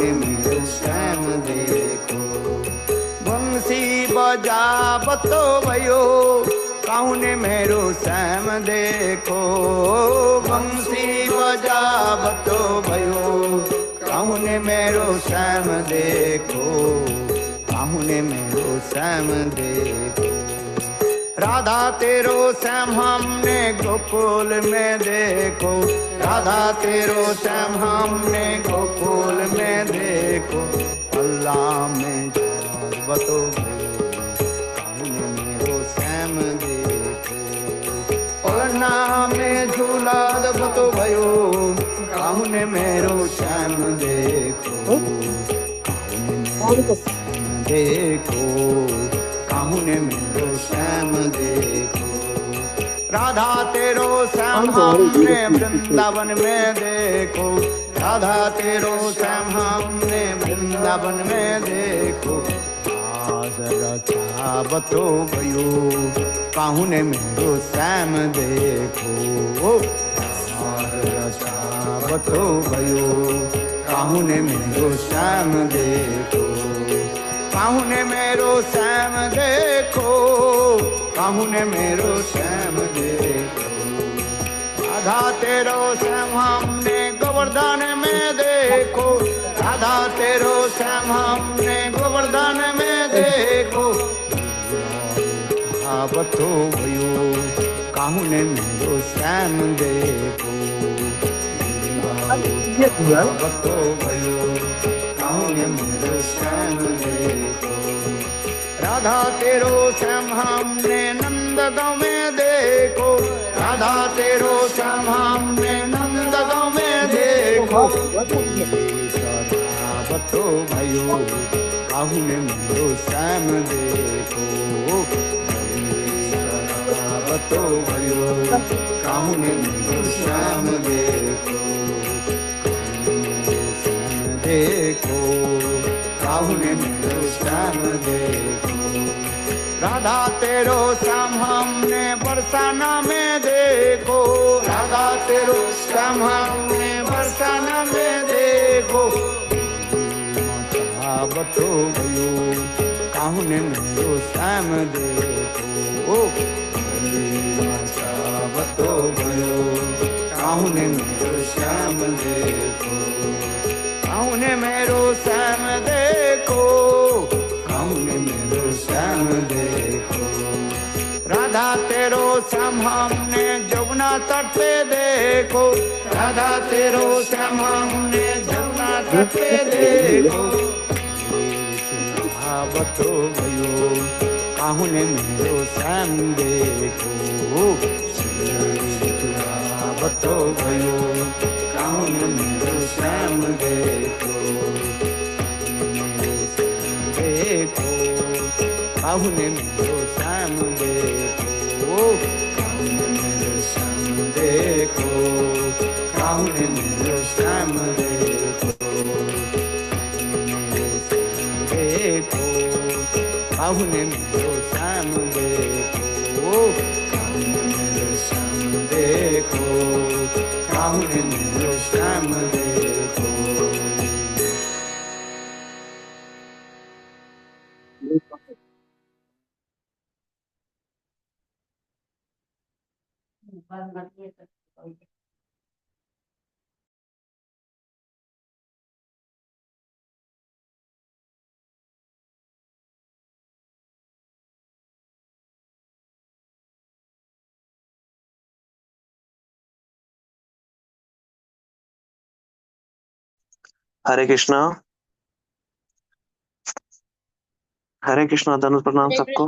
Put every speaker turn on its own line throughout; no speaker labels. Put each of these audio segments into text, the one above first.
काहुने मेरो श्याम देखो। बंसी बजावतो भयो काहुने मेरो श्याम देखो। बंसी बजावतो भयो काहुने मेरो श्याम देखो। काहुने मेरो श्याम देखो। राधा तेरो श्याम हमने गोकुल में देखो। राधा तेरो श्याम हमने गोकुल में देखो। अल्लाह में बतो काहुने मेरो श्याम देखो। पलना में झूला बतो भयो काहुने मेरो श्याम देखो। देखो काहुने मेरो श्याम देखो। राधा तेरो श्याम हमने वृंदावन में देखो। राधा तेरो श्याम हमने वृंदावन में देखो। आज रचावतो भयो काहुने मेरो श्याम देखो। आज रचावतो भयो काहुने मेरो श्याम देखो। काहुने मेरो श्याम देखो। काहुने मेरो श्याम देखो। राधा तेरो श्याम हमने गोवर्धन में देखो। राधा तेरो श्याम हमने गोवर्धन में देखो। आवतो भयो काहुने मेरो श्याम देखो। आवतो भयो काहुने मेरो श्याम देखो। राधा तेरो श्याम हमने नंदगांव में देखो। राधा तेरो श्याम हमने नंदगांव में देखो। आवतो भयो काहुने मेरो श्याम देखो। आवतो भयो काहुने मेरो श्याम देखो। देखो काहुने मेरो श्याम देखो। राधा तेरो श्याम हमने बरसाना में देखो। राधा तेरो श्याम हमने बरसाना में देखो। आवतो भयो काहुने मेरो श्याम देखो। आवतो भयो काहुने मेरो श्याम देखो। काहुने मेरो श्याम देखो। काहुने मेरो श्याम देखो। राधा तेरो श्याम हमने जमुना तट पे देखो। राधा तेरो श्याम हमने जमुना तट पे देखो। आवतो भयो काहुने मेरो श्याम देखो। आवतो भयो काहुने मेरो श्याम देखो। देखो काहुने मेरो श्याम देखो। काहुने मेरो श्याम देखो। काहुने मेरो श्याम देखो। देखो काहुने मेरो श्याम देखो। काहुने मेरो श्याम देखो। काहुने मेरो श्याम देखो।
हरे कृष्णा। हरे कृष्णा। धन्यवाद। प्रणाम सबको।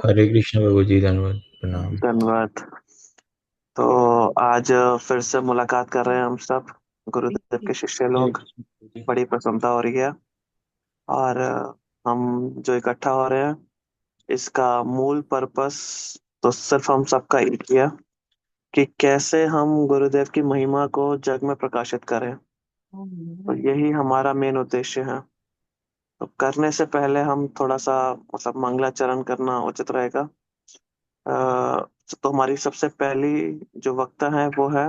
हरे कृष्ण बाबू जी, धन्यवाद, प्रणाम।
धन्यवाद। तो आज फिर से मुलाकात कर रहे हैं हम सब गुरुदेव के शिष्य लोग। बड़ी प्रसन्नता हो रही है। और हम जो इकट्ठा हो रहे हैं इसका मूल पर्पस तो सिर्फ हम सबका एक ही है कि कैसे हम गुरुदेव की महिमा को जग में प्रकाशित करें। तो यही हमारा मेन उद्देश्य है। तो करने से पहले हम थोड़ा सा मतलब मंगलाचरण करना उचित रहेगा। तो हमारी सबसे पहली जो वक्ता है वो है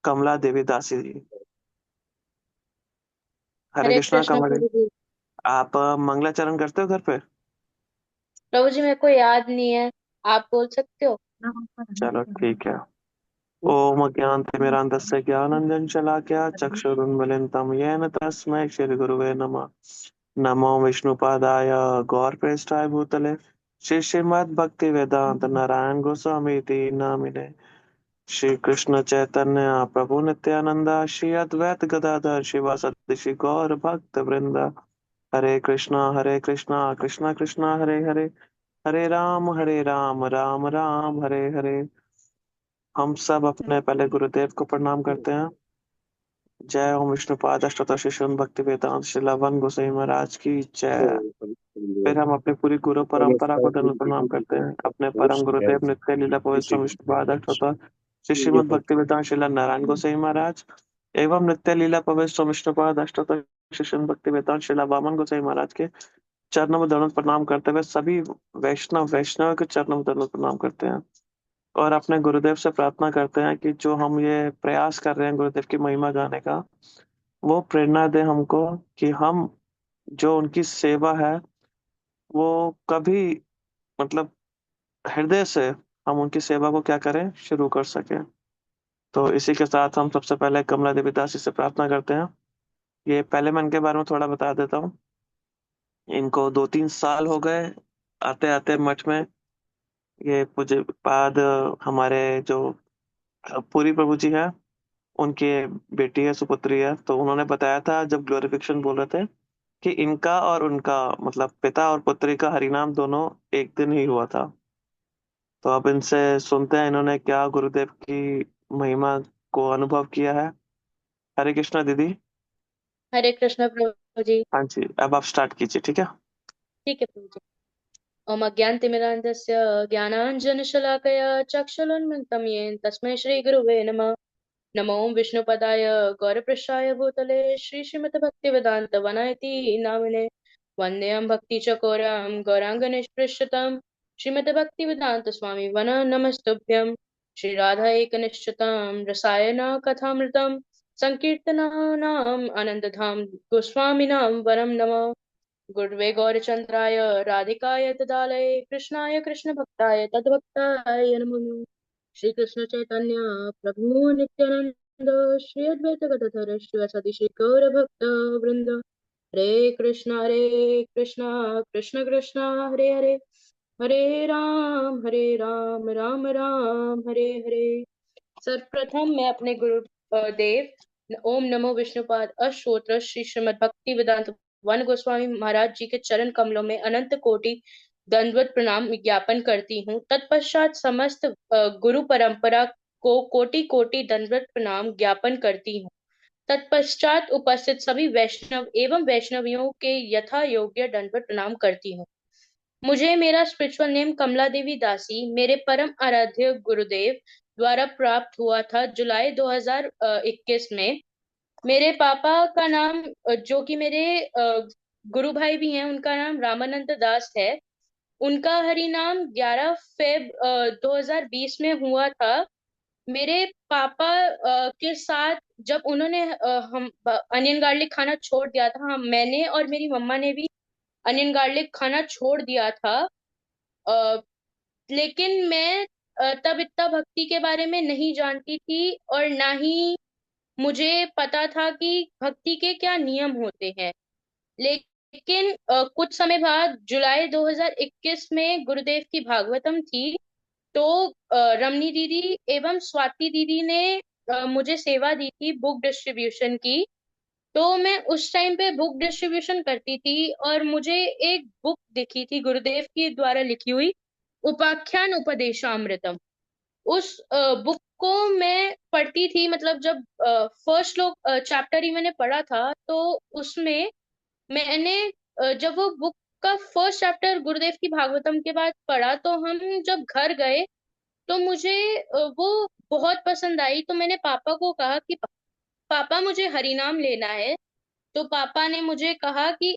कमला देवी दासी जी। हरे
हरे
कृष्णा
कृष्ण
कमल।
प्रभु जी।
आप मंगलाचरण करते हो घर पे?
प्रभु जी मेरे को याद नहीं है, आप बोल सकते हो?
चलो ठीक है। ओम अज्ञानतिमिरान्धस्य ज्ञानाञ्जन शलाकया चक्षुरुन्मीलितं येन तस्मै श्रीगुरुवे नमः। नमो विष्णुपादाय गौरप्रेष्ठाय भूतले श्री श्रीमद्भक्तिवेदांत नारायण गोस्वामी इति नामिने। श्री कृष्ण चैतन्य प्रभु नित्यानंद श्री अद्वैत गदाधर शिवासादि श्री गौर भक्त वृंद। हरे कृष्णा कृष्णा कृष्णा हरे हरे, हरे राम राम राम हरे हरे। हम सब अपने पहले गुरुदेव को प्रणाम करते हैं। जय ओम विष्णुपाद अष्टोत्तर श्री भक्ति वेदांत श्री लवन गोसाई महाराज की जय। फिर हम अपनी पूरी गुरु परंपरा को दंड प्रणाम करते हैं। अपने परम गुरुदेव नित्य लीला पवित्र स्वामी विष्णुपाद अष्टोत्तर श्री श्रीमद भक्ति वेदांत श्री नारायण गोसाई महाराज एवं नित्य लीला पवित्र स्वामी विष्णुपाद अष्टोत्तर श्री श्रीमद भक्ति वेदांत श्री वामन गोसाई महाराज के चरणों में दंड प्रणाम करते हुए सभी वैष्णव के चरणों में दंड प्रणाम करते हैं। और अपने गुरुदेव से प्रार्थना करते हैं कि जो हम ये प्रयास कर रहे हैं गुरुदेव की महिमा गाने का, वो प्रेरणा दे हमको कि हम जो उनकी सेवा है वो कभी मतलब हृदय से हम उनकी सेवा को क्या करें, शुरू कर सकें। तो इसी के साथ हम सबसे पहले कमला देवी दासी से प्रार्थना करते हैं। ये पहले मैं इनके बारे में थोड़ा बता देता हूँ। इनको 2-3 साल हो गए आते आते मठ में। ये पूज्य पाद हमारे जो पुरी प्रभु जी है, उनके बेटी है, सुपुत्री है। तो उन्होंने बताया था जब ग्लोरिफिकेशन बोल रहे थे कि इनका और उनका मतलब पिता और पुत्री का हरिनाम दोनों एक दिन ही हुआ था। तो अब इनसे सुनते हैं इन्होंने क्या गुरुदेव की महिमा को अनुभव किया है। हरे कृष्णा दीदी।
हरे कृष्ण प्रभु जी।
हाँ जी, अब आप स्टार्ट कीजिए, ठीक है।
ठीक है प्रभु जी। ओम अज्ञानतिमिरान्धस्य ज्ञानाञ्जनशलाकया चक्षुरुन्मिलितं येन तस्मै श्रीगुरुवे नमः। नमो विष्णुपदाय गौरपृष्ठाय भूतले श्रीमद्भक्तिवेदान्त वनायति नामिने। वन्देऽहं भक्तिचकोरं गौराङ्गनिष्पृष्यतं श्रीमद्भक्तिवेदान्त स्वामी वन नमस्तुभ्यं। श्रीराधा एकनिष्ठतं रसायन कथामृतं संकीर्तनानाम् आनन्दधाम गोस्वामिनां वरं नमः। गुरुवे गौरचन्द्राय राधिकाय तदालये कृष्णाय कृष्णभक्ताय तद्भक्ताय नमो नमः। श्री कृष्ण चैतन्य प्रभु नित्यानंद श्री अद्वैत गदाधर श्रीवासादि श्री गौर भक्त वृंद। हरे कृष्णा कृष्ण कृष्ण हरे हरे, हरे राम राम राम हरे हरे। सर्वप्रथम मैं अपने गुरु देव ओम नमो विष्णुपाद अष्टोत्र श्री श्रीमद् भक्ति वेदांत वन गोस्वामी महाराज जी के चरण कमलों में अनंत कोटि दंडवत प्रणाम ज्ञापन करती हूँ। तत्पश्चात समस्त गुरु परंपरा को कोटि कोटि दंडवत प्रणाम ज्ञापन करती हूँ। तत्पश्चात उपस्थित सभी वैष्णव एवं वैष्णवियों के यथा योग्य दंडवत प्रणाम करती हूँ। मुझे मेरा स्पिरिचुअल नेम कमला देवी दासी मेरे परम आराध्य गुरुदेव द्वारा प्राप्त हुआ था जुलाई 2021 में। मेरे पापा का नाम जो कि मेरे गुरु भाई भी हैं, उनका नाम रामानंद दास है। उनका हरि नाम 11 फेब 2020 में हुआ था। मेरे पापा के साथ जब उन्होंने हम अनियन गार्लिक खाना छोड़ दिया था, हम मैंने और मेरी मम्मा ने भी अनियन गार्लिक खाना छोड़ दिया था। अ, लेकिन मैं तब इतना भक्ति के बारे में नहीं जानती थी और ना ही मुझे पता था कि भक्ति के क्या नियम होते हैं। लेकिन कुछ समय बाद जुलाई 2021 में गुरुदेव की भागवतम थी। तो रमनी दीदी एवं स्वाति दीदी ने मुझे सेवा दी थी बुक डिस्ट्रीब्यूशन की। तो मैं उस टाइम पे बुक डिस्ट्रीब्यूशन करती थी और मुझे एक बुक दिखी थी गुरुदेव की द्वारा लिखी हुई, उपाख्यान उपदेशामृतम। उस बुक को मैं पढ़ती थी, मतलब जब फर्स्ट लोग चैप्टर ही मैंने पढ़ा था तो उसमें मैंने जब वो बुक का फर्स्ट चैप्टर गुरुदेव की भागवतम के बाद पढ़ा तो हम जब घर गए तो मुझे वो बहुत पसंद आई। तो मैंने पापा को कहा कि पापा मुझे हरिनाम लेना है। तो पापा ने मुझे कहा कि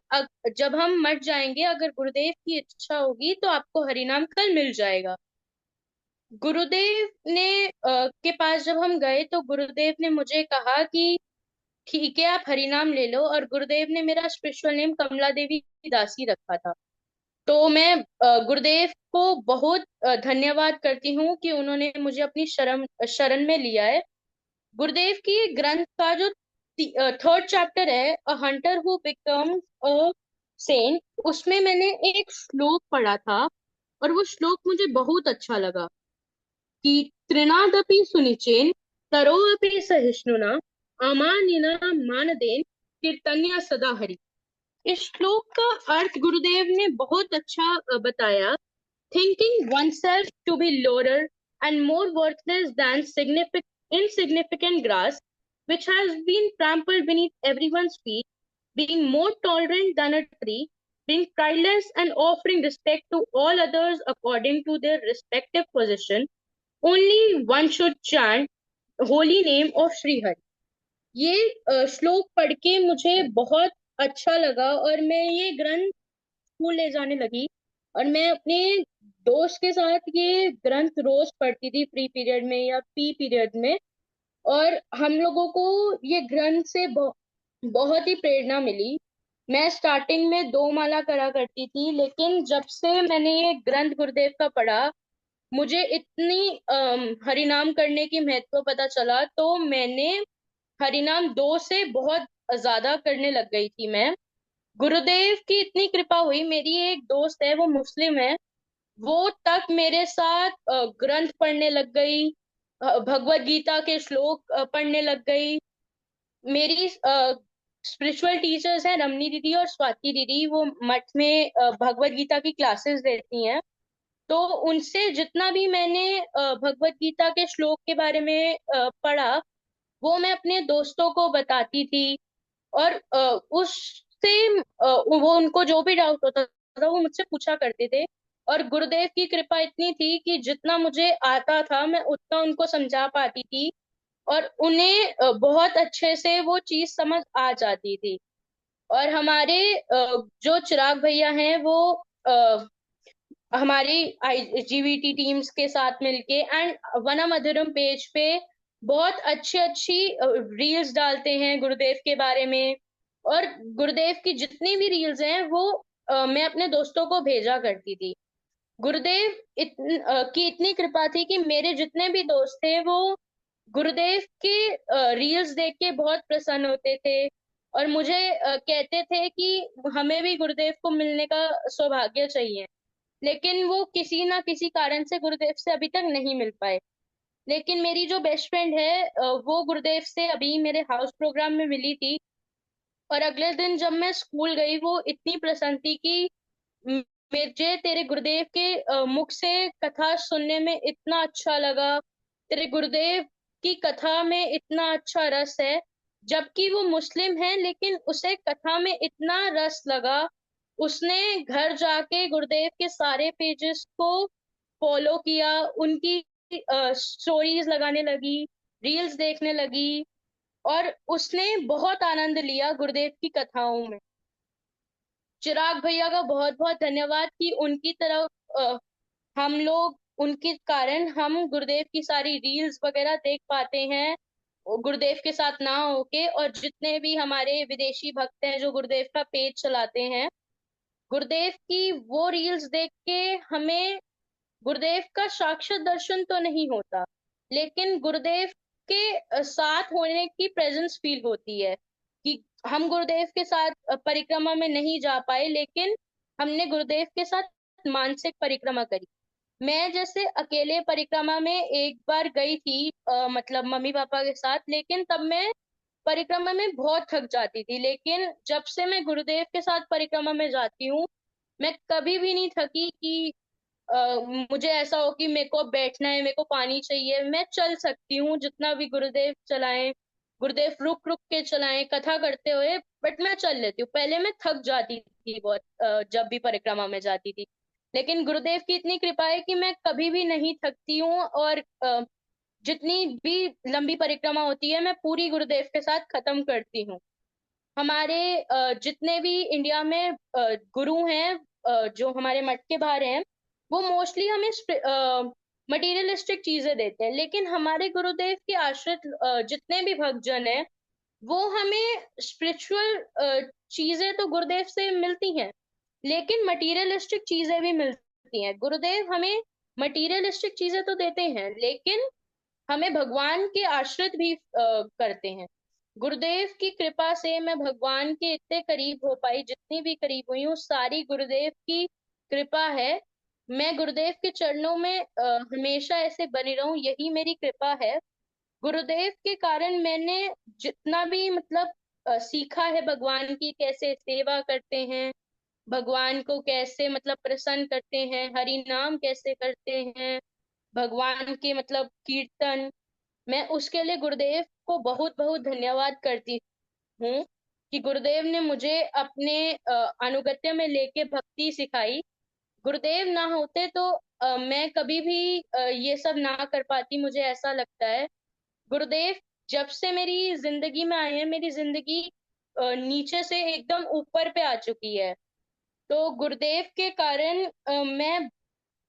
जब हम मर जाएंगे अगर गुरुदेव की इच्छा होगी तो आपको हरिनाम कल मिल जाएगा। गुरुदेव ने के पास जब हम गए तो गुरुदेव ने मुझे कहा कि ठीक है आप हरिनाम ले लो, और गुरुदेव ने मेरा स्पिरिचुअल नेम कमला देवी दासी रखा था। तो मैं गुरुदेव को बहुत धन्यवाद करती हूँ कि उन्होंने मुझे अपनी शरण शरण में लिया है। गुरुदेव की ग्रंथ का जो थर्ड चैप्टर है, a hunter who becomes a saint, उसमें मैंने एक श्लोक पढ़ा था, और वो श्लोक मुझे बहुत अच्छा लगा कि तृणादपि सुनिचेन तरोऽपि सहिष्णुना अमानिना मानदेन कीर्तन्या सदा हरि। इस श्लोक का अर्थ गुरुदेव ने बहुत अच्छा बताया। Thinking oneself to be lower and more worthless than insignificant grass, which has been trampled beneath everyone's feet, being more tolerant than a tree, being prideless and offering respect to all others according to their respective position, only one should chant holy name of Sri Hari. ये श्लोक पढ़ के मुझे बहुत अच्छा लगा, और मैं ये ग्रंथ स्कूल ले जाने लगी, और मैं अपने दोस्त के साथ ये ग्रंथ रोज पढ़ती थी, फ्री पीरियड में या पी पीरियड में। और हम लोगों को ये ग्रंथ से बहुत ही प्रेरणा मिली। मैं स्टार्टिंग में 2 माला करा करती थी, लेकिन जब से मैंने ये ग्रंथ गुरुदेव का पढ़ा, मुझे इतनी हरिनाम करने की महत्व पता चला, तो मैंने हरिनाम 2 से बहुत ज्यादा करने लग गई थी मैं। गुरुदेव की इतनी कृपा हुई, मेरी एक दोस्त है वो मुस्लिम है, वो तक मेरे साथ ग्रंथ पढ़ने लग गई, भगवत गीता के श्लोक पढ़ने लग गई। मेरी स्पिरिचुअल टीचर्स हैं रमनी दीदी और स्वाति दीदी, वो मठ में भगवत गीता की क्लासेस देती हैं। तो उनसे जितना भी मैंने भगवत गीता के श्लोक के बारे में पढ़ा, वो मैं अपने दोस्तों को बताती थी। और उससे वो उनको जो भी डाउट होता था वो मुझसे पूछा करते थे। और गुरुदेव की कृपा इतनी थी कि जितना मुझे आता था मैं उतना उनको समझा पाती थी, और उन्हें बहुत अच्छे से वो चीज समझ आ जाती थी। और हमारे जो चिराग भैया हैं, वो हमारी जीवीटी टीम्स के साथ मिलके एंड वना मधुरम पेज पे बहुत अच्छी अच्छी रील्स डालते हैं गुरुदेव के बारे में। और गुरुदेव की जितनी भी रील्स हैं वो मैं अपने दोस्तों को भेजा करती थी। गुरुदेव की इतनी कृपा थी कि मेरे जितने भी दोस्त थे वो गुरुदेव के रील्स देख के बहुत प्रसन्न होते थे, और मुझे कहते थे कि हमें भी गुरुदेव को मिलने का सौभाग्य चाहिए। लेकिन वो किसी ना किसी कारण से गुरुदेव से अभी तक नहीं मिल पाए। लेकिन मेरी जो बेस्ट फ्रेंड है वो गुरुदेव से अभी मेरे हाउस प्रोग्राम में मिली थी, और अगले दिन जब मैं स्कूल गई, वो इतनी प्रसन्न थी कि मुझे तेरे गुरुदेव के मुख से कथा सुनने में इतना अच्छा लगा, तेरे गुरुदेव की कथा में इतना अच्छा रस है। जबकि वो मुस्लिम है, लेकिन उसे कथा में इतना रस लगा, उसने घर जाके गुरुदेव के सारे पेजेस को फॉलो किया, उनकी स्टोरीज लगाने लगी, रील्स देखने लगी, और उसने बहुत आनंद लिया गुरुदेव की कथाओं में। चिराग भैया का बहुत बहुत धन्यवाद कि उनकी तरफ हम लोग, उनके कारण हम गुरुदेव की सारी रील्स वगैरह देख पाते हैं गुरुदेव के साथ ना होके। और जितने भी हमारे विदेशी भक्त हैं जो गुरुदेव का पेज चलाते हैं, गुरुदेव की वो रील्स देख के हमें गुरुदेव का साक्षात दर्शन तो नहीं होता, लेकिन गुरुदेव के साथ होने की प्रेजेंस फील होती है कि हम गुरुदेव के साथ परिक्रमा में नहीं जा पाए, लेकिन हमने गुरुदेव के साथ मानसिक परिक्रमा करी। मैं जैसे अकेले परिक्रमा में एक बार गई थी, मतलब मम्मी पापा के साथ, लेकिन तब मैं परिक्रमा में बहुत थक जाती थी। लेकिन जब से मैं गुरुदेव के साथ परिक्रमा में जाती हूँ, मैं कभी भी नहीं थकी कि मुझे ऐसा हो कि मेरे को बैठना है, मेरे को पानी चाहिए। मैं चल सकती हूँ जितना भी गुरुदेव चलाएं, गुरुदेव रुक रुक के चलाएं कथा करते हुए, बट मैं चल लेती हूँ। पहले मैं थक जाती थी बहुत जब भी परिक्रमा में जाती थी, लेकिन गुरुदेव की इतनी कृपा है कि मैं कभी भी नहीं थकती हूँ। और जितनी भी लंबी परिक्रमा होती है मैं पूरी गुरुदेव के साथ खत्म करती हूँ। हमारे जितने भी इंडिया में गुरु हैं जो हमारे मठ के बाहर हैं, वो मोस्टली हमें मटेरियलिस्टिक चीजें देते हैं, लेकिन हमारे गुरुदेव के आश्रित जितने भी भक्तजन हैं वो हमें स्पिरिचुअल चीजें तो गुरुदेव से मिलती हैं, लेकिन मटेरियलिस्टिक चीजें भी मिलती हैं। गुरुदेव हमें मटेरियलिस्टिक चीजें तो देते हैं, लेकिन हमें भगवान के आश्रित भी करते हैं। गुरुदेव की कृपा से मैं भगवान के इतने करीब हो पाई, जितनी भी करीब हुई हूँ सारी गुरुदेव की कृपा है। मैं गुरुदेव के चरणों में हमेशा ऐसे बनी रहूं, यही मेरी कृपा है। गुरुदेव के कारण मैंने जितना भी मतलब सीखा है भगवान की कैसे सेवा करते हैं, भगवान को कैसे मतलब प्रसन्न करते हैं, हरि नाम कैसे करते हैं, भगवान के मतलब कीर्तन, मैं उसके लिए गुरुदेव को बहुत बहुत धन्यवाद करती हूँ कि गुरुदेव ने मुझे अपने अनुगत्य में लेके भक्ति सिखाई। गुरुदेव ना होते तो मैं कभी भी ये सब ना कर पाती, मुझे ऐसा लगता है। गुरुदेव जब से मेरी जिंदगी में आए हैं, मेरी जिंदगी नीचे से एकदम ऊपर पे आ चुकी है। तो गुरुदेव के कारण मैं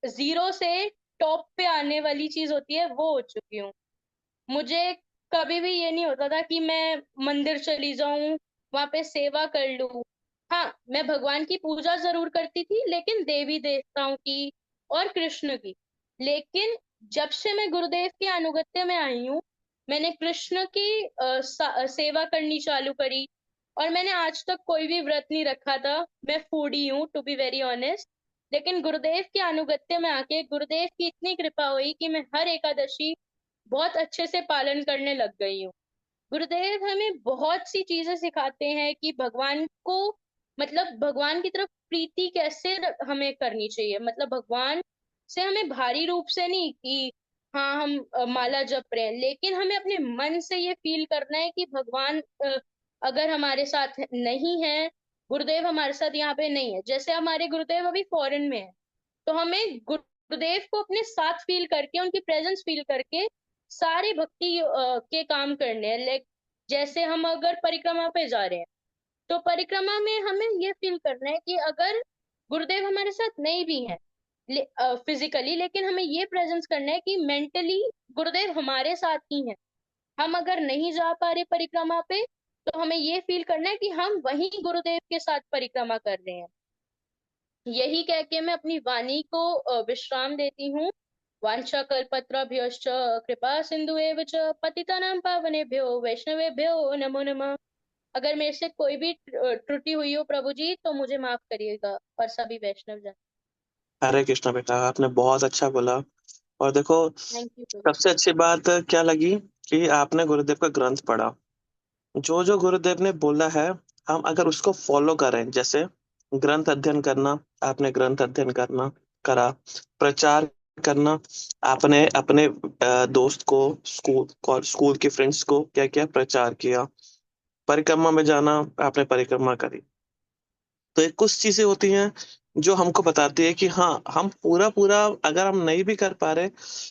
जीरो से टॉप पे आने वाली चीज होती है वो हो चुकी हूँ। मुझे कभी भी ये नहीं होता था कि मैं मंदिर चली जाऊं, वहां पे सेवा कर लूं। हाँ, मैं भगवान की पूजा जरूर करती थी, लेकिन देवी देवताओं की और कृष्ण की। लेकिन जब से मैं गुरुदेव के अनुगत्य में आई हूँ, मैंने कृष्ण की सेवा करनी चालू करी। और मैंने आज तक कोई भी व्रत नहीं रखा था, मैं फूडी हूँ टू बी वेरी ऑनेस्ट। लेकिन गुरुदेव के अनुगत्य में आके गुरुदेव की इतनी कृपा हुई कि मैं हर एकादशी बहुत अच्छे से पालन करने लग गई हूँ। गुरुदेव हमें बहुत सी चीजें सिखाते हैं कि भगवान को मतलब भगवान की तरफ प्रीति कैसे हमें करनी चाहिए। मतलब भगवान से हमें भारी रूप से नहीं कि हाँ हम माला जप रहे हैं, लेकिन हमें अपने मन से ये फील करना है कि भगवान अगर हमारे साथ नहीं है, गुरुदेव हमारे साथ यहाँ पे नहीं है। जैसे हमारे गुरुदेव अभी फॉरेन में है, तो हमें गुरुदेव को अपने साथ फील करके, उनकी प्रेजेंस फील करके सारे भक्ति के काम करने हैं। लाइक जैसे हम अगर परिक्रमा पे जा रहे हैं, तो परिक्रमा में हमें ये फील करना है कि अगर गुरुदेव हमारे साथ नहीं भी हैं फिजिकली, लेकिन हमें ये प्रेजेंस करना है कि मेंटली गुरुदेव हमारे साथ ही हैं। हम अगर नहीं जा पा रहे परिक्रमा पे, तो हमें ये फील करना है कि हम वहीं गुरुदेव के साथ परिक्रमा कर रहे हैं। यही कह के मैं अपनी वाणी को विश्राम देती हूँ। वांछा कल्पत्रभ्यश्च कृपा सिंधुएव च पतितानां पावनेभ्यो वैष्णवेभ्यो नमो नमः। अगर मेरे से कोई भी त्रुटि हुई हो प्रभु जी, तो मुझे माफ करिएगा, और सभी वैष्णव जन।
हरे कृष्णा बेटा, आपने बहुत अच्छा बोला। और देखो,
थैंक यू प्रभु।
सबसे अच्छी बात क्या लगी कि आपने गुरुदेव का ग्रंथ पढ़ा। जो जो गुरुदेव ने बोला है, हम अगर उसको फॉलो करें, जैसे ग्रंथ अध्ययन करना, आपने ग्रंथ अध्ययन करना करा, प्रचार करना, आपने अपने दोस्त को, स्कूल के फ्रेंड्स को क्या क्या प्रचार किया, परिक्रमा में जाना, आपने परिक्रमा करी। तो ये कुछ चीजें होती हैं जो हमको बताती है कि हाँ, हम पूरा पूरा अगर हम नहीं भी कर पा रहे,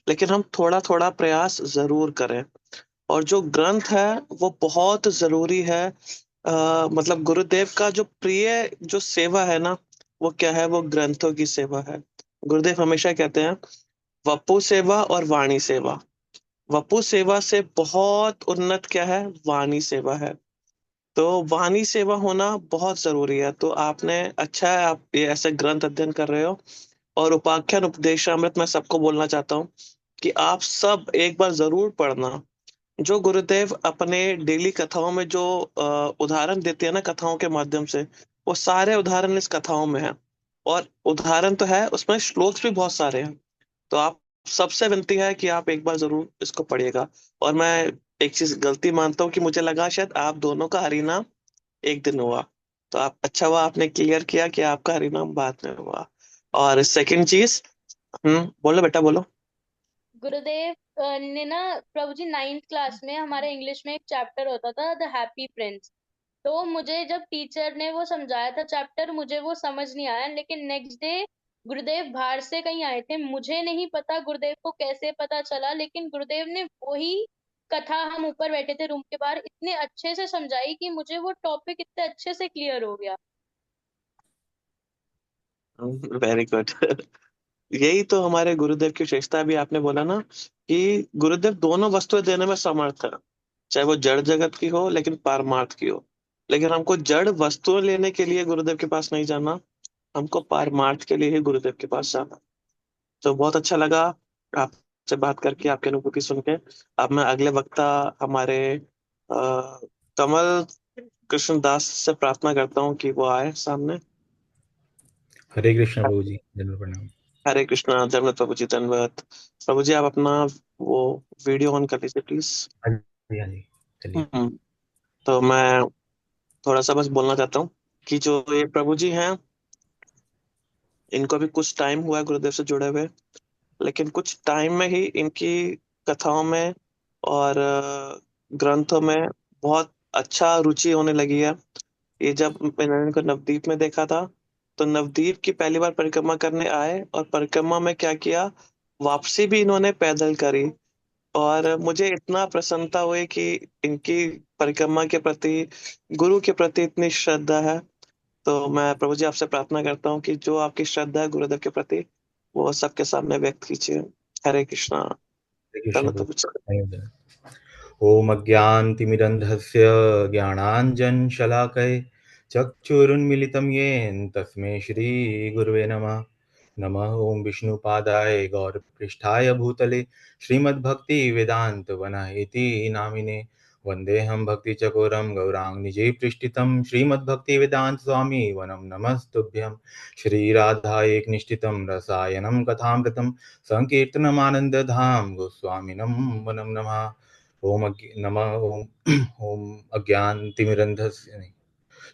लेकिन हम थोड़ा थोड़ा प्रयास जरूर करें। और जो ग्रंथ है वो बहुत जरूरी है। मतलब गुरुदेव का जो प्रिय जो सेवा है ना, वो क्या है? वो ग्रंथों की सेवा है। गुरुदेव हमेशा कहते हैं वपु सेवा और वाणी सेवा। वपु सेवा से बहुत उन्नत क्या है? वाणी सेवा है। तो वाणी सेवा होना बहुत जरूरी है। तो आपने, अच्छा है आप ये ऐसे ग्रंथ अध्ययन कर रहे हो। और उपाख्यान उपदेशामृत मैं सबको बोलना चाहता हूँ कि आप सब एक बार जरूर पढ़ना। जो गुरुदेव अपने डेली कथाओं में जो उदाहरण देते हैं ना, कथाओं के माध्यम से, वो सारे उदाहरण इस कथाओं में है। और उदाहरण तो है, उसमें श्लोक भी बहुत सारे हैं। तो आप सबसे विनती है कि आप एक बार जरूर इसको पढ़िएगा। और मैं एक चीज गलती मानता हूँ कि मुझे लगा शायद आप दोनों का हरिनाम एक दिन हुआ। तो आप, अच्छा हुआ आपने क्लियर किया कि आपका हरिनाम बाद में हुआ। और सेकंड चीज, बोलो बेटा बोलो।
गुरुदेव ने ना प्रभु जी 9th क्लास में हमारे इंग्लिश में एक चैप्टर होता था, द हैप्पी प्रिंस। तो मुझे जब टीचर ने वो समझाया था चैप्टर, मुझे वो समझ नहीं आया। लेकिन नेक्स्ट डे गुरुदेव बाहर से कहीं आए थे, मुझे नहीं पता गुरुदेव को कैसे पता चला, लेकिन गुरुदेव ने वही कथा, हम ऊपर बैठे थे रूम के बाहर, इतने अच्छे से समझाई कि मुझे वो टॉपिक इतने अच्छे से क्लियर हो गया।
Very good. यही तो हमारे गुरुदेव की विशेषता। भी आपने बोला ना कि गुरुदेव दोनों वस्तुएं देने में समर्थ है। चाहे वो जड़ जगत की हो लेकिन पारमार्थ की हो। लेकिन हमको जड़ वस्तुएं लेने के लिए गुरुदेव के पास नहीं जाना, हमको पारमार्थ के लिए ही गुरुदेव के पास जाना। तो बहुत अच्छा लगा आपसे बात करके, आपकी अनुभूति सुन के। अब मैं अगले वक्ता हमारे कमल कृष्ण दास से प्रार्थना करता हूँ कि वो आए सामने।
हरे कृष्ण प्रभु जी, दंडवत प्रणाम।
हरे कृष्णा। धन्यवाद प्रभु जी, धन्यवाद। प्रभु जी आप अपना वो वीडियो ऑन कर लीजिए प्लीज।
हाँ जी, हाँ जी, चलिए।
तो मैं थोड़ा सा बस बोलना चाहता हूँ कि जो ये प्रभु जी हैं, इनको भी कुछ टाइम हुआ है गुरुदेव से जुड़े हुए, लेकिन कुछ टाइम में ही इनकी कथाओं में और ग्रंथों में बहुत अच्छा रुचि होने लगी है। ये जब मैंने इनको नवदीप में देखा था, तो नवदीप की पहली बार परिक्रमा करने आए और परिक्रमा में क्या किया, वापसी भी इन्होंने पैदल करी। और मुझे इतना प्रसन्नता हुई कि इनकी परिक्रमा के प्रति, गुरु के प्रति इतनी श्रद्धा है। तो मैं प्रभु जी आपसे प्रार्थना करता हूँ कि जो आपकी श्रद्धा है गुरुदेव के प्रति, वो सबके सामने व्यक्त कीजिए। हरे कृष्णा।
हरे कृष्ण
धन्यवाद
प्रभु
प्रभु जी।
जी। ॐ अज्ञानतिमिरन्धस्य ज्ञानाञ्जनशलाकये चक्षुरुन्मिलितं येन तस्मै श्रीगुरुवे नमः। नमः ॐ विष्णुपादाय गौरपृष्ठाय भूतले श्रीमद्भक्तिवेदान्तवनः इति नामिने। वन्देऽहं भक्तिचकोरं गौराङ्गनिजैः श्रीमद्भक्तिवेदान्त स्वामी वनं नमस्तुभ्यं। श्रीराधायै निष्ठितं रसायनं कथामृतं संकीर्तनमानन्दधाम गोस्वामिनं वनं नमः। नमः ओम ओम अज्ञानतिमिरन्धस्य नहीं।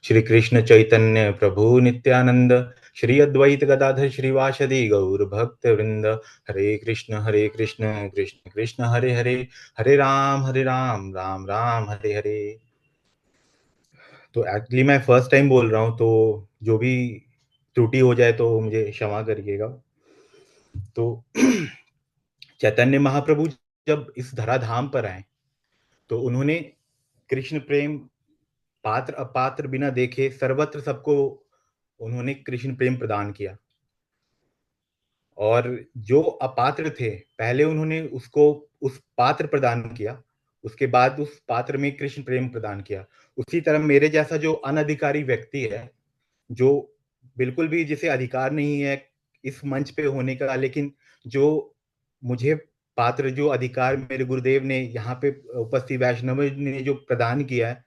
श्री कृष्ण चैतन्य प्रभु नित्यानंद, श्री अद्वैत गदाधर श्रीवासदि गौर भक्त वृंद। हरे कृष्ण कृष्ण कृष्ण हरे हरे, हरे राम राम राम हरे हरे। तो एक्चुअली मैं फर्स्ट टाइम बोल रहा हूँ, तो जो भी त्रुटि हो जाए तो मुझे क्षमा करिएगा। तो चैतन्य महाप्रभु जब इस धराधाम पर आए, तो उन्होंने कृष्ण प्रेम पात्र अपात्र बिना देखे सर्वत्र सबको उन्होंने कृष्ण प्रेम प्रदान किया। और जो अपात्र थे, पहले उन्होंने उसको उस पात्र प्रदान किया, उसके बाद उस पात्र में कृष्ण प्रेम प्रदान किया। उसी तरह मेरे जैसा जो अनधिकारी व्यक्ति है, जो बिल्कुल भी जिसे अधिकार नहीं है इस मंच पे होने का, लेकिन जो मुझे पात्र, जो अधिकार मेरे गुरुदेव ने यहाँ पे उपस्थित वैष्णव ने जो प्रदान किया है,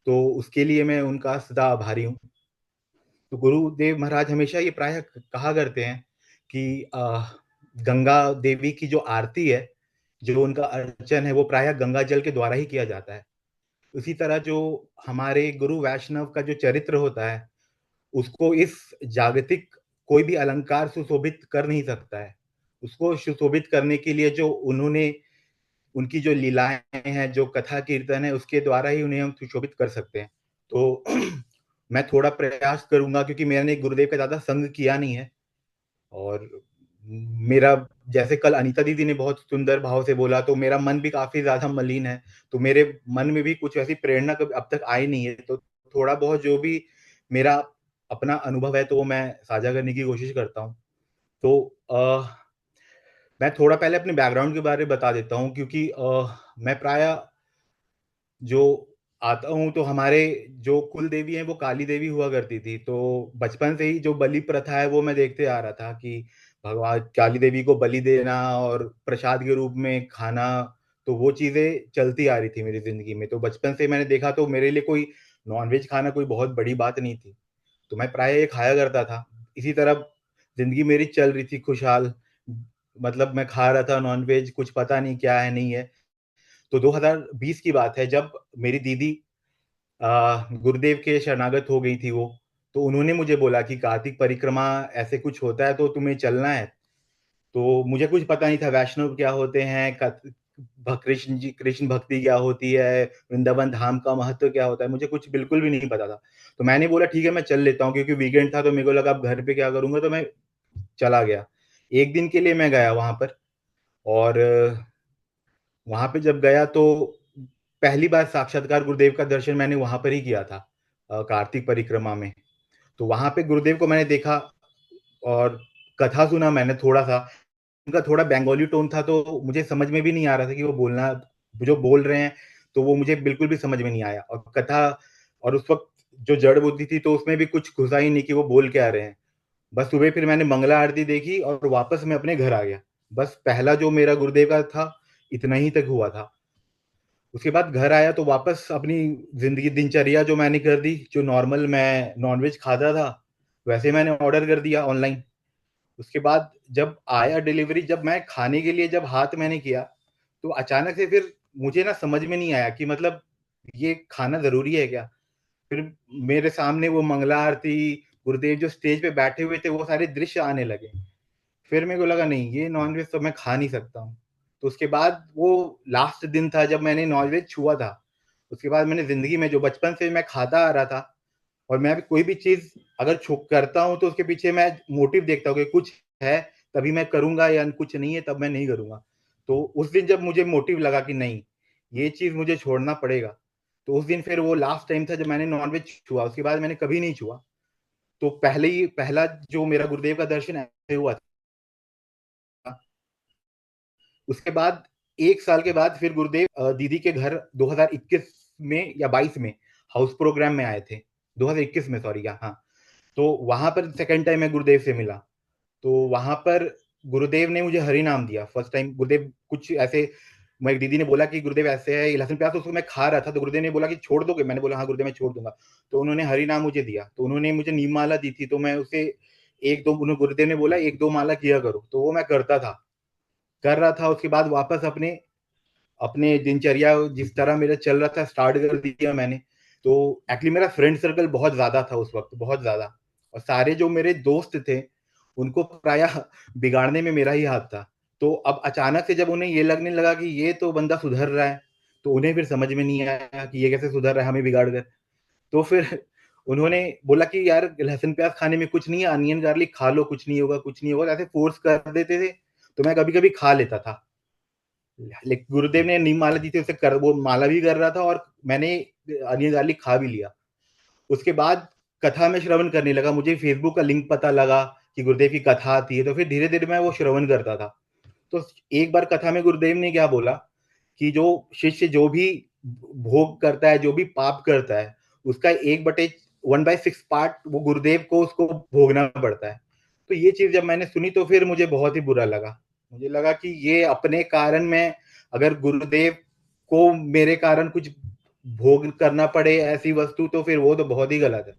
तो उसके लिए मैं उनका सदा आभारी हूँ। तो गुरुदेव महाराज हमेशा ये प्रायः कहा करते हैं कि गंगा देवी की जो आरती है, जो उनका अर्चन है, वो प्रायः गंगा जल के द्वारा ही किया जाता है। उसी तरह जो हमारे गुरु वैष्णव का जो चरित्र होता है, उसको इस जागतिक कोई भी अलंकार सुशोभित कर नहीं सकता है। उसको सुशोभित करने के लिए जो उन्होंने, उनकी जो लीलाएं हैं, जो कथा कीर्तन है, उसके द्वारा ही उन्हें हम सुशोभित कर सकते हैं। तो मैं थोड़ा प्रयास करूंगा, क्योंकि मैंने गुरुदेव का ज्यादा संग किया नहीं है। और मेरा, जैसे कल अनीता दीदी ने बहुत सुंदर भाव से बोला, तो मेरा मन भी काफी ज्यादा मलिन है। तो मेरे मन में भी कुछ ऐसी प्रेरणा कभी अब तक आई नहीं है। तो थोड़ा बहुत जो भी मेरा अपना अनुभव है, तो वो मैं साझा करने की कोशिश करता हूँ। तो मैं थोड़ा पहले अपने बैकग्राउंड के बारे में बता देता हूँ, क्योंकि मैं प्राय जो आता हूँ, तो हमारे जो कुल देवी हैं वो काली देवी हुआ करती थी। तो बचपन से ही जो बलि प्रथा है वो मैं देखते आ रहा था कि भगवान काली देवी को बलि देना और प्रसाद के रूप में खाना, तो वो चीजें चलती आ रही थी मेरी जिंदगी में। तो बचपन से मैंने देखा, तो मेरे लिए कोई नॉनवेज खाना कोई बहुत बड़ी बात नहीं थी। तो मैं प्राय ये खाया करता था। इसी तरह जिंदगी मेरी चल रही थी खुशहाल। मतलब मैं खा रहा था नॉनवेज, कुछ पता नहीं क्या है नहीं है। तो 2020 की बात है, जब मेरी दीदी गुरुदेव के शरणागत हो गई थी वो। तो उन्होंने मुझे बोला कि कार्तिक परिक्रमा ऐसे कुछ होता है, तो तुम्हें चलना है। तो मुझे कुछ पता नहीं था वैष्णव क्या होते हैं, कृष्ण जी, कृष्ण भक्ति क्या होती है, वृंदावन धाम का महत्व क्या होता है, मुझे कुछ बिल्कुल भी नहीं पता था। तो मैंने बोला ठीक है मैं चल लेता हूँ, क्योंकि वीकेंड था। तो मेरे को लगा अब घर पे क्या करूंगा, तो मैं चला गया। एक दिन के लिए मैं गया वहां पर। और वहां पे जब गया, तो पहली बार साक्षात्कार गुरुदेव का दर्शन मैंने वहां पर ही किया था, कार्तिक परिक्रमा में। तो वहां पे गुरुदेव को मैंने देखा और कथा सुना मैंने थोड़ा सा। उनका थोड़ा बंगाली टोन था, तो मुझे समझ में भी नहीं आ रहा था कि वो बोलना, जो बोल रहे हैं, तो वो मुझे बिल्कुल भी समझ में नहीं आया। और कथा, और उस वक्त जो जड़ बुद्धि थी तो उसमें भी कुछ घुसा ही नहीं कि वो बोल के आ रहे हैं। बस सुबह फिर मैंने मंगला आरती देखी और वापस मैं अपने घर आ गया। बस पहला जो मेरा गुरुदेव का था इतना ही तक हुआ था। उसके बाद घर आया तो वापस अपनी जिंदगी दिनचर्या जो मैंने कर दी, जो नॉर्मल मैं नॉनवेज खाता था वैसे मैंने ऑर्डर कर दिया ऑनलाइन। उसके बाद जब आया डिलीवरी, जब मैं खाने के लिए जब हाथ मैंने किया तो अचानक से फिर मुझे ना समझ में नहीं आया कि मतलब ये खाना जरूरी है क्या। फिर मेरे सामने वो मंगला आरती, गुरुदेव जो स्टेज पे बैठे हुए थे, वो सारे दृश्य आने लगे। फिर मेरे को लगा नहीं, ये नॉनवेज तो मैं खा नहीं सकता हूँ। तो उसके बाद वो लास्ट दिन था जब मैंने नॉनवेज छुआ था। उसके बाद मैंने जिंदगी में जो बचपन से मैं खाता आ रहा था, और मैं भी कोई भी चीज अगर करता हूँ तो उसके पीछे मैं मोटिव देखता हूँ कि कुछ है तभी मैं करूंगा, या कुछ नहीं है तब मैं नहीं करूंगा। तो उस दिन जब मुझे मोटिव लगा कि नहीं, ये चीज मुझे छोड़ना पड़ेगा, तो उस दिन फिर वो लास्ट टाइम था जब मैंने नॉनवेज छुआ। उसके बाद मैंने कभी नहीं छुआ। तो पहला जो मेरा गुरुदेव का दर्शन ऐसे हुआ था। उसके बाद 1 साल के बाद फिर गुरुदेव दीदी के घर 2021 में या 22 में हाउस प्रोग्राम में आए थे। 2021 में, सॉरी, हाँ। तो वहां पर सेकंड टाइम मैं गुरुदेव से मिला। तो वहां पर गुरुदेव ने मुझे हरि नाम दिया फर्स्ट टाइम। गुरुदेव कुछ ऐसे, मैं दीदी ने बोला कि गुरुदेव ऐसे है, लहसुन प्याज, तो उसको मैं खा रहा था। तो गुरुदेव ने बोला कि छोड़ दोगे? मैंने बोला हाँ गुरुदेव मैं छोड़ दूंगा। तो उन्होंने हरि नाम मुझे दिया। तो उन्होंने मुझे नीम माला दी थी, तो मैं उसे एक दो, गुरुदेव ने बोला 1-2 माला किया करो, तो वो मैं करता था, कर रहा था। उसके बाद वापस अपने अपने दिनचर्या जिस तरह मेरा चल रहा था स्टार्ट कर दिया मैंने। तो एक्चुअली मेरा फ्रेंड सर्कल बहुत ज्यादा था उस वक्त, बहुत ज्यादा। और सारे जो मेरे दोस्त थे उनको प्राय बिगाड़ने में मेरा ही हाथ था। तो अब अचानक से जब उन्हें ये लगने लगा कि ये तो बंदा सुधर रहा है, तो उन्हें फिर समझ में नहीं आया कि ये कैसे सुधर रहा है हमें बिगाड़ कर। तो फिर उन्होंने बोला कि यार लहसुन प्याज खाने में कुछ नहीं है, अनियन गार्लिक खा लो, कुछ नहीं होगा, कुछ नहीं होगा, ऐसे फोर्स कर देते थे। तो मैं कभी कभी खा लेता था। लेकिन गुरुदेव ने नीम माला दी थी, उसे कर वो माला भी कर रहा था और मैंने अनियन गार्लिक खा भी लिया। उसके बाद कथा में श्रवण करने लगा। मुझे फेसबुक का लिंक पता लगा कि गुरुदेव की कथा आती है, तो फिर धीरे धीरे मैं वो श्रवण करता था। तो एक बार कथा में गुरुदेव ने क्या बोला कि जो शिष्य जो भी भोग करता है, जो भी पाप करता है, उसका 1/1/6 पार्ट वो गुरुदेव को उसको भोगना पड़ता है। तो ये चीज जब मैंने सुनी तो फिर मुझे बहुत ही बुरा लगा। मुझे लगा कि ये अपने कारण में, अगर गुरुदेव को मेरे कारण कुछ भोग करना पड़े ऐसी वस्तु, तो फिर वो तो बहुत ही गलत है।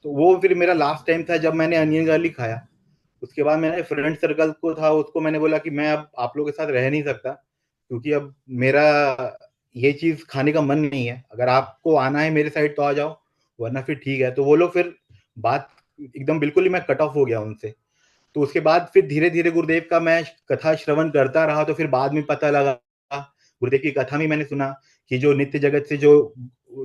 तो वो फिर मेरा लास्ट टाइम था जब मैंने अनियन गार्लिक खाया। उसके बाद मैंने फ्रेंड सर्कल को था उसको मैंने बोला कि मैं अब आप लोगों के साथ रह नहीं सकता, क्योंकि अब मेरा ये चीज खाने का मन नहीं है। अगर आपको आना है मेरे साइड तो आ जाओ, वरना फिर ठीक है। तो वो लोग फिर बात एकदम बिल्कुल ही मैं कट ऑफ हो गया उनसे। तो उसके बाद फिर धीरे धीरे गुरुदेव का मैं कथा श्रवण करता रहा। तो फिर बाद में पता लगा, गुरुदेव की कथा में मैंने सुना कि जो नित्य जगत से जो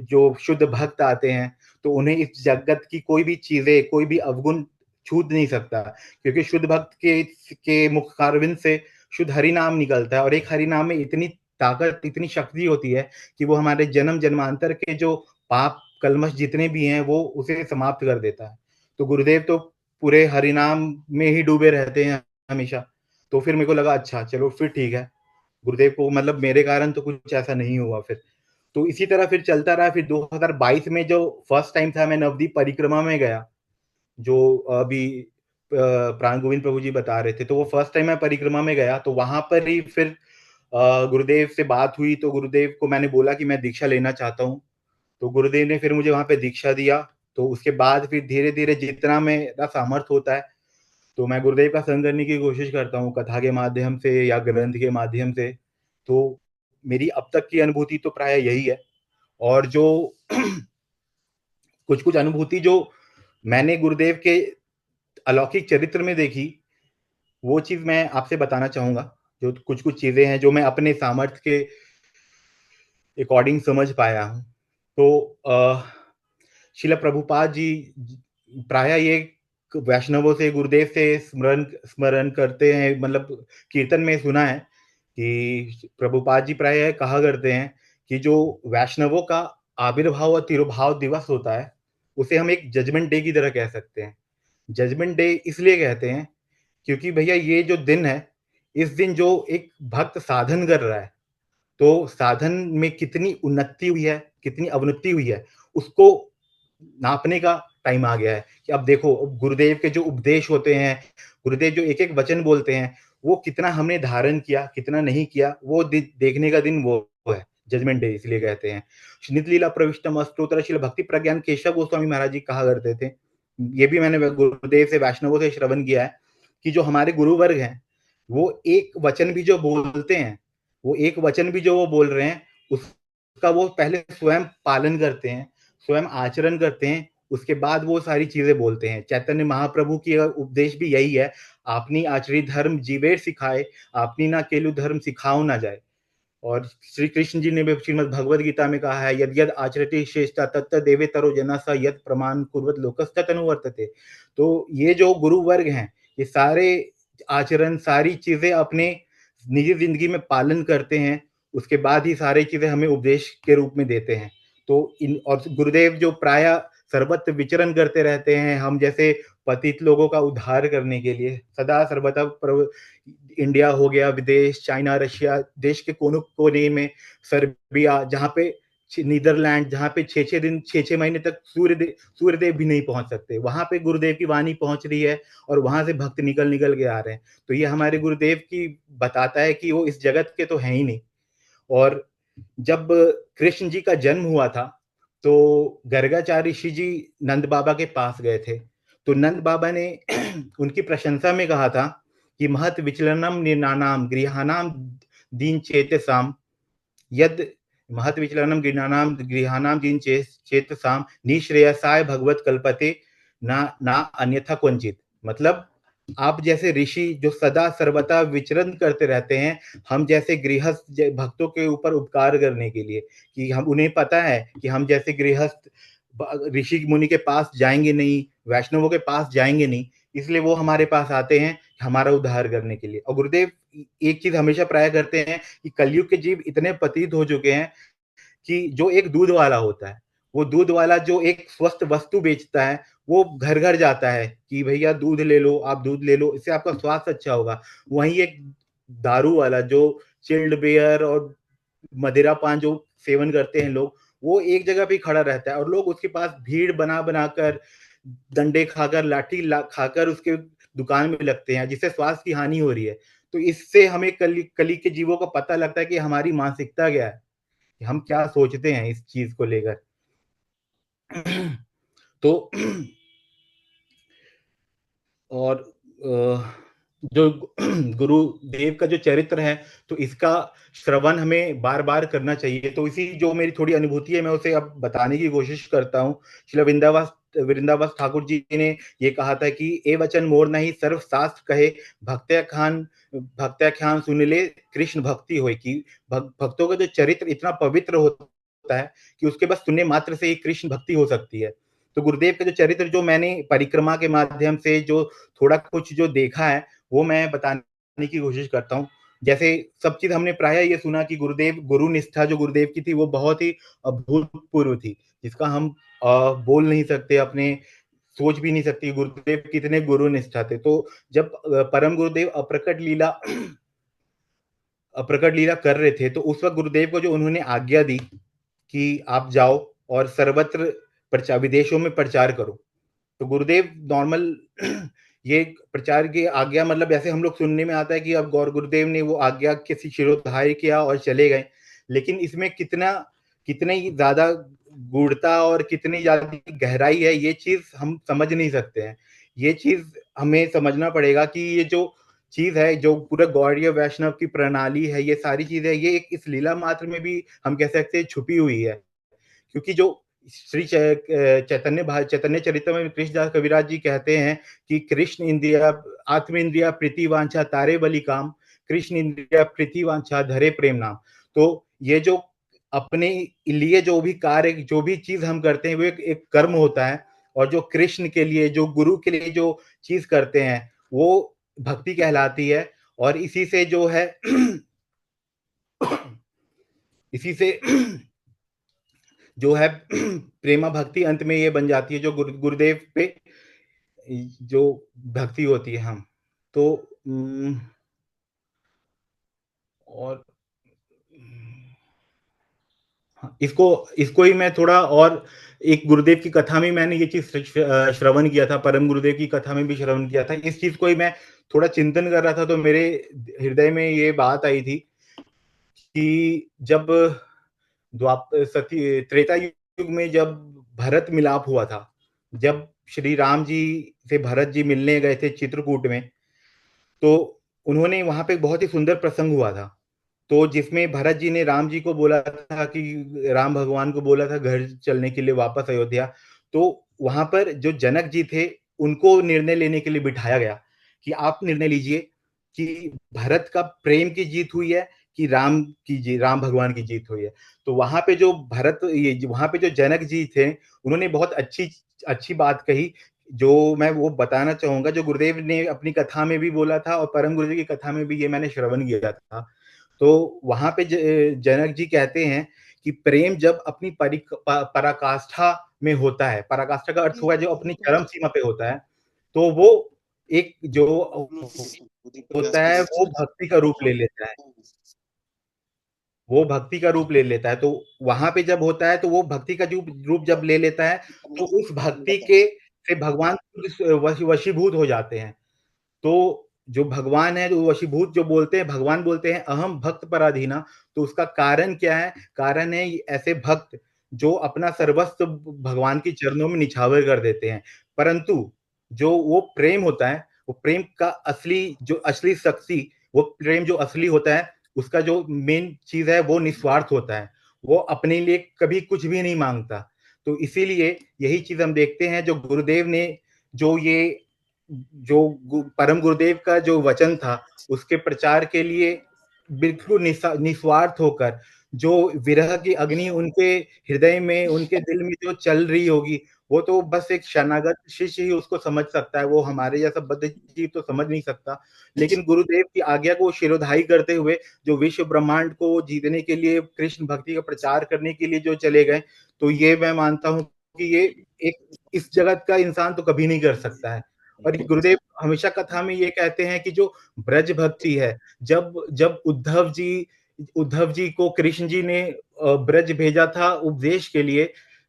जो शुद्ध भक्त आते हैं, तो उन्हें इस जगत की कोई भी चीजें, कोई भी अवगुण छूट नहीं सकता, क्योंकि शुद्ध भक्त के मुख कारविंद से शुद्ध हरि नाम निकलता है। और एक हरि नाम में इतनी ताकत, इतनी शक्ति होती है कि वो हमारे जन्म जन्मांतर के जो पाप कलमश जितने भी हैं वो उसे समाप्त कर देता है। तो गुरुदेव तो पूरे हरिनाम में ही डूबे रहते हैं हमेशा। तो फिर मेरे को लगा अच्छा चलो फिर ठीक है, गुरुदेव को मतलब मेरे कारण तो कुछ ऐसा नहीं हुआ फिर। तो इसी तरह फिर चलता रहा। फिर 2022 में जो फर्स्ट टाइम था मैं नवदीप परिक्रमा में गया, जो अभी प्राण गोविंद प्रभु जी बता रहे थे, तो वो फर्स्ट टाइम मैं परिक्रमा में गया। तो वहां पर ही फिर गुरुदेव से बात हुई। तो गुरुदेव को मैंने बोला कि मैं दीक्षा लेना चाहता हूँ। तो गुरुदेव ने फिर मुझे वहां पे दीक्षा दिया। तो उसके बाद फिर धीरे धीरे जितना मेरा सामर्थ्य होता है, तो मैं गुरुदेव का संग करने की कोशिश करता हूँ, कथा के माध्यम से या ग्रंथ के माध्यम से। तो मेरी अब तक की अनुभूति तो प्राय यही है। और जो कुछ कुछ अनुभूति जो मैंने गुरुदेव के अलौकिक चरित्र में देखी, वो चीज मैं आपसे बताना चाहूंगा। जो कुछ कुछ चीजें हैं जो मैं अपने सामर्थ्य के अकॉर्डिंग समझ पाया हूँ। तो शिला प्रभुपाद जी प्राय ये वैष्णवों से, गुरुदेव से स्मरण स्मरण करते हैं, मतलब कीर्तन में सुना है कि प्रभुपाद जी प्राय कहा करते हैं कि जो वैष्णवों का आविर्भाव और तिरुभाव दिवस होता है, उसे हम एक जजमेंट डे की तरह कह सकते हैं। जजमेंट डे इसलिए कहते हैं क्योंकि भैया ये जो दिन है, इस दिन जो एक भक्त साधन कर रहा है, तो साधन में कितनी उन्नति हुई है, कितनी अवनति हुई है, उसको नापने का टाइम आ गया है। कि अब देखो, गुरुदेव के जो उपदेश होते हैं, गुरुदेव जो एक एक वचन बोलते हैं, वो कितना हमने धारण किया, कितना नहीं किया, वो देखने का दिन वो है, जजमेंट डे इसलिए कहते हैं। नित लीला प्रविष्टम स्तोत्रशील भक्ति प्रज्ञान केशव गोस्वामी महाराज जी कहा करते थे, ये भी मैंने गुरुदेव से, वैष्णवों से श्रवण किया है, कि जो हमारे गुरु वर्ग हैं, वो एक वचन भी जो बोलते हैं, वो एक वचन भी जो वो बोल रहे हैं, उसका वो पहले स्वयं पालन करते हैं, स्वयं आचरण करते हैं, उसके बाद वो सारी चीजें बोलते हैं। चैतन्य महाप्रभु की उपदेश भी यही है, आपनी आचरित धर्म जीवेर सिखाए, आपनी ना केलु धर्म सिखाओ ना जाए। और श्री कृष्ण जी ने भी श्रीमद् भगवद गीता में कहा है, यद यद आचरति श्रेष्ठा तत्त देवे तरो जना सा यद प्रमाण कुर्वत लोकस्तत अनुवर्तते। तो ये जो गुरु वर्ग हैं, ये सारे आचरण, सारी चीजें अपने निजी जिंदगी में पालन करते हैं, उसके बाद ही सारी चीजें हमें उपदेश के रूप में देते हैं। तो इन, और गुरुदेव जो प्राय सर्वत्र विचरण करते रहते हैं, हम जैसे पतित लोगों का उद्धार करने के लिए सदा सर्वदा, इंडिया हो गया, विदेश, चाइना, रशिया, देश के कोने कोने में, सर्बिया, जहाँ पे नीदरलैंड, जहाँ पे 6 महीने तक सूर्यदेव भी नहीं पहुंच सकते, वहां पे गुरुदेव की वाणी पहुंच रही है, और वहां से भक्त निकल निकल के आ रहे हैं। तो ये हमारे गुरुदेव की बताता है कि वो इस जगत के तो है ही नहीं। और जब कृष्ण जी का जन्म हुआ था, तो गर्गाचार्य ऋषि जी नंद बाबा के पास गए थे। तो नंद बाबा ने उनकी प्रशंसा में कहा था कि महत विचलनम निर्नानाम गृहानाम दीन चेतसाम, यद महत विचलनम गृहानाम दीन चेतसाम निश्रेयसाय भगवत कल्पते ना अन्यथा क्वचित। मतलब आप जैसे ऋषि जो सदा सर्वदा विचरण करते रहते हैं, हम जैसे गृहस्थ भक्तों के ऊपर उपकार करने के लिए, कि हम, उन्हें पता है कि हम जैसे गृहस्थ ऋषि मुनि के पास जाएंगे नहीं, वैष्णवों के पास जाएंगे नहीं, इसलिए वो हमारे पास आते हैं हमारा उद्धार करने के लिए। और गुरुदेव एक चीज हमेशा प्राय करते हैं कि कलयुग के जीव इतने पतित हो चुके हैं कि जो एक दूध वाला होता है, वो दूध वाला जो एक स्वस्थ वस्तु बेचता है, वो घर घर जाता है कि भैया दूध ले लो, आप दूध ले लो, इससे आपका स्वास्थ्य अच्छा होगा। वहीं एक दारू वाला जो चिल्ड बियर और मदिरा पान जो सेवन करते हैं लोग, वो एक जगह पे खड़ा रहता है, और लोग उसके पास भीड़ बना बनाकर, डंडे खाकर, लाठी खाकर उसके दुकान में लगते हैं, जिससे स्वास्थ्य की हानि हो रही है। तो इससे हमें कली के जीवों का पता लगता है कि हमारी मानसिकता क्या है, हम क्या सोचते हैं इस चीज को लेकर। तो और जो गुरुदेव का जो चरित्र है, तो इसका श्रवण हमें बार बार करना चाहिए। तो इसी जो मेरी थोड़ी अनुभूति है, मैं उसे अब बताने की कोशिश करता हूँ। श्री वृंदावास ठाकुर जी ने ये कहा था कि ए वचन मोर नहीं सर्व शास्त्र कहे, भक्त्या ख्यान सुन ले कृष्ण भक्ति होए। कि भक्तों का जो चरित्र इतना पवित्र होता है कि उसके बस सुनने मात्र से ही कृष्ण भक्ति हो सकती है। तो गुरुदेव का जो चरित्र, जो मैंने परिक्रमा के माध्यम से जो थोड़ा कुछ जो देखा है, वो मैं बताने की कोशिश करता हूँ। जैसे सब चीज हमने प्राय ये सुना कि गुरुदेव, गुरु निष्ठा जो गुरुदेव की थी, वो बहुत ही अभूतपूर्व थी, जिसका हम बोल नहीं सकते, अपने सोच भी नहीं सकते गुरुदेव कितने गुरु निष्ठा थे। तो जब परम गुरुदेव अप्रकट लीला कर रहे थे, तो उस वक्त गुरुदेव को जो उन्होंने आज्ञा दी कि आप जाओ और सर्वत्र विदेशों में प्रचार करो। तो गुरुदेव नॉर्मल ये प्रचार की आज्ञा, मतलब ऐसे हम लोग सुनने में आता है कि अब गौर गुरुदेव ने वो आज्ञा किसी शिरोधार्य किया और चले गए, लेकिन इसमें कितने ही ज्यादा गूढ़ता और कितनी ज्यादा गहराई है, ये चीज हम समझ नहीं सकते हैं। ये चीज हमें समझना पड़ेगा कि ये जो चीज है, जो पूरा गौड़ीय वैष्णव की प्रणाली है, ये सारी चीजें, ये एक इस लीला मात्र में भी हम कह सकते हैं छुपी हुई है। क्योंकि जो श्री चैतन्य चरित्र में कृष्णदास कविराज जी कहते हैं कि कृष्ण इंद्रिया आत्म इंद्रिया प्रीति वांछा तारे बलि काम, कृष्ण इंद्रिया प्रीति वांछा धरे प्रेम नाम। तो ये जो अपने लिए जो भी कार्य, जो भी चीज हम करते हैं, वो एक कर्म होता है, और जो कृष्ण के लिए, जो गुरु के लिए जो चीज करते हैं, वो भक्ति कहलाती है। और इसी से जो है इसी से जो है प्रेमा भक्ति अंत में ये बन जाती है, जो गुरुदेव पे जो भक्ति होती है हम। तो और हाँ, इसको ही मैं थोड़ा और एक गुरुदेव की कथा में मैंने ये चीज श्रवण किया था, परम गुरुदेव की कथा में भी श्रवण किया था। इस चीज को ही मैं थोड़ा चिंतन कर रहा था, तो मेरे हृदय में ये बात आई थी कि जब सती त्रेता युग में जब भरत मिलाप हुआ था, जब श्री राम जी से भरत जी मिलने गए थे चित्रकूट में, तो उन्होंने वहां पे बहुत ही सुंदर प्रसंग हुआ था। तो जिसमें भरत जी ने राम जी को बोला था कि राम भगवान को बोला था घर चलने के लिए वापस अयोध्या। तो वहां पर जो जनक जी थे उनको निर्णय लेने के लिए बिठाया गया कि आप निर्णय लीजिए कि भरत का प्रेम की जीत हुई है कि राम भगवान की जीत हुई है। तो वहां पे जो वहां पे जो जनक जी थे उन्होंने बहुत अच्छी अच्छी बात कही, जो मैं वो बताना चाहूंगा, जो गुरुदेव ने अपनी कथा में भी बोला था और परम गुरुदेव की कथा में भी ये मैंने श्रवण किया था। तो वहां पे जनक जी कहते हैं कि प्रेम जब अपनी पराकाष्ठा में होता है, पराकाष्ठा का अर्थ हुआ जो अपनी चरम सीमा पे होता है, तो वो एक जो होता है वो भक्ति का रूप ले लेता है, वो भक्ति का रूप ले लेता है। तो वहां पे जब होता है तो वो भक्ति का रूप जब ले लेता है, तो उस भक्ति के से भगवान वशीभूत हो जाते हैं। तो जो भगवान है, जो वशीभूत जो बोलते हैं, भगवान बोलते हैं अहम भक्त पराधीना। तो उसका कारण क्या है? कारण है ऐसे भक्त जो अपना सर्वस्व भगवान के चरणों में निछावर कर देते हैं। परंतु जो वो प्रेम होता है, वो प्रेम का असली शक्ति, वो प्रेम जो असली होता है, उसका जो मेन चीज है वो निस्वार्थ होता है। वो अपने लिए कभी कुछ भी नहीं मांगता। तो इसीलिए यही चीज हम देखते हैं, जो गुरुदेव ने जो ये जो परम गुरुदेव का जो वचन था उसके प्रचार के लिए बिल्कुल निस्वार्थ होकर, जो विरह की अग्नि उनके हृदय में, उनके दिल में जो चल रही होगी, वो तो बस एक शरणागत शिष्य ही उसको समझ सकता है, वो हमारे जैसा बद्ध जीव तो समझ नहीं सकता। लेकिन गुरुदेव की आज्ञा को शिरोधाई करते हुए जो विश्व ब्रह्मांड को जीतने के लिए, कृष्ण भक्ति का प्रचार करने के लिए जो चले गए, तो ये मैं मानता हूँ कि ये एक इस जगत का इंसान तो कभी नहीं कर सकता है। और गुरुदेव हमेशा कथा में ये कहते हैं कि जो ब्रज भक्ति है, जब जब उद्धव जी को कृष्ण जी ने ब्रज भेजा था उपदेश के लिए,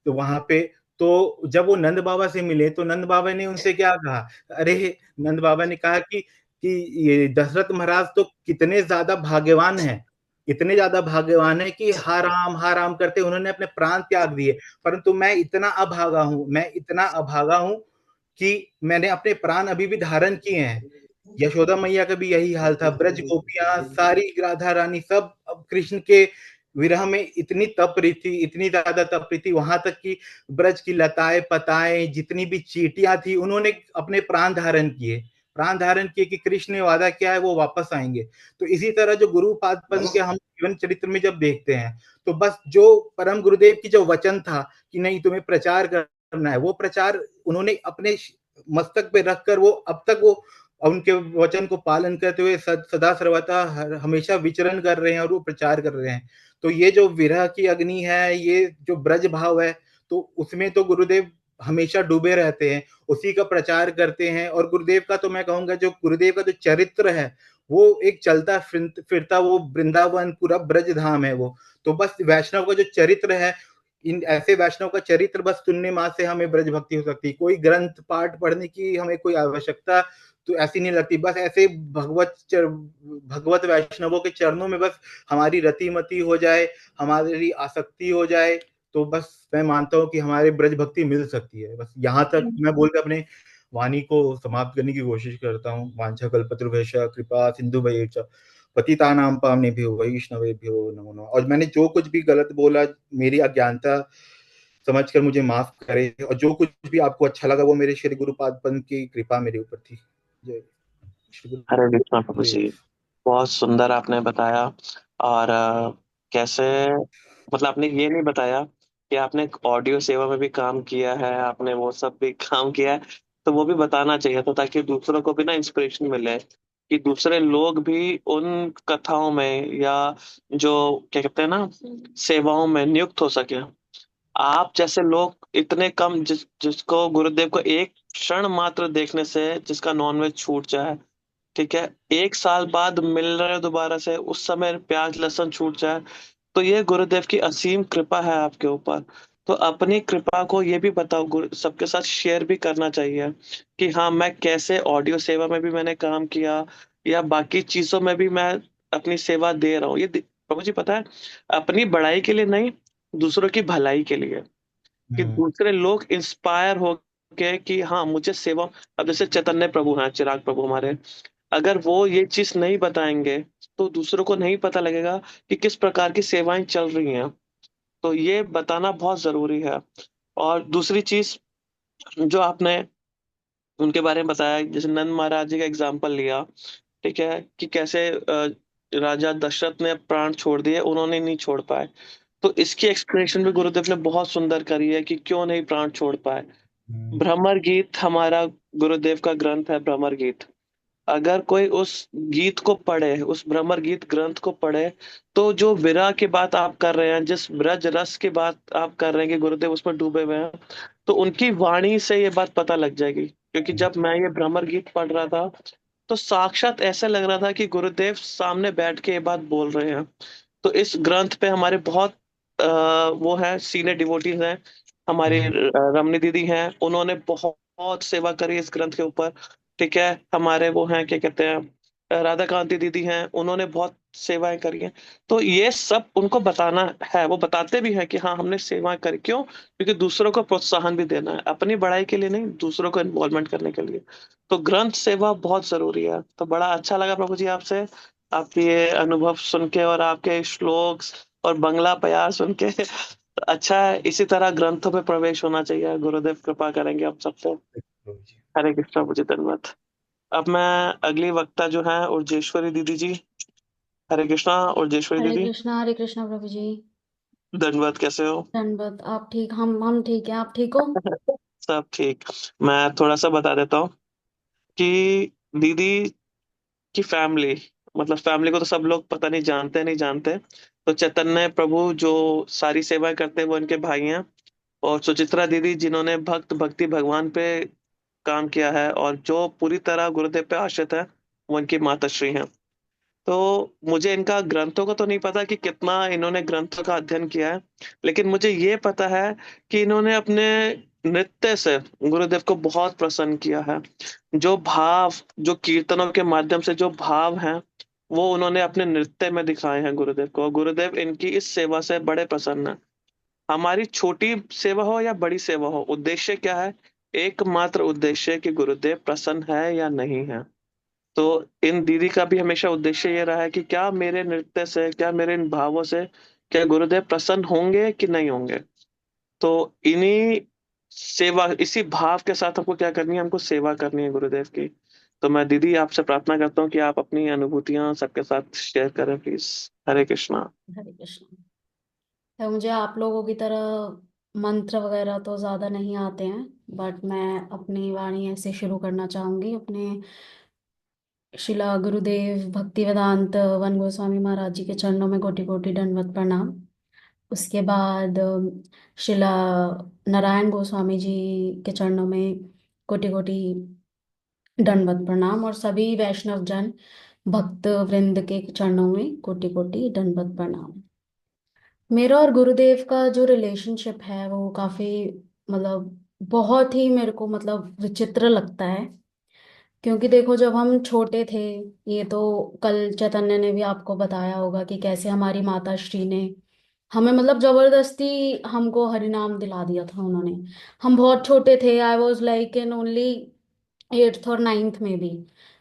तो वहां पे तो जब वो नंद बाबा से मिले तो नंद बाबा ने उनसे क्या कहा? अरे, नंद बाबा ने कहा कि ये दशरथ महाराज तो कितने ज्यादा भाग्यवान हैं, इतने ज्यादा भाग्यवान है कि हा राम करते उन्होंने अपने प्राण त्याग दिए, परंतु मैं इतना अभागा हूं कि मैंने अपने प्राण अभी भी धारण किए हैं। यशोदा मैया का भी यही हाल था, ब्रज गोपियां सारी, राधा रानी सब अब कृष्ण के विरह में इतनी तप रही थी, इतनी ज्यादा तप रही थी, वहां तक कि ब्रज की लताएं पताएं जितनी भी चींटियां थी उन्होंने अपने प्राण धारण किए कि कृष्ण ने वादा किया है वो वापस आएंगे। तो इसी तरह जो गुरु पादपन के हम जीवन चरित्र में जब देखते हैं, तो बस जो परम गुरुदेव की जो वचन था कि नहीं तुम्हें प्रचार करना है, वो प्रचार उन्होंने अपने मस्तक पे रखकर वो अब तक वो उनके वचन को पालन करते हुए सदा सर्वदा हमेशा विचरण कर रहे हैं और वो प्रचार कर रहे हैं। तो ये जो विरह की अग्नि है, ये जो ब्रज भाव है, तो उसमें तो गुरुदेव हमेशा डूबे रहते हैं, उसी का प्रचार करते हैं। और गुरुदेव का तो मैं कहूंगा जो गुरुदेव का जो चरित्र है वो एक चलता फिरता वो वृंदावन पूरा ब्रज धाम है वो। तो बस वैष्णव का जो चरित्र है, इन ऐसे वैष्णव का चरित्र बस सुनने मात्र से हमें ब्रज भक्ति हो सकती है, कोई ग्रंथ पाठ पढ़ने की हमें कोई आवश्यकता तो ऐसी नहीं लगती। बस ऐसे भगवत वैष्णवों के चरणों में बस हमारी रतिमती हो जाए, हमारी आसक्ति हो जाए, तो बस मैं मानता हूँ कि हमारे ब्रज भक्ति मिल सकती है। बस यहाँ तक मैं बोलकर अपने वाणी को समाप्त करने की कोशिश करता हूँ। वांछा कल्पतरुभ्यश्च कृपा सिंधुभ्यश्च पतितानां पावनेभ्यो वैष्णवेभ्यो नमो नमः। और मैंने जो कुछ भी गलत बोला, मेरी अज्ञानता समझकर मुझे माफ करे, और जो कुछ भी आपको अच्छा लगा वो मेरे श्री गुरुपादपन की कृपा मेरे ऊपर थी। जय श्री
हरे कृष्णा प्रभु जी,
गुरुदेव।
बहुत सुंदर आपने बताया। और कैसे, मतलब आपने ये नहीं बताया कि आपने ऑडियो सेवा में भी काम किया है, आपने वो सब भी काम किया है, तो वो भी बताना चाहिए था ताकि दूसरों को भी ना इंस्पिरेशन मिले कि दूसरे लोग भी उन कथाओं में या जो क्या कहते हैं ना सेवाओं में नियुक्त हो सके। आप जैसे लोग इतने कम, जिसको गुरुदेव को एक क्षण मात्र देखने से जिसका नॉनवेज छूट जाए, ठीक है, 1 साल बाद मिल रहे हो दोबारा से, उस समय प्याज लहसुन छूट जाए, तो ये गुरुदेव की असीम कृपा है आपके ऊपर। तो अपनी कृपा को ये भी बताओ, सबके साथ शेयर भी करना चाहिए कि हाँ, मैं कैसे ऑडियो सेवा में भी मैंने काम किया, या बाकी चीजों में भी मैं अपनी सेवा दे रहा हूँ। प्रभु जी पता है, अपनी बड़ाई के लिए नहीं, दूसरों की भलाई के लिए, कि दूसरे लोग इंस्पायर हो के कि हाँ मुझे सेवा। अब जैसे चैतन्य प्रभु हैं, चिराग प्रभु हमारे, अगर वो ये चीज नहीं बताएंगे तो दूसरों को नहीं पता लगेगा कि किस प्रकार की सेवाएं चल रही हैं। तो ये बताना बहुत जरूरी है। और दूसरी चीज जो आपने उनके बारे में बताया, जैसे नंद महाराज जी का एग्जाम्पल लिया, ठीक है, कि कैसे राजा दशरथ ने प्राण छोड़ दिए, उन्होंने नहीं छोड़ पाए। तो इसकी एक्सप्लेनेशन भी गुरुदेव ने बहुत सुंदर करी है कि क्यों नहीं प्राण छोड़ पाए। भ्रमर गीत हमारा गुरुदेव का ग्रंथ है, भ्रमर गीत। अगर कोई उस गीत को पढ़े, उस भ्रमर गीत ग्रंथ को पढ़े, तो जो विरह की बात आप कर रहे हैं, जिस ब्रज रस की बात आप कर रहे हैं कि गुरुदेव उसमें डूबे हुए हैं, तो उनकी वाणी से ये बात पता लग जाएगी। क्योंकि जब मैं ये भ्रमर गीत पढ़ रहा था, तो साक्षात ऐसे लग रहा था कि गुरुदेव सामने बैठ के ये बात बोल रहे हैं। तो इस ग्रंथ पे हमारे बहुत वो है, सीनियर डिवोटीज हैं, हमारे रमनी दीदी हैं, उन्होंने बहुत बहुत सेवा करी इस ग्रंथ के ऊपर। ठीक है, हमारे वो हैं, क्या कहते हैं, राधा कांति दीदी हैं, उन्होंने बहुत सेवाएं करी हैं। तो ये सब उनको बताना है, वो बताते भी हैं कि हाँ हमने सेवाएं करी। क्यों? क्योंकि दूसरों को प्रोत्साहन भी देना है, अपनी बड़ाई के लिए नहीं, दूसरों को इन्वॉल्वमेंट करने के लिए। तो ग्रंथ सेवा बहुत जरूरी है। तो बड़ा अच्छा लगा प्रभु जी आपसे, आपके ये अनुभव सुन के और आपके श्लोक और बंगला प्यार सुन के। अच्छा है, इसी तरह ग्रंथों पे प्रवेश होना चाहिए। गुरुदेव कृपा करेंगे आप सब पे। हरे कृष्णा, मुझे धन्यवाद। अब मैं अगली वक्ता जो है उर्जेश्वरी दीदी जी। हरे कृष्णा उर्जेश्वरी दीदी।
हरे कृष्णा प्रभु जी।
धन्यवाद, कैसे हो?
धन्यवाद। आप ठीक? हम ठीक हैं। आप ठीक हो?
सब ठीक। मैं थोड़ा सा बता देता हूँ कि दीदी की फैमिली, मतलब फैमिली को तो सब लोग पता नहीं जानते नहीं जानते। तो चैतन्य प्रभु जो सारी सेवाएं करते हैं वो इनके भाई हैं। और सुचित्रा दीदी जिन्होंने भक्त भक्ति भगवान पे काम किया है और जो पूरी तरह गुरुदेव पे आश्रित है, वो इनकी माताश्री हैं। तो मुझे इनका ग्रंथों का तो नहीं पता कि कितना इन्होंने ग्रंथों का अध्ययन किया है, लेकिन मुझे ये पता है कि इन्होंने अपने नृत्य से गुरुदेव को बहुत प्रसन्न किया है। जो भाव, जो कीर्तनों के माध्यम से जो भाव हैं, वो उन्होंने अपने नृत्य में दिखाए हैं गुरुदेव को। गुरुदेव इनकी इस सेवा से बड़े प्रसन्न है। हमारी छोटी सेवा हो या बड़ी सेवा हो, उद्देश्य क्या है? एकमात्र उद्देश्य कि गुरुदेव प्रसन्न है या नहीं है। तो इन दीदी का भी हमेशा उद्देश्य ये रहा है कि क्या मेरे नृत्य से, क्या मेरे इन भावों से, क्या गुरुदेव प्रसन्न होंगे कि नहीं होंगे। तो इन्हीं सेवा, इसी भाव के साथ हमको क्या करनी है, हमको सेवा करनी है गुरुदेव की। तो मैं दीदी आपसे प्रार्थना करता हूँ कि आप अपनी अनुभूतियां सबके साथ शेयर करें प्लीज। हरे कृष्णा।
हरे कृष्णा। तो मुझे आप लोगों की तरह मंत्र वगैरह तो ज़्यादा नहीं आते हैं, बट मैं अपनी वाणी ऐसे शुरू करना चाहूँगी। अपने शिला गुरुदेव भक्ति वेदांत वन गोस्वामी महाराज जी के चरणों में कोटि कोटि दंडवत प्रणाम। उसके बाद शिला नारायण गोस्वामी जी के चरणों में कोटि कोटि दंडवत प्रणाम। और सभी वैष्णव जन भक्त वृंद के चरणों में कोटि कोटि दंडवत प्रणाम। मेरा और गुरुदेव का जो रिलेशनशिप है वो काफी, मतलब बहुत ही मेरे को मतलब विचित्र लगता है। क्योंकि देखो, जब हम छोटे थे, ये तो कल चैतन्य ने भी आपको बताया होगा कि कैसे हमारी माता श्री ने हमें मतलब जबरदस्ती हमको हरि नाम दिला दिया था उन्होंने। हम बहुत छोटे थे। I was like in only 8th और 9th में भी।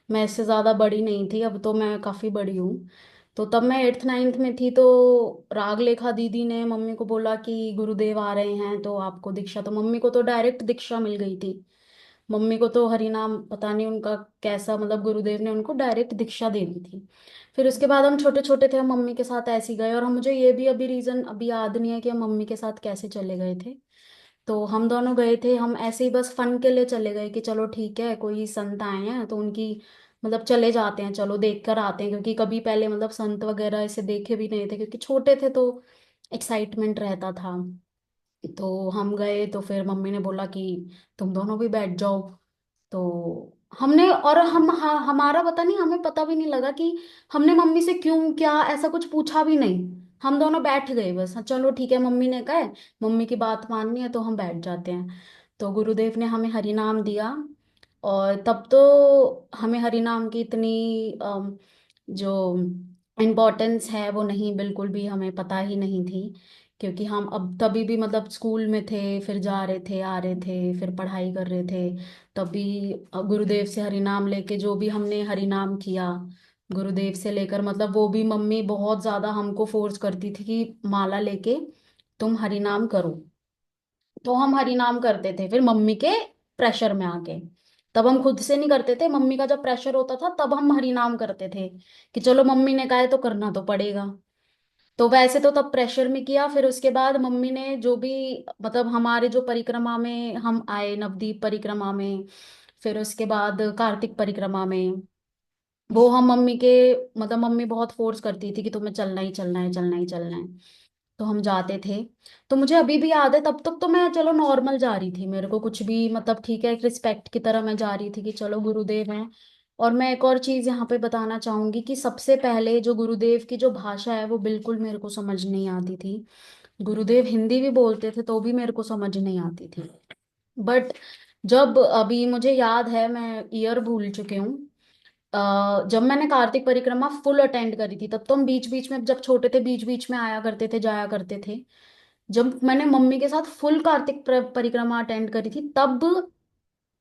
मैं इससे ज़्यादा बड़ी नहीं थी, अब तो मैं काफ़ी बड़ी हूँ। तो तब मैं 8th 9th में थी, तो राग लेखा दीदी ने मम्मी को बोला कि गुरुदेव आ रहे हैं तो आपको दीक्षा। तो मम्मी को तो डायरेक्ट दीक्षा मिल गई थी। मम्मी को तो हरि नाम पता नहीं उनका कैसा, मतलब गुरुदेव ने उनको डायरेक्ट दीक्षा दे दी थी। फिर उसके बाद हम छोटे छोटे थे, हम मम्मी के साथ ऐसे ही गए। और हम, मुझे ये भी अभी रीजन अभी याद नहीं है कि हम मम्मी के साथ कैसे चले गए थे। तो हम दोनों गए थे, हम ऐसे ही बस फन के लिए चले गए कि चलो ठीक है, कोई संत आए हैं तो उनकी मतलब चले जाते हैं, चलो देख कर आते हैं। क्योंकि कभी पहले मतलब संत वगैरह ऐसे देखे भी नहीं थे, क्योंकि छोटे थे तो एक्साइटमेंट रहता था। तो हम गए तो फिर मम्मी ने बोला कि तुम दोनों भी बैठ जाओ। तो हमने, और हमारा पता नहीं, हमें पता भी नहीं लगा कि हमने मम्मी से क्यों क्या ऐसा कुछ पूछा भी नहीं। हम दोनों बैठ गए बस, हाँ चलो ठीक है, मम्मी ने कहा है, मम्मी की बात माननी है तो हम बैठ जाते हैं। तो गुरुदेव ने हमें हरि नाम दिया। और तब तो हमें हरि नाम की इतनी जो इम्पोर्टेंस है वो नहीं, बिल्कुल भी हमें पता ही नहीं थी। क्योंकि हम अब तभी भी मतलब स्कूल में थे, फिर जा रहे थे आ रहे थे, फिर पढ़ाई कर रहे थे। तभी गुरुदेव से हरि नाम लेके जो भी हमने हरि नाम किया, गुरुदेव से लेकर मतलब वो भी मम्मी बहुत ज्यादा हमको फोर्स करती थी कि माला लेके तुम हरि नाम करो। तो हम हरि नाम करते थे, फिर मम्मी के प्रेशर में आके। तब हम खुद से नहीं करते थे, मम्मी का जब प्रेशर होता था तब हम हरि नाम करते थे कि चलो मम्मी ने कहा है तो करना तो पड़ेगा। तो वैसे तो तब प्रेशर में किया, फिर उसके बाद मम्मी ने जो भी मतलब हमारे जो परिक्रमा में हम आए, नवदीप परिक्रमा में, फिर उसके बाद कार्तिक परिक्रमा में, वो हम मम्मी के मतलब मम्मी बहुत फोर्स करती थी कि तुम्हें चलना ही चलना है, चलना ही चलना है। तो हम जाते थे। तो मुझे अभी भी याद है, तब तक तो मैं चलो नॉर्मल जा रही थी, मेरे को कुछ भी मतलब ठीक है, एक रिस्पेक्ट की तरह मैं जा रही थी कि चलो गुरुदेव हैं। और मैं एक और चीज यहाँ पे बताना चाहूंगी कि सबसे पहले जो गुरुदेव की जो भाषा है वो बिल्कुल मेरे को समझ नहीं आती थी। गुरुदेव हिंदी भी बोलते थे तो भी मेरे को समझ नहीं आती थी। बट जब अभी मुझे याद है, मैं ईयर भूल चुके हूँ, जब मैंने कार्तिक परिक्रमा फुल अटेंड करी थी, तब तो हम बीच बीच में जब छोटे थे बीच बीच में आया करते थे, जाया करते थे। जब मैंने मम्मी के साथ फुल कार्तिक परिक्रमा अटेंड करी थी, तब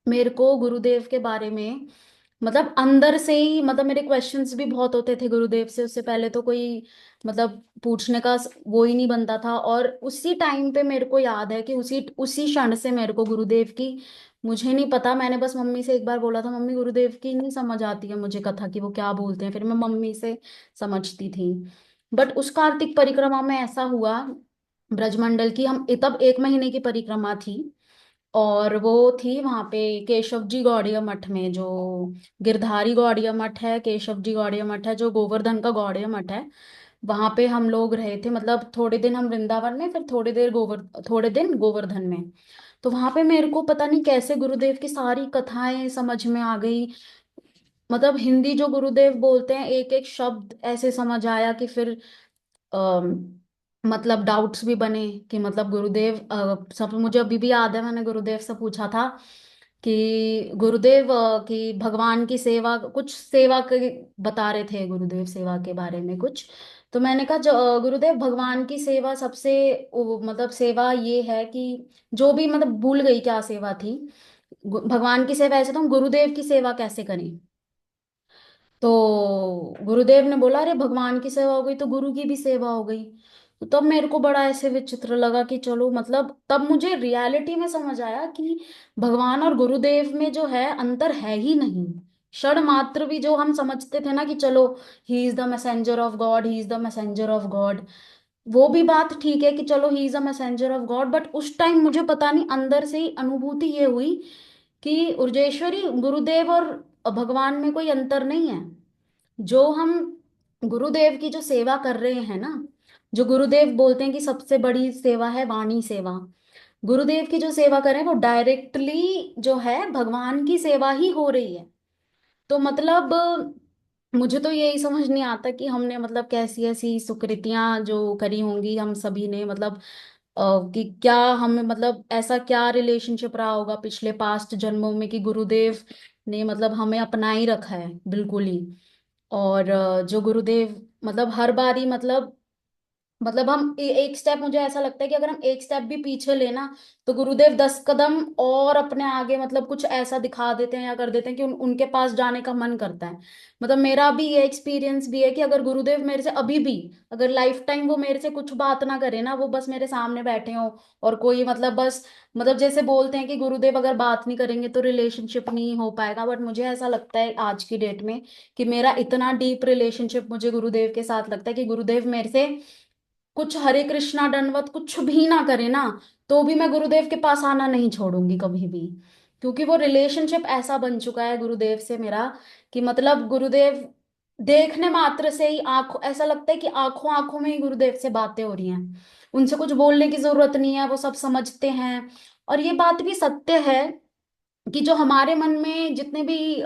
मेरे को गुरुदेव के बारे में मतलब अंदर से ही मतलब मेरे क्वेश्चंस भी बहुत होते थे गुरुदेव से, उससे पहले तो कोई मतलब पूछने का वो ही नहीं बनता था। और उसी टाइम पे मेरे को याद है कि उसी उसी क्षण से मेरे को गुरुदेव की, मुझे नहीं पता, मैंने बस मम्मी से एक बार बोला था, मम्मी गुरुदेव की नहीं समझ आती है मुझे कथा की, वो क्या बोलते हैं, फिर मैं मम्मी से समझती थी। बट उस कार्तिक परिक्रमा में ऐसा हुआ, ब्रजमंडल की हम तब 1 महीने की परिक्रमा थी। और वो थी वहां पे केशव जी गौड़िया मठ में, जो गिरधारी गौड़िया मठ है, केशव जी गौड़िया मठ है, जो गोवर्धन का गौड़िया मठ है। वहां पे हम लोग रहे थे, मतलब थोड़े दिन हम वृंदावन में, फिर थोड़े दिन गोवर्धन में। तो वहां पे मेरे को पता नहीं कैसे गुरुदेव की सारी कथाएं समझ में आ गई। मतलब हिंदी जो गुरुदेव बोलते हैं एक एक शब्द ऐसे समझ आया कि फिर मतलब डाउट्स भी बने कि मतलब गुरुदेव सब मुझे अभी भी याद है, मैंने गुरुदेव से पूछा था कि गुरुदेव कि भगवान की सेवा, कुछ सेवा के बता रहे थे गुरुदेव सेवा के बारे में कुछ। तो मैंने कहा गुरुदेव भगवान की सेवा सबसे मतलब सेवा ये है कि जो भी मतलब भूल गई क्या सेवा थी, भगवान की सेवा ऐसे, तो हम गुरुदेव की सेवा कैसे करें। तो गुरुदेव ने बोला अरे भगवान की सेवा हो गई तो गुरु की भी सेवा हो गई। तो तब मेरे को बड़ा ऐसे विचित्र लगा कि चलो मतलब तब मुझे रियलिटी में समझ आया कि भगवान और गुरुदेव में जो है अंतर है ही नहीं। क्षण मात्र भी जो हम समझते थे ना कि चलो he is the messenger of God, he is the messenger of God, वो भी बात ठीक है कि चलो he is a messenger of God, but उस टाइम मुझे पता नहीं अंदर से ही अनुभूति ये हुई कि उर्जेश्वरी गुरुदेव और भगवान में कोई अंतर नहीं है। जो हम गुरुदेव की जो सेवा कर रहे हैं ना, जो गुरुदेव बोलते हैं कि सबसे बड़ी सेवा है वाणी सेवा, गुरुदेव की जो सेवा करें वो डायरेक्टली जो है भगवान की सेवा ही हो रही है। तो मतलब मुझे तो यही समझ नहीं आता कि हमने मतलब कैसी ऐसी सुकृतियां जो करी होंगी हम सभी ने, मतलब कि क्या हमें मतलब ऐसा क्या रिलेशनशिप रहा होगा पिछले पास्ट जन्मों में कि गुरुदेव ने मतलब हमें अपना ही रखा है बिल्कुल ही। और जो गुरुदेव मतलब हर बारी मतलब हम एक स्टेप, मुझे ऐसा लगता है कि अगर हम एक स्टेप भी पीछे लेना तो गुरुदेव 10 कदम और अपने आगे मतलब कुछ ऐसा दिखा देते हैं या कर देते हैं कि उनके पास जाने का मन करता है। मतलब मेरा भी ये एक्सपीरियंस भी है कि अगर गुरुदेव मेरे से अभी भी, अगर लाइफ टाइम वो मेरे से कुछ बात ना करे ना, वो बस मेरे सामने बैठे हो और कोई मतलब बस मतलब जैसे बोलते हैं कि गुरुदेव अगर बात नहीं करेंगे तो रिलेशनशिप नहीं हो पाएगा, बट मुझे ऐसा लगता है आज की डेट में कि मेरा इतना डीप रिलेशनशिप मुझे गुरुदेव के साथ लगता है कि गुरुदेव मेरे से कुछ हरे कृष्णा दंडवत कुछ भी ना करे ना, तो भी मैं गुरुदेव के पास आना नहीं छोड़ूंगी कभी भी। क्योंकि वो रिलेशनशिप ऐसा बन चुका है गुरुदेव से मेरा कि मतलब गुरुदेव देखने मात्र से ही आंखों ऐसा लगता है कि आंखों आंखों में ही गुरुदेव से बातें हो रही हैं, उनसे कुछ बोलने की जरूरत नहीं है, वो सब समझते हैं। और ये बात भी सत्य है कि जो हमारे मन में जितने भी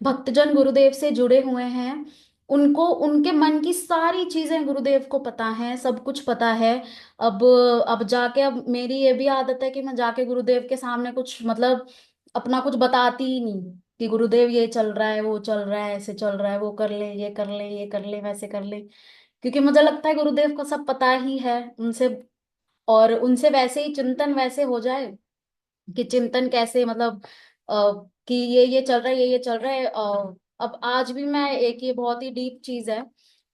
भक्तजन गुरुदेव से जुड़े हुए हैं, उनको उनके मन की सारी चीजें गुरुदेव को पता है, सब कुछ पता है। अब अब जाके, अब मेरी ये भी आदत है कि मैं जाके गुरुदेव के सामने कुछ मतलब अपना कुछ बताती ही नहीं, कि गुरुदेव ये चल रहा है, वो चल रहा है, ऐसे चल रहा है, वो कर ले, ये कर ले, ये कर ले, वैसे कर ले। क्योंकि मुझे लगता है गुरुदेव को सब पता ही है उनसे, और उनसे वैसे ही चिंतन वैसे हो जाए कि चिंतन कैसे मतलब कि ये चल रहा है, ये चल रहा है। अब आज भी मैं एक, ये बहुत ही डीप चीज है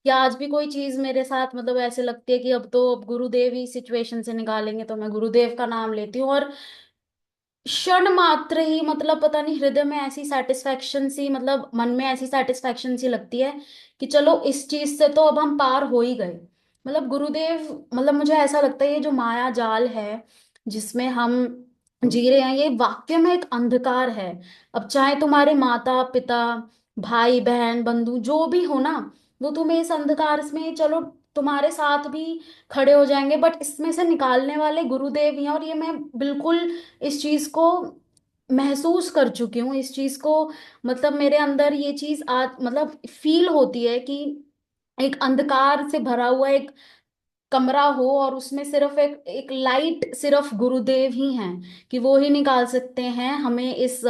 कि आज भी कोई चीज मेरे साथ मतलब ऐसे लगती है कि अब गुरुदेव ही सिचुएशन से निकालेंगे, तो मैं गुरुदेव का नाम लेती हूँ, और क्षण मात्र ही मतलब पता नहीं हृदय में ऐसी सेटिस्फेक्शन सी, मतलब मन में ऐसी सेटिस्फेक्शन सी लगती है कि चलो इस चीज से तो अब हम पार हो ही गए। मतलब गुरुदेव, मतलब मुझे ऐसा लगता है ये जो माया जाल है जिसमें हम जी रहे हैं, ये वाकई में एक अंधकार है। अब चाहे तुम्हारे माता पिता, भाई बहन बंधु जो भी हो ना, वो तुम्हें इस अंधकार में चलो तुम्हारे साथ भी खड़े हो जाएंगे, बट इसमें से निकालने वाले गुरुदेव ही हैं। और ये मैं बिल्कुल इस चीज को महसूस कर चुकी हूँ, इस चीज को मतलब मेरे अंदर ये चीज आज मतलब फील होती है कि एक अंधकार से भरा हुआ एक कमरा हो, और उसमें सिर्फ एक एक लाइट सिर्फ गुरुदेव ही हैं, कि वो ही निकाल सकते हैं हमें इस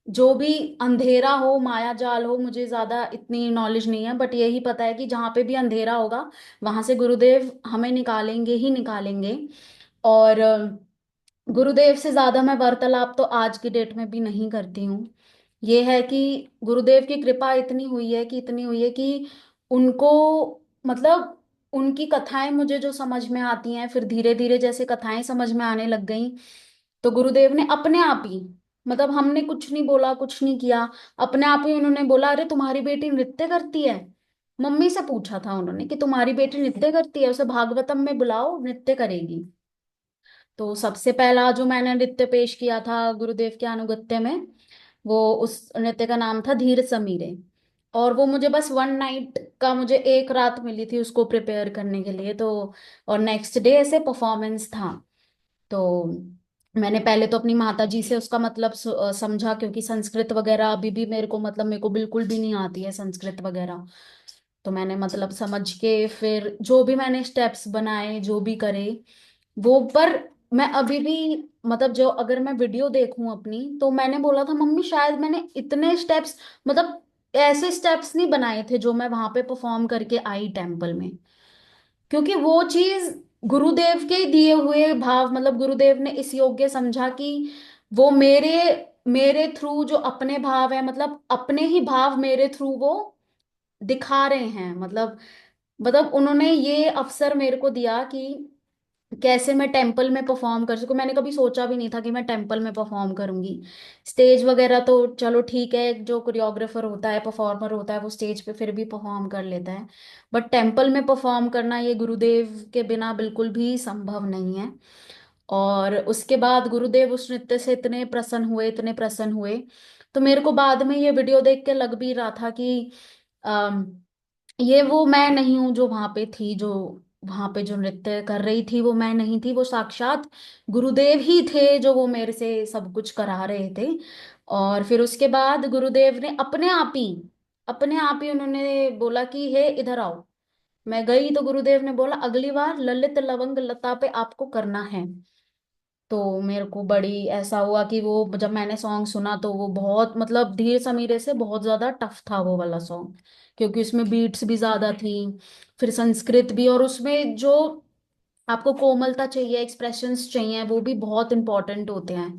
जो भी अंधेरा हो, माया जाल हो। मुझे ज्यादा इतनी नॉलेज नहीं है, बट यही पता है कि जहाँ पे भी अंधेरा होगा वहां से गुरुदेव हमें निकालेंगे ही निकालेंगे। और गुरुदेव से ज्यादा मैं वार्तालाप तो आज की डेट में भी नहीं करती हूँ। ये है कि गुरुदेव की कृपा इतनी हुई है कि इतनी हुई है कि उनको मतलब उनकी कथाएं मुझे जो समझ में आती हैं, फिर धीरे धीरे जैसे कथाएं समझ में आने लग गई, तो गुरुदेव ने अपने आप ही, मतलब हमने कुछ नहीं बोला, कुछ नहीं किया, अपने आप ही उन्होंने बोला, अरे तुम्हारी बेटी नृत्य करती है। मम्मी से पूछा था उन्होंने कि तुम्हारी बेटी नृत्य करती है, उसे भागवतम में बुलाओ, नृत्य करेगी। तो सबसे पहला जो मैंने नृत्य पेश किया था गुरुदेव के अनुगत्य में, वो उस नृत्य का नाम था धीर समीरे। और वो मुझे बस वन नाइट का, मुझे एक रात मिली थी उसको प्रिपेयर करने के लिए। तो और नेक्स्ट डे ऐसे परफॉर्मेंस था। तो मैंने पहले तो अपनी माता जी से उसका मतलब समझा, क्योंकि संस्कृत वगैरह अभी भी मेरे को मतलब मेरे को बिल्कुल भी नहीं आती है संस्कृत वगैरह। तो मैंने मतलब समझ के फिर जो भी मैंने स्टेप्स बनाए, जो भी करे वो, पर मैं अभी भी मतलब जो अगर मैं वीडियो देखूं अपनी, तो मैंने बोला था मम्मी शायद मैंने इतने स्टेप्स मतलब ऐसे स्टेप्स नहीं बनाए थे जो मैं वहां पे परफॉर्म करके आई टेम्पल में। क्योंकि वो चीज गुरुदेव के दिए हुए भाव, मतलब गुरुदेव ने इस योग्य समझा कि वो मेरे मेरे थ्रू जो अपने भाव है, मतलब अपने ही भाव मेरे थ्रू वो दिखा रहे हैं। मतलब उन्होंने ये अवसर मेरे को दिया कि कैसे मैं टेम्पल में परफॉर्म कर सकूं। मैंने कभी सोचा भी नहीं था कि मैं टेम्पल में परफॉर्म करूंगी। स्टेज वगैरह तो चलो ठीक है, जो कोरियोग्राफर होता है, परफॉर्मर होता है, वो स्टेज पे फिर भी परफॉर्म कर लेता है, बट टेम्पल में परफॉर्म करना ये गुरुदेव के बिना बिल्कुल भी संभव नहीं है। और उसके बाद गुरुदेव उस नृत्य से इतने प्रसन्न हुए, इतने प्रसन्न हुए। तो मेरे को बाद में ये वीडियो देख के लग भी रहा था कि ये वो मैं नहीं हूं जो वहां पे थी, जो वहां पे जो नृत्य कर रही थी वो मैं नहीं थी, वो साक्षात गुरुदेव ही थे जो वो मेरे से सब कुछ करा रहे थे। और फिर उसके बाद गुरुदेव ने अपने आप ही उन्होंने बोला कि हे इधर आओ। मैं गई तो गुरुदेव ने बोला अगली बार ललित लवंग लता पे आपको करना है। तो मेरे को बड़ी ऐसा हुआ कि वो जब मैंने सॉन्ग सुना तो वो बहुत मतलब धीर समीरे से बहुत ज्यादा टफ था वो वाला सॉन्ग, क्योंकि उसमें बीट्स भी ज्यादा थी, फिर संस्कृत भी, और उसमें जो आपको कोमलता चाहिए, एक्सप्रेशंस चाहिए, वो भी बहुत इंपॉर्टेंट होते हैं।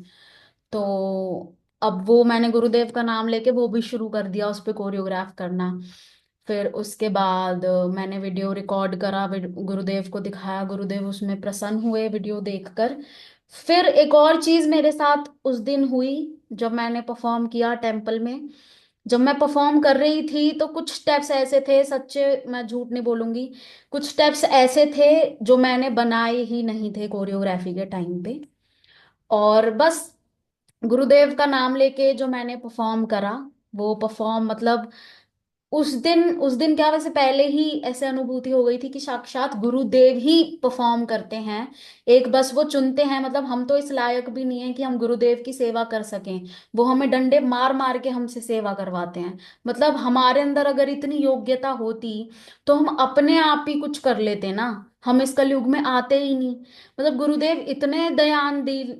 तो अब वो मैंने गुरुदेव का नाम लेके वो भी शुरू कर दिया उस पे कोरियोग्राफ करना। फिर उसके बाद मैंने वीडियो रिकॉर्ड करा, गुरुदेव को दिखाया, गुरुदेव उसमें प्रसन्न हुए वीडियो देखकर। फिर एक और चीज मेरे साथ उस दिन हुई जब मैंने परफॉर्म किया टेम्पल में। जब मैं परफॉर्म कर रही थी तो कुछ स्टेप्स ऐसे थे, सच्चे मैं झूठ नहीं बोलूंगी, कुछ स्टेप्स ऐसे थे जो मैंने बनाए ही नहीं थे कोरियोग्राफी के टाइम पे। और बस गुरुदेव का नाम लेके जो मैंने परफॉर्म करा, वो परफॉर्म मतलब उस दिन क्या, वैसे पहले ही ऐसे अनुभूति हो गई थी कि साक्षात गुरुदेव ही परफॉर्म करते हैं। एक बस वो चुनते हैं, मतलब हम तो इस लायक भी नहीं है कि हम गुरुदेव की सेवा कर सकें। वो हमें डंडे मार मार के हमसे सेवा करवाते हैं। मतलब हमारे अंदर अगर इतनी योग्यता होती तो हम अपने आप ही कुछ कर लेते ना। हम इस कलयुग में आते ही नहीं। मतलब गुरुदेव इतने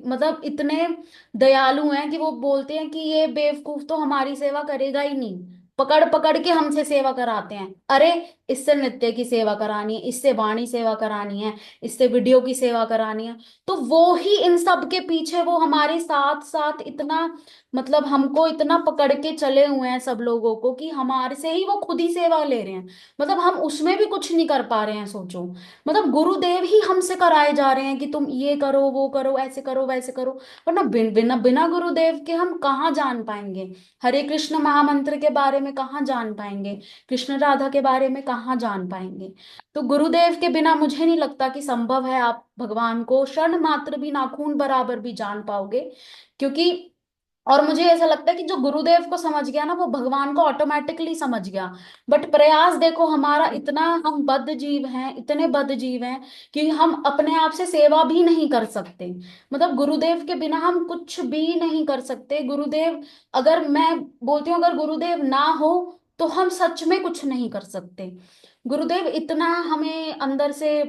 मतलब इतने दयालु हैं कि वो बोलते हैं कि ये बेवकूफ तो हमारी सेवा करेगा ही नहीं, पकड़ पकड़ के हमसे सेवा कराते हैं। अरे, इससे नृत्य की सेवा करानी है, इससे वाणी सेवा करानी है, इससे वीडियो की सेवा करानी है, तो वो ही इन सब के पीछे वो हमारे साथ साथ इतना, मतलब हमको इतना पकड़ के चले हुए हैं सब लोगों को कि हमारे से ही वो खुद ही सेवा ले रहे हैं। मतलब हम उसमें भी कुछ नहीं कर पा रहे हैं, सोचो। मतलब गुरुदेव ही हमसे कराए जा रहे हैं कि तुम ये करो, वो करो, ऐसे करो, वैसे करो। वरना बिना बिना गुरुदेव के हम कहाँ जान पाएंगे? हरे कृष्ण महामंत्र के बारे में कहाँ जान पाएंगे? कृष्ण राधा के बारे में कहाँ जान पाएंगे? तो गुरुदेव के बिना मुझे नहीं लगता कि संभव है आप भगवान को क्षण मात्र भी, नाखून बराबर भी जान पाओगे। क्योंकि और मुझे ऐसा लगता है कि जो गुरुदेव को समझ गया ना, वो भगवान को ऑटोमेटिकली समझ गया। बट प्रयास देखो हमारा इतना, हम बद्ध जीव हैं, इतने बद्ध जीव हैं कि हम अपने आप से सेवा भी नहीं कर सकते। मतलब गुरुदेव के बिना हम कुछ भी नहीं कर सकते। गुरुदेव, अगर मैं बोलती हूँ, अगर गुरुदेव ना हो तो हम सच में कुछ नहीं कर सकते। गुरुदेव इतना हमें अंदर से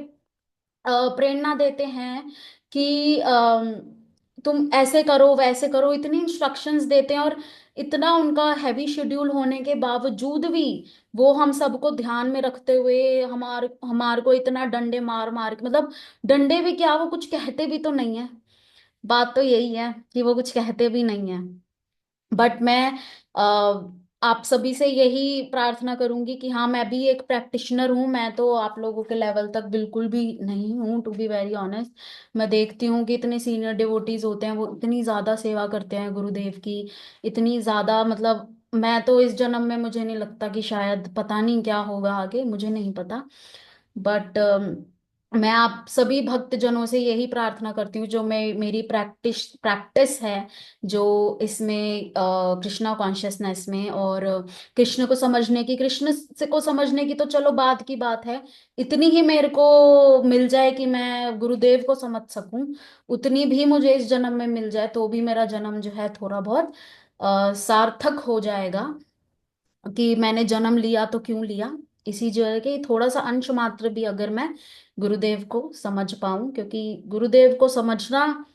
प्रेरणा देते हैं कि तुम ऐसे करो, वैसे करो, इतनी इंस्ट्रक्शंस देते हैं। और इतना उनका हैवी शेड्यूल होने के बावजूद भी वो हम सबको ध्यान में रखते हुए हमार को इतना डंडे मार मार के, मतलब डंडे भी क्या, वो कुछ कहते भी तो नहीं है। बात तो यही है कि वो कुछ कहते भी नहीं है। बट मैं आप सभी से यही प्रार्थना करूंगी कि हाँ, मैं भी एक प्रैक्टिशनर हूँ। मैं तो आप लोगों के लेवल तक बिल्कुल भी नहीं हूँ, टू बी वेरी ऑनेस्ट। मैं देखती हूँ कि इतने सीनियर डिवोटीज होते हैं, वो इतनी ज्यादा सेवा करते हैं गुरुदेव की, इतनी ज्यादा। मतलब मैं तो इस जन्म में, मुझे नहीं लगता कि, शायद पता नहीं क्या होगा आगे, मुझे नहीं पता। बट मैं आप सभी भक्त जनों से यही प्रार्थना करती हूँ, जो मैं मेरी प्रैक्टिस प्रैक्टिस है, जो इसमें कृष्णा कॉन्शियसनेस में, और कृष्ण को समझने की, कृष्ण से को समझने की तो चलो बात की बात है। इतनी ही मेरे को मिल जाए कि मैं गुरुदेव को समझ सकूं, उतनी भी मुझे इस जन्म में मिल जाए तो भी मेरा जन्म जो है थोड़ा बहुत सार्थक हो जाएगा। कि मैंने जन्म लिया तो क्यों लिया, इसी जगह के थोड़ा सा अंश मात्र भी अगर मैं गुरुदेव को समझ पाऊं, क्योंकि गुरुदेव को समझना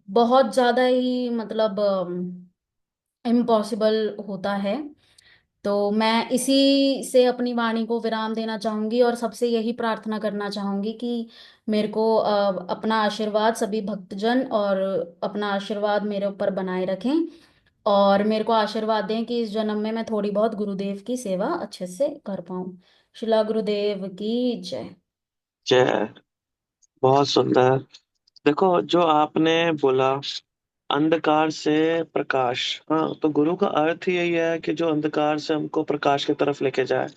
बहुत ज्यादा ही, मतलब इम्पॉसिबल होता है। तो मैं इसी से अपनी वाणी को विराम देना चाहूंगी, और सबसे यही प्रार्थना करना चाहूंगी कि मेरे को अपना आशीर्वाद, सभी भक्तजन और अपना आशीर्वाद मेरे ऊपर बनाए रखें, और मेरे को आशीर्वाद दें कि इस जन्म में मैं थोड़ी बहुत गुरुदेव की सेवा अच्छे से कर पाऊं। शिला गुरुदेव की जय।
जय। बहुत सुंदर। देखो जो आपने बोला, अंधकार से प्रकाश। हाँ, तो गुरु का अर्थ ही यही है कि जो अंधकार से हमको प्रकाश की तरफ लेके जाए।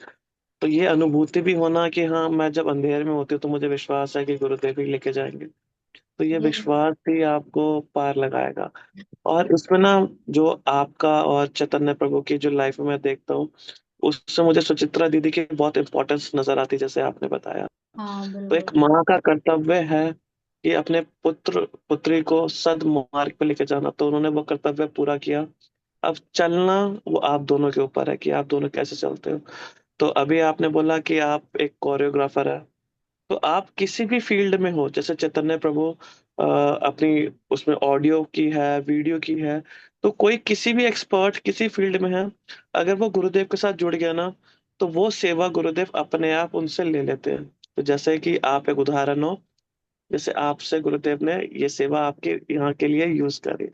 तो ये अनुभूति भी होना कि हाँ, मैं जब अंधेरे में होती हूँ तो मुझे विश्वास है कि गुरुदेव ही लेके जाएंगे। तो ये
ये
विश्वास ही आपको पार लगाएगा। और इसमें ना, जो आपका और चैतन्य प्रभु की जो लाइफ में मैं देखता हूँ, उससे मुझे सुचित्रा दीदी की बहुत इंपॉर्टेंस नजर आती है, जैसे आपने बताया।
हाँ,
तो एक
बिल्कुल।
माँ का कर्तव्य है कि अपने पुत्र पुत्री को सदमार्ग पे लेके जाना, तो उन्होंने वो कर्तव्य पूरा किया। अब चलना वो आप दोनों के ऊपर है कि आप दोनों कैसे चलते हो। तो अभी आपने बोला कि आप एक कोरियोग्राफर है, तो आप किसी भी फील्ड में हो, जैसे चैतन्य प्रभु अपनी उसमें ऑडियो की है, वीडियो की है, तो कोई किसी भी एक्सपर्ट किसी फील्ड में है, अगर वो गुरुदेव के साथ जुड़ गया ना, तो वो सेवा गुरुदेव अपने आप उनसे ले लेते हैं। तो जैसे कि आप एक उदाहरण हो, जैसे आपसे गुरुदेव ने ये सेवा आपके यहाँ के लिए यूज करी।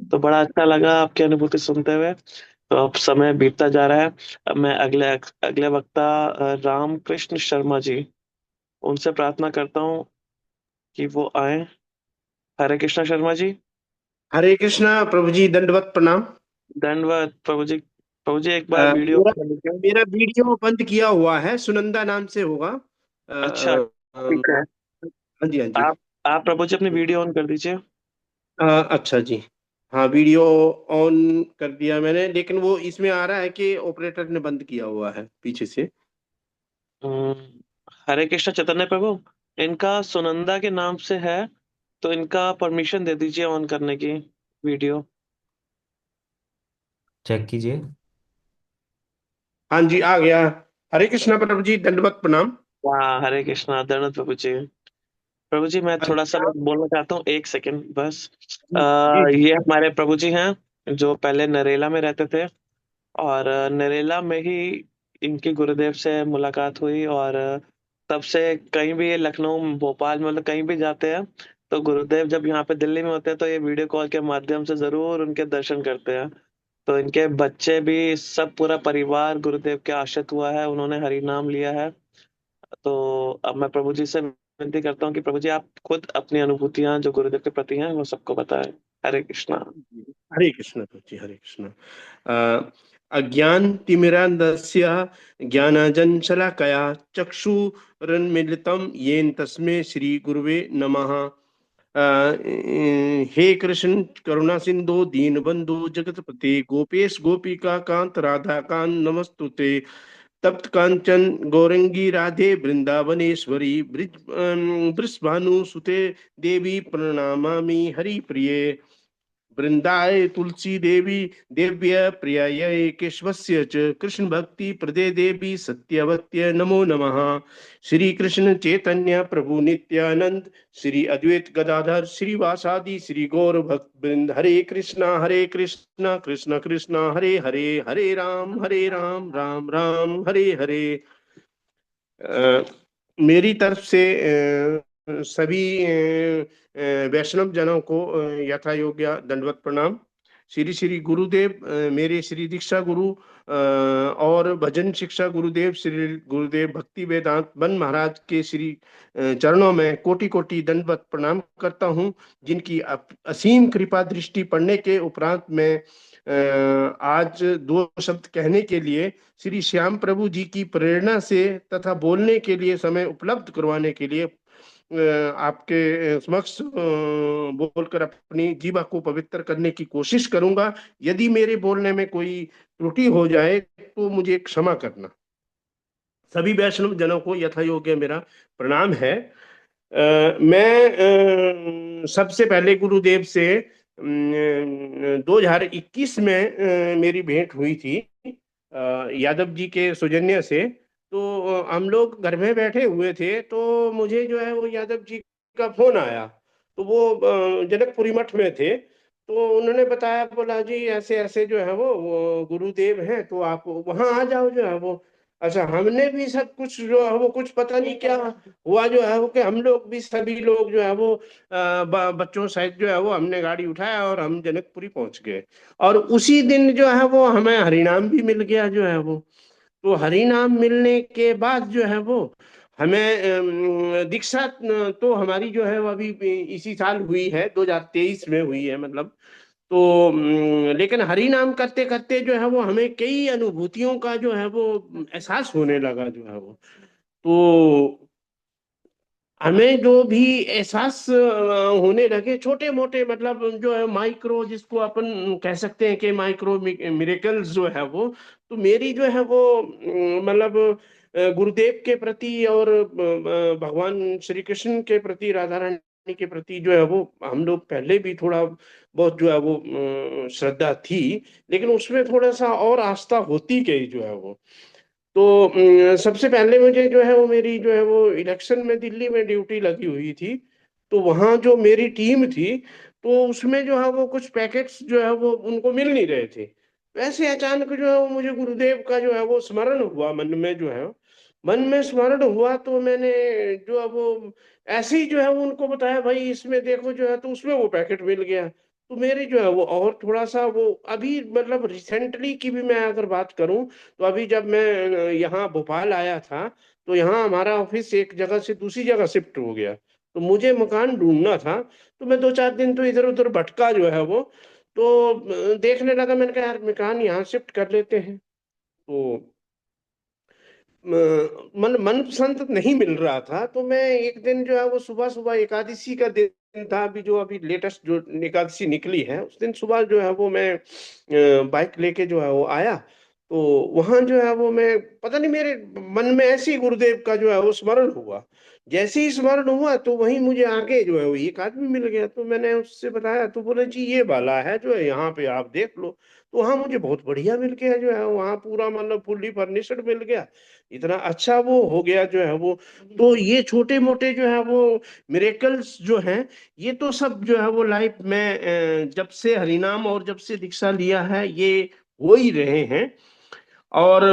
तो बड़ा अच्छा लगा आपकी अनुभूति सुनते हुए। तो अब समय बीतता जा रहा है। अब मैं अगले अगले वक्ता रामकृष्ण शर्मा जी, उनसे प्रार्थना करता हूँ कि वो आए। हरे कृष्णा शर्मा जी।
हरे कृष्णा प्रभु जी, दंडवत प्रणाम।
धन्यवाद प्रभु जी। प्रभु जी एक बार वीडियो
मेरा
कर लीजिए।
मेरा वीडियो बंद किया हुआ है, सुनंदा नाम से होगा।
अच्छा, ठीक है।
हाँ जी, हाँ जी।
आप प्रभु जी अपनी वीडियो ऑन कर दीजिए।
अच्छा जी। हाँ, वीडियो ऑन कर दिया मैंने, लेकिन वो इसमें आ रहा है कि ऑपरेटर ने बंद किया हुआ है पीछे से।
हरे कृष्ण चैतन्य प्रभु, इनका सुनंदा के नाम से है, तो इनका परमिशन दे दीजिए ऑन करने की वीडियो।
चेक कीजिए।
हाँ जी, आ गया। हरे कृष्णा प्रभु जी, दंडवत प्रणाम।
वाह, हरे कृष्णा दंडवत प्रभु जी। प्रभु जी मैं थोड़ा सा
अच्छा।
बोलना चाहता हूँ, एक सेकंड बस।
जी जी।
ये हमारे प्रभु जी हैं जो पहले नरेला में रहते थे, और नरेला में ही इनकी गुरुदेव से मुलाकात हुई, और तब से कहीं भी ये लखनऊ भोपाल में मतलब कहीं भी जाते हैं, तो गुरुदेव जब यहाँ पे दिल्ली में होते हैं तो ये वीडियो कॉल के माध्यम से जरूर उनके दर्शन करते हैं। तो इनके बच्चे भी सब पूरा परिवार गुरुदेव के आश्रित हुआ है, उन्होंने हरि नाम लिया है। तो अब मैं प्रभु जी से विनती करता हूँ कि प्रभु जी आप खुद अपनी अनुभूतियां जो गुरुदेव के प्रति हैं वो सबको बताएं। हरे कृष्णा।
हरे कृष्ण प्रभु जी, हरे कृष्ण। अज्ञान तिमिरान्धस्य ज्ञानाञ्जनशलाकया चक्षुरुन्मीलितं येन तस्मै श्री गुरुवे नमः। हे कृष्ण करुणा सिंधु दीनबंधु जगतपते गोपेश गोपिका कांत राधा कांत नमस्तुते। तप्त कांचन गौरंगी राधे वृंदावनेश्वरी वृषभानु सुते देवी प्रणमामि हरि प्रिये। वृंदाय तुलसी देवी देव्य प्रियाय केशवस्य च कृष्ण भक्ति प्रदे देवी सत्यवत्य नमो नमः। श्री कृष्ण चैतन्य प्रभु नित्यानंद श्री अद्वैत गदाधर श्रीवासादि श्री गौर भक्त वृंद। हरे कृष्णा कृष्ण कृष्ण हरे हरे, हरे राम राम राम हरे हरे। मेरी तरफ से सभी वैष्णव जनों को यथा योग्य दंडवत प्रणाम। श्री श्री गुरुदेव, मेरे श्री दीक्षा गुरु और भजन शिक्षा गुरुदेव श्री गुरुदेव भक्ति वेदांत बन महाराज के श्री चरणों में कोटि कोटि दंडवत प्रणाम करता हूँ, जिनकी असीम कृपा दृष्टि पड़ने के उपरांत में आज दो शब्द कहने के लिए श्री श्याम प्रभु जी की प्रेरणा से तथा बोलने के लिए समय उपलब्ध करवाने के लिए आपके समक्ष बोलकर अपनी जीवा को पवित्र करने की कोशिश करूंगा। यदि मेरे बोलने में कोई त्रुटि हो जाए तो मुझे क्षमा करना। सभी वैष्णव जनों को यथा योग्य मेरा प्रणाम है। मैं सबसे पहले गुरुदेव से 2021 में मेरी भेंट हुई थी यादव जी के सौजन्य से। तो हम लोग घर में बैठे हुए थे, तो मुझे जो है वो यादव जी का फोन आया। तो वो जनकपुरी मठ में थे, तो उन्होंने बताया, बोला जी ऐसे ऐसे जो है वो गुरुदेव हैं, तो आप वहाँ आ जाओ जो है वो। अच्छा, हमने भी सब कुछ जो है वो कुछ पता नहीं क्या हुआ जो है वो, कि हम लोग भी सभी लोग जो है वो बच्चों सहित जो है वो हमने गाड़ी उठाया और हम जनकपुरी पहुंच गए। और उसी दिन जो है वो हमें हरिनाम भी मिल गया जो है वो। तो हरिनाम मिलने के बाद जो है वो हमें दीक्षा तो हमारी जो है वो अभी इसी साल हुई है, 2023 में हुई है मतलब। तो लेकिन हरि नाम करते करते जो है वो हमें कई अनुभूतियों का जो है वो एहसास होने लगा जो है वो। तो हमें जो भी एहसास होने लगे, छोटे मोटे मतलब जो है माइक्रो, जिसको अपन कह सकते हैं कि माइक्रो मिरेकल्स जो है वो। तो मेरी जो है वो मतलब गुरुदेव के प्रति और भगवान श्री कृष्ण के प्रति, राधा रानी के प्रति जो है वो हम लोग पहले भी थोड़ा बहुत जो है वो श्रद्धा थी, लेकिन उसमें थोड़ा सा और आस्था होती गई जो है वो। तो सबसे पहले मुझे जो है वो मेरी जो है वो इलेक्शन में दिल्ली में ड्यूटी लगी हुई थी। तो वहाँ जो मेरी टीम थी, तो उसमें जो है वो कुछ पैकेट्स जो है वो उनको मिल नहीं रहे थे। वैसे अचानक जो है वो मुझे गुरुदेव का जो है वो स्मरण हुआ, मन में जो है मन में स्मरण हुआ। तो मैंने जो है वो ऐसे ही जो है वो उनको बताया, भाई इसमें देखो जो है, तो उसमें वो पैकेट मिल गया। तो मेरी जो है वो और थोड़ा सा वो अभी मतलब रिसेंटली की भी मैं अगर बात करूं, तो अभी जब मैं यहाँ भोपाल आया था, तो यहाँ हमारा ऑफिस एक जगह से दूसरी जगह शिफ्ट हो गया। तो मुझे मकान ढूंढना था, तो मैं 2-4 दिन तो इधर उधर भटका जो है वो। तो देखने लगा, मैंने कहा यार मकान यहाँ शिफ्ट कर लेते हैं। तो मतलब मनपसंद नहीं मिल रहा था। तो मैं एक दिन जो है वो सुबह सुबह, एकादशी का दिन था, अभी जो अभी लेटेस्ट जो एकादशी निकली है, उस दिन सुबह जो है वो मैं बाइक लेके जो है वो आया। तो वहां जो है वो मैं, पता नहीं मेरे मन में ऐसे ही गुरुदेव का जो है वो स्मरण हुआ। जैसे ही स्मरण हुआ तो वहीं मुझे आगे जो है वो एक आदमी मिल गया। तो मैंने उससे बताया, तो बोले जी ये वाला है जो है, यहाँ पे आप देख लो। तो वहाँ मुझे बहुत बढ़िया मिल गया जो है, वहाँ पूरा मतलब फुल्ली फर्निश्ड मिल गया। इतना अच्छा वो हो गया जो है वो। तो ये छोटे मोटे जो है वो मिरेकल्स जो हैं, ये तो सब जो है वो लाइफ में जब से हरिनाम और जब से दीक्षा लिया है, ये हो ही रहे हैं। और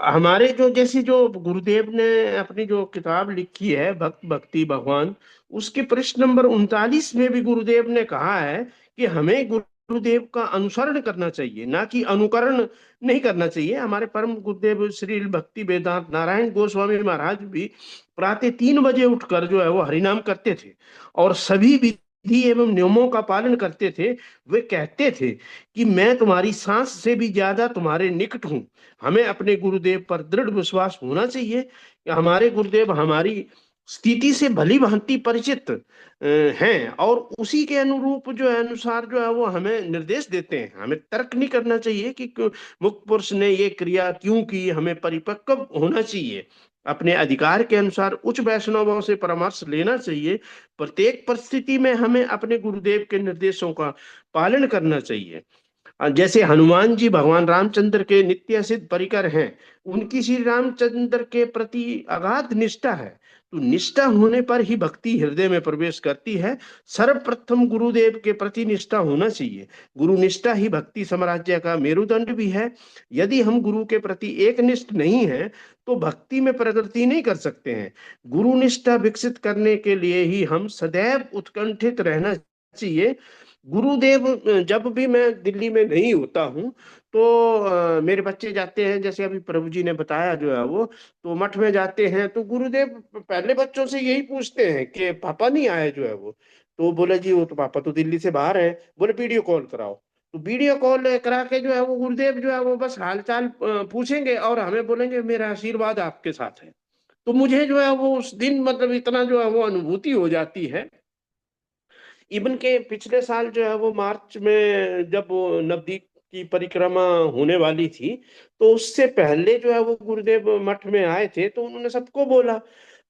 हमारे जो जैसे जो गुरुदेव ने अपनी जो किताब लिखी है भक्त भक्ति भगवान, उसके पृष्ठ नंबर 39 में भी गुरुदेव ने कहा है कि हमें गुरुदेव का अनुसरण करना चाहिए, ना कि अनुकरण नहीं करना चाहिए। हमारे परम गुरुदेव श्री भक्ति वेदांत नारायण गोस्वामी महाराज भी प्रातः 3 बजे उठकर जो है वो हरिनाम करते थे और सभी विधि एवं नियमों का पालन करते थे। वे कहते थे कि मैं तुम्हारी सांस से भी ज्यादा तुम्हारे निकट हूँ। हमें अपने गुरुदेव पर दृढ़ विश्वास होना चाहिए कि हमारे गुरुदेव हमारी स्थिति से भली भांति परिचित हैं, और उसी के अनुरूप जो है अनुसार जो है वो हमें निर्देश देते हैं। हमें तर्क नहीं करना चाहिए कि मुक्त पुरुष ने ये क्रिया क्यों की। हमें परिपक्व होना चाहिए, अपने अधिकार के अनुसार उच्च वैष्णवों से परामर्श लेना चाहिए। प्रत्येक परिस्थिति में हमें अपने गुरुदेव के निर्देशों का पालन करना चाहिए। जैसे हनुमान जी भगवान रामचंद्र के नित्य सिद्ध परिकर हैं, उनकी श्री रामचंद्र के प्रति अगाध निष्ठा है। तो निष्ठा होने पर ही भक्ति हृदय में प्रवेश करती है। सर्वप्रथम गुरुदेव के प्रति निष्ठा होना चाहिए। गुरु निष्ठा ही भक्ति साम्राज्य का मेरुदंड भी है। यदि हम गुरु के प्रति एक निष्ठ नहीं है तो भक्ति में प्रगति नहीं कर सकते हैं। गुरु निष्ठा विकसित करने के लिए ही हम सदैव उत्कंठित रहना चाहिए। गुरुदेव, जब भी मैं दिल्ली में नहीं होता हूँ तो मेरे बच्चे जाते हैं, जैसे अभी प्रभु जी ने बताया जो है वो, तो मठ में जाते हैं। तो गुरुदेव पहले बच्चों से यही पूछते हैं कि पापा नहीं आए जो है वो। तो बोले जी वो तो पापा तो दिल्ली से बाहर है। बोले वीडियो कॉल कराओ। तो वीडियो कॉल करा के जो है वो गुरुदेव जो है वो बस हालचाल पूछेंगे और हमें बोलेंगे मेरा आशीर्वाद आपके साथ है। तो मुझे जो है वो उस दिन मतलब इतना जो है वो अनुभूति हो जाती है। इवन के पिछले साल जो है वो मार्च में जब वो नवदीप की परिक्रमा होने वाली थी, तो उससे पहले जो है वो गुरुदेव मठ में आए थे। तो उन्होंने सबको बोला।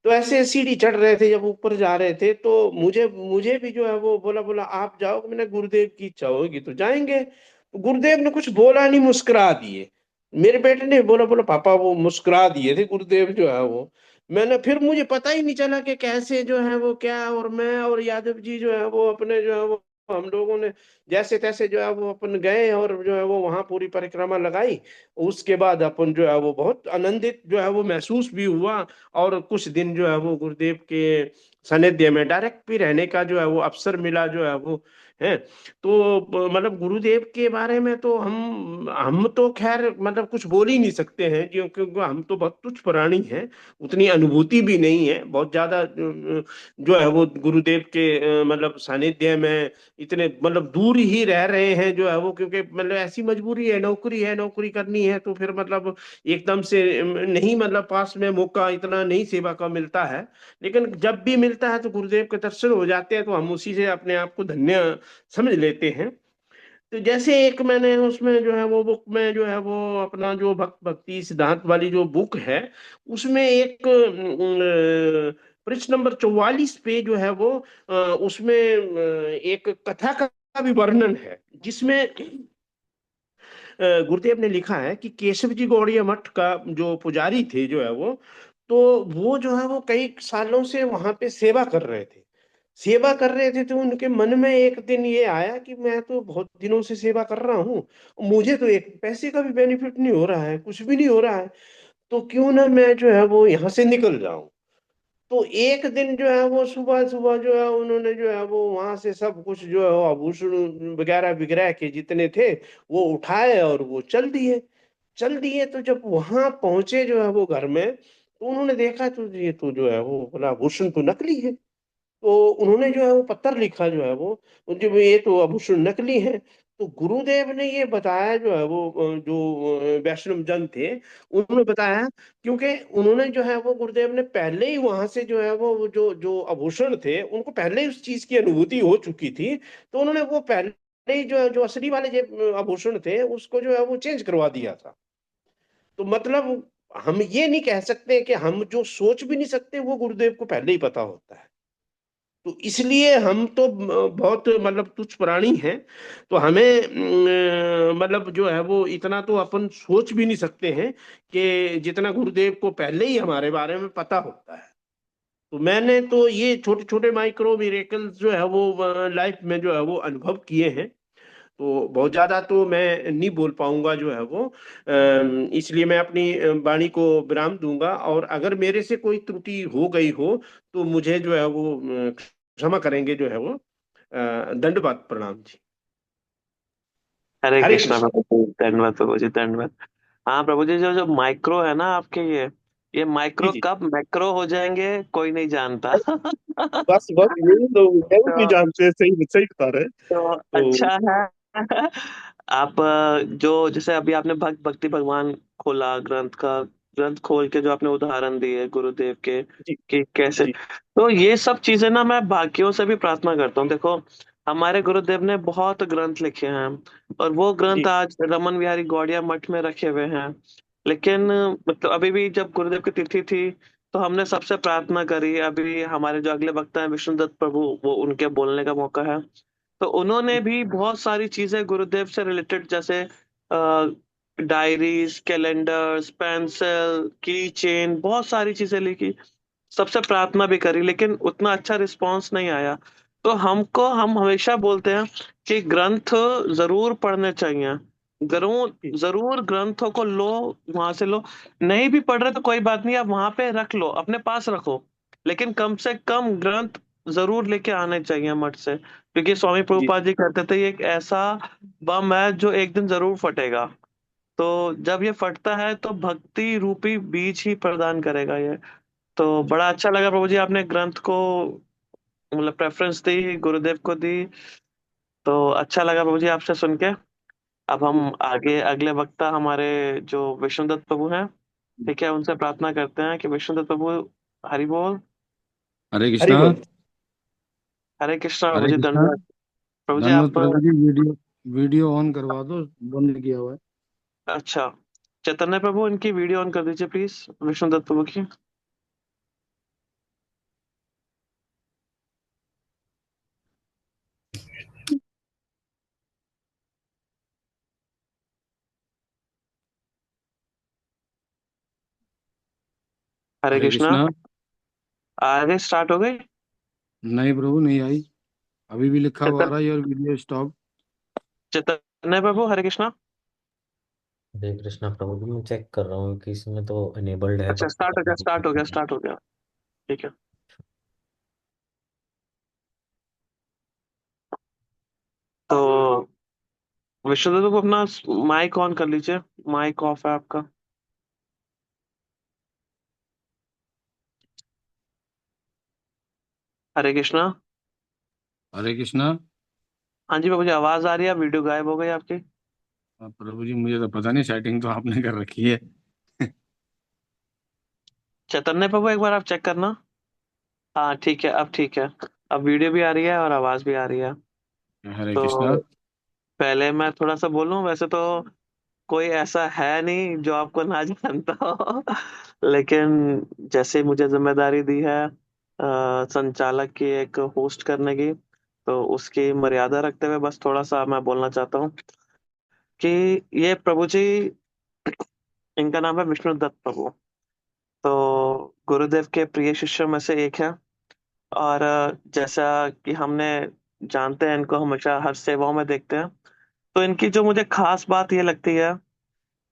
तो ऐसे सीढ़ी चढ़ रहे थे, जब ऊपर जा रहे थे तो मुझे मुझे भी जो है वो बोला बोला आप जाओ। मैंने गुरुदेव की इच्छा होगी तो जाएंगे। तो गुरुदेव ने कुछ बोला नहीं, मुस्कुरा दिए। मेरे बेटे ने बोला बोला पापा वो मुस्कुरा दिए थे गुरुदेव जो है वो। मैंने फिर मुझे पता ही नहीं चला कि कैसे जो है वो क्या, और मैं और यादव जी जो है वो अपने जो है वो हम लोगों ने जैसे तैसे जो है वो अपन गए और जो है वो वहां पूरी परिक्रमा लगाई। उसके बाद अपन जो है वो बहुत आनंदित जो है वो महसूस भी हुआ। और कुछ दिन जो है वो गुरुदेव के सानिध्य में डायरेक्ट भी रहने का जो है वो अवसर मिला जो है वो है। तो मतलब गुरुदेव के बारे में तो हम तो खैर मतलब कुछ बोल ही नहीं सकते हैं, क्योंकि हम तो बहुत तुच्छ प्राणी हैं। उतनी अनुभूति भी नहीं है बहुत ज्यादा जो है वो गुरुदेव के मतलब सानिध्य में इतने मतलब दूर ही रह रहे हैं जो है वो, क्योंकि मतलब ऐसी मजबूरी है, नौकरी करनी है। तो फिर मतलब एकदम से नहीं, मतलब पास में मौका इतना नहीं सेवा का मिलता है। लेकिन जब भी मिलता है तो गुरुदेव के दर्शन हो जाते हैं, तो हम उसी से अपने आप को धन्य समझ लेते हैं। तो जैसे एक मैंने उसमें जो है वो बुक में जो है वो अपना जो भक्त भक्ति सिद्धांत वाली जो बुक है, उसमें एक पृष्ठ नंबर 44 पे जो है वो उसमें एक कथा का भी वर्णन है, जिसमें गुरुदेव ने लिखा है कि केशव जी गौड़िया मठ का जो पुजारी थे जो है वो वो जो है वो कई सालों से वहां पे सेवा कर रहे थे। तो उनके मन में एक दिन ये आया कि मैं तो बहुत दिनों से सेवा कर रहा हूँ, मुझे तो एक पैसे का भी बेनिफिट नहीं हो रहा है, कुछ भी नहीं हो रहा है। तो क्यों ना मैं जो है वो यहाँ से निकल जाऊं। तो एक दिन जो है वो सुबह सुबह जो है उन्होंने जो है वो वहां से सब कुछ जो है वो आभूषण वगैरह विग्रह के जितने थे वो उठाए और वो चल दिए। तो जब वहां पहुंचे जो है वो घर में, तो उन्होंने देखा तो ये तो जो है वो बोला आभूषण तो नकली है। तो उन्होंने जो है वो पत्थर लिखा जो है वो, जब ये तो आभूषण नकली है। तो गुरुदेव ने ये बताया जो है वो जो वैष्णव जन थे उन्होंने बताया, क्योंकि उन्होंने जो है वो गुरुदेव ने पहले ही वहां से जो है वो जो जो आभूषण थे उनको पहले ही उस चीज की अनुभूति हो चुकी थी, तो उन्होंने वो पहले ही जो जो असली वाले जो आभूषण थे उसको जो है वो चेंज करवा दिया था। तो मतलब हम ये नहीं कह सकते कि हम जो सोच भी नहीं सकते वो गुरुदेव को पहले ही पता होता है। तो इसलिए हम तो बहुत मतलब तुच्छ प्राणी हैं, तो हमें मतलब जो है वो इतना तो अपन सोच भी नहीं सकते हैं कि जितना गुरुदेव को पहले ही हमारे बारे में पता होता है। तो मैंने तो ये छोटे छोटे माइक्रो मिरेकल्स जो है वो लाइफ में जो है वो अनुभव किए हैं। तो बहुत ज्यादा तो मैं नहीं बोल पाऊंगा जो है वो, इसलिए मैं अपनी वाणी को विराम दूंगा, और अगर मेरे से कोई त्रुटि हो गई हो तो मुझे जो है वो क्षमा करेंगे जो है वो। दंडवत प्रणाम जी।
हरे
हरे
कृष्णा
कृष्ण।
प्रभु जी, धन्यवाद प्रभु जी, धन्यवाद। हाँ प्रभु जी, जो जो माइक्रो है ना आपके, ये
जी
माइक्रो
जी।
कब मैक्रो हो जाएंगे कोई नहीं जानता।
बस बस यही तो बहुत नहीं
तो
जानते हैं, सही सही बता रहे हैं।
तो
तो
अच्छा है। आप जो जैसे अभी आपने भक्ति भगवान खोला ग्रंथ का, ग्रंथ खोल के जो आपने उदाहरण दिए गुरुदेव के
जी
कि कैसे,
जी
तो ये सब चीजें ना मैं बाकियों से भी प्रार्थना करता हूँ। देखो, हमारे गुरुदेव ने बहुत ग्रंथ लिखे हैं और वो ग्रंथ
जी
आज रमन बिहारी गौड़िया मठ में रखे हुए हैं। लेकिन मतलब अभी भी जब गुरुदेव की तिथि थी तो हमने सबसे प्रार्थना करी। अभी हमारे जो अगले वक्ता है विष्णुदत्त प्रभु, वो उनके बोलने का मौका है। तो उन्होंने भी बहुत सारी चीजें गुरुदेव से रिलेटेड, जैसे डायरीज, कैलेंडर्स, पेंसिल, की चेन, बहुत सारी चीजें लिखी। सबसे प्रार्थना भी करी लेकिन उतना अच्छा रिस्पांस नहीं आया। तो हम हमेशा बोलते हैं कि ग्रंथ जरूर पढ़ने चाहिए। जरूर
जी
जरूर ग्रंथों को लो, वहां से लो। नहीं भी पढ़ रहे तो कोई बात नहीं, आप वहां पे रख लो, अपने पास रखो। लेकिन कम से कम ग्रंथ जरूर लेके आने चाहिए मठ से, क्योंकि स्वामी
जी
प्रभुपाद जी कहते थे ये एक ऐसा बम है जो एक दिन जरूर फटेगा। तो जब ये फटता है तो भक्ति रूपी बीज ही प्रदान करेगा ये। तो
जी
बड़ा अच्छा लगा प्रभु जी, आपने ग्रंथ को मतलब प्रेफरेंस दी, गुरुदेव को दी। तो अच्छा लगा प्रभु जी आपसे सुन के। अब हम आगे अगले वक्ता हमारे जो विष्णुदत्त प्रभु हैं, ठीक है, उनसे प्रार्थना करते हैं कि विष्णुदत्त प्रभु, हरि बोल।
हरे
हरि
कृष्णा।
बोल।
हरे कृष्णा प्रभु
हरे
जी,
कृष्णा।
धन्यवाद। प्रभु जी
धन्यवाद
आप,
प्रभु जी। वीडियो वीडियो ऑन करवा दो, बंद किया हुआ है।
अच्छा, चैतन्य प्रभु इनकी वीडियो ऑन कर दीजिए प्लीज, विष्णुदत्त प्रभु की। हरे
हरे
कृष्णा।
कृष्णा।
आगे स्टार्ट हो गई।
नहीं प्रभु, नहीं आई। अभी भी लिखा हुआ आ
चैतन
रहा है योर वीडियो स्टॉप।
चैतन्य प्रभु, हरे कृष्णा।
हरे कृष्णा प्रभु जी, मैं चेक कर रहा हूँ कि इसमें तो अनेबल्ड है
अच्छा, स्टार्ट हो गया, स्टार्ट हो गया,
पर।
स्टार्ट हो गया। ठीक है। तो विष्णुदत्त को अपना माइक ऑन कर लीजिए। माइक ऑफ है आपका। हरे कृष्णा।
हरे कृष्णा।
हाँ जी बाबू जी, आवाज आ रही है, वीडियो गायब हो गई आपकी।
प्रभु जी मुझे तो पता नहीं, सेटिंग तो आपने कर रखी है।
चैतन्य प्रभु एक बार आप चेक करना। हाँ ठीक है, अब ठीक है। अब वीडियो भी आ रही है और आवाज भी आ रही है।
हरे कृष्णा।
तो पहले मैं थोड़ा सा बोलूं, वैसे तो कोई ऐसा है नहीं जो आपको ना जानता हो। लेकिन जैसे मुझे जिम्मेदारी दी है संचालक की, एक होस्ट करने की, तो उसकी मर्यादा रखते हुए बस थोड़ा सा मैं बोलना चाहता हूँ कि ये प्रभु जी, इनका नाम है विष्णु दत्त प्रभु। तो गुरुदेव के प्रिय शिष्यों में से एक है। और जैसा कि हमने जानते हैं, इनको हमेशा हर सेवाओं में देखते हैं। तो इनकी जो मुझे खास बात ये लगती है,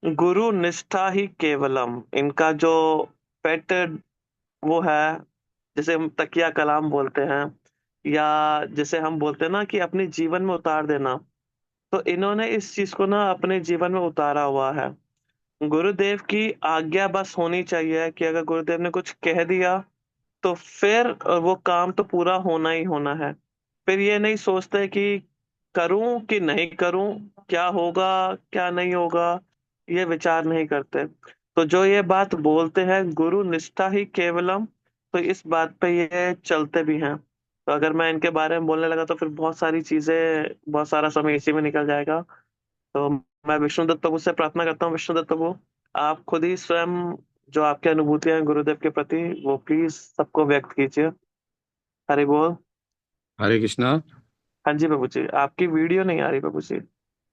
गुरु निष्ठा ही केवलम, इनका जो पेट वो है, जैसे हम तकिया कलाम बोलते हैं, या जैसे हम बोलते हैं ना कि अपने जीवन में उतार देना, तो इन्होंने इस चीज को ना अपने जीवन में उतारा हुआ है। गुरुदेव की आज्ञा बस होनी चाहिए कि अगर गुरुदेव ने कुछ कह दिया तो फिर वो काम तो पूरा होना ही होना है। फिर ये नहीं सोचते कि करूं कि नहीं करूं, क्या होगा क्या नहीं होगा, ये विचार नहीं करते। तो जो ये बात बोलते हैं गुरु निष्ठा ही केवलम, तो इस बात पे ये चलते भी हैं। तो अगर मैं इनके बारे में बोलने लगा तो फिर बहुत सारी चीजें, बहुत सारा समय इसी में निकल जाएगा। तो मैं विष्णुदत्त प्रभु से प्रार्थना करता हूँ, विष्णुदत्त प्रभु आप खुद ही स्वयं जो आपकी अनुभूतियां हैं गुरुदेव के प्रति वो प्लीज सबको व्यक्त कीजिए। हरि बोल।
हरे कृष्णा।
हाँ जी प्रभु जी, आपकी वीडियो नहीं आ रही प्रभु जी।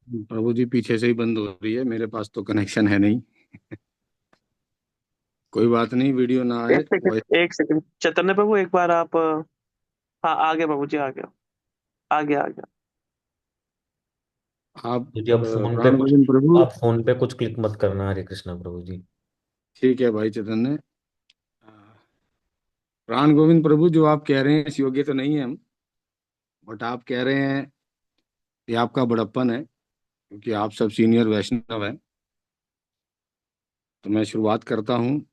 प्रभु जी पीछे से ही बंद हो रही है, मेरे पास तो कनेक्शन है नहीं। कोई बात नहीं, वीडियो ना आए।
एक सेकंड, एक सेकंड चैतन्य प्रभु, एक बार आप हाँ आ गया प्रभु जी, आ गया, आ गया, आ गया।
आप
जी अब फोन पे
प्राण
कुछ,
गोविंद प्रभु।
आप फोन पे कुछ क्लिक मत करना। हरे कृष्णा प्रभु जी।
ठीक है भाई चैतन्य। प्राण गोविंद प्रभु, जो आप कह रहे हैं इस योग्य तो नहीं है हम, बट आप कह रहे हैं ये आपका बड़प्पन है, क्योंकि आप सब सीनियर वैष्णव हैं। तो मैं शुरुआत करता हूँ।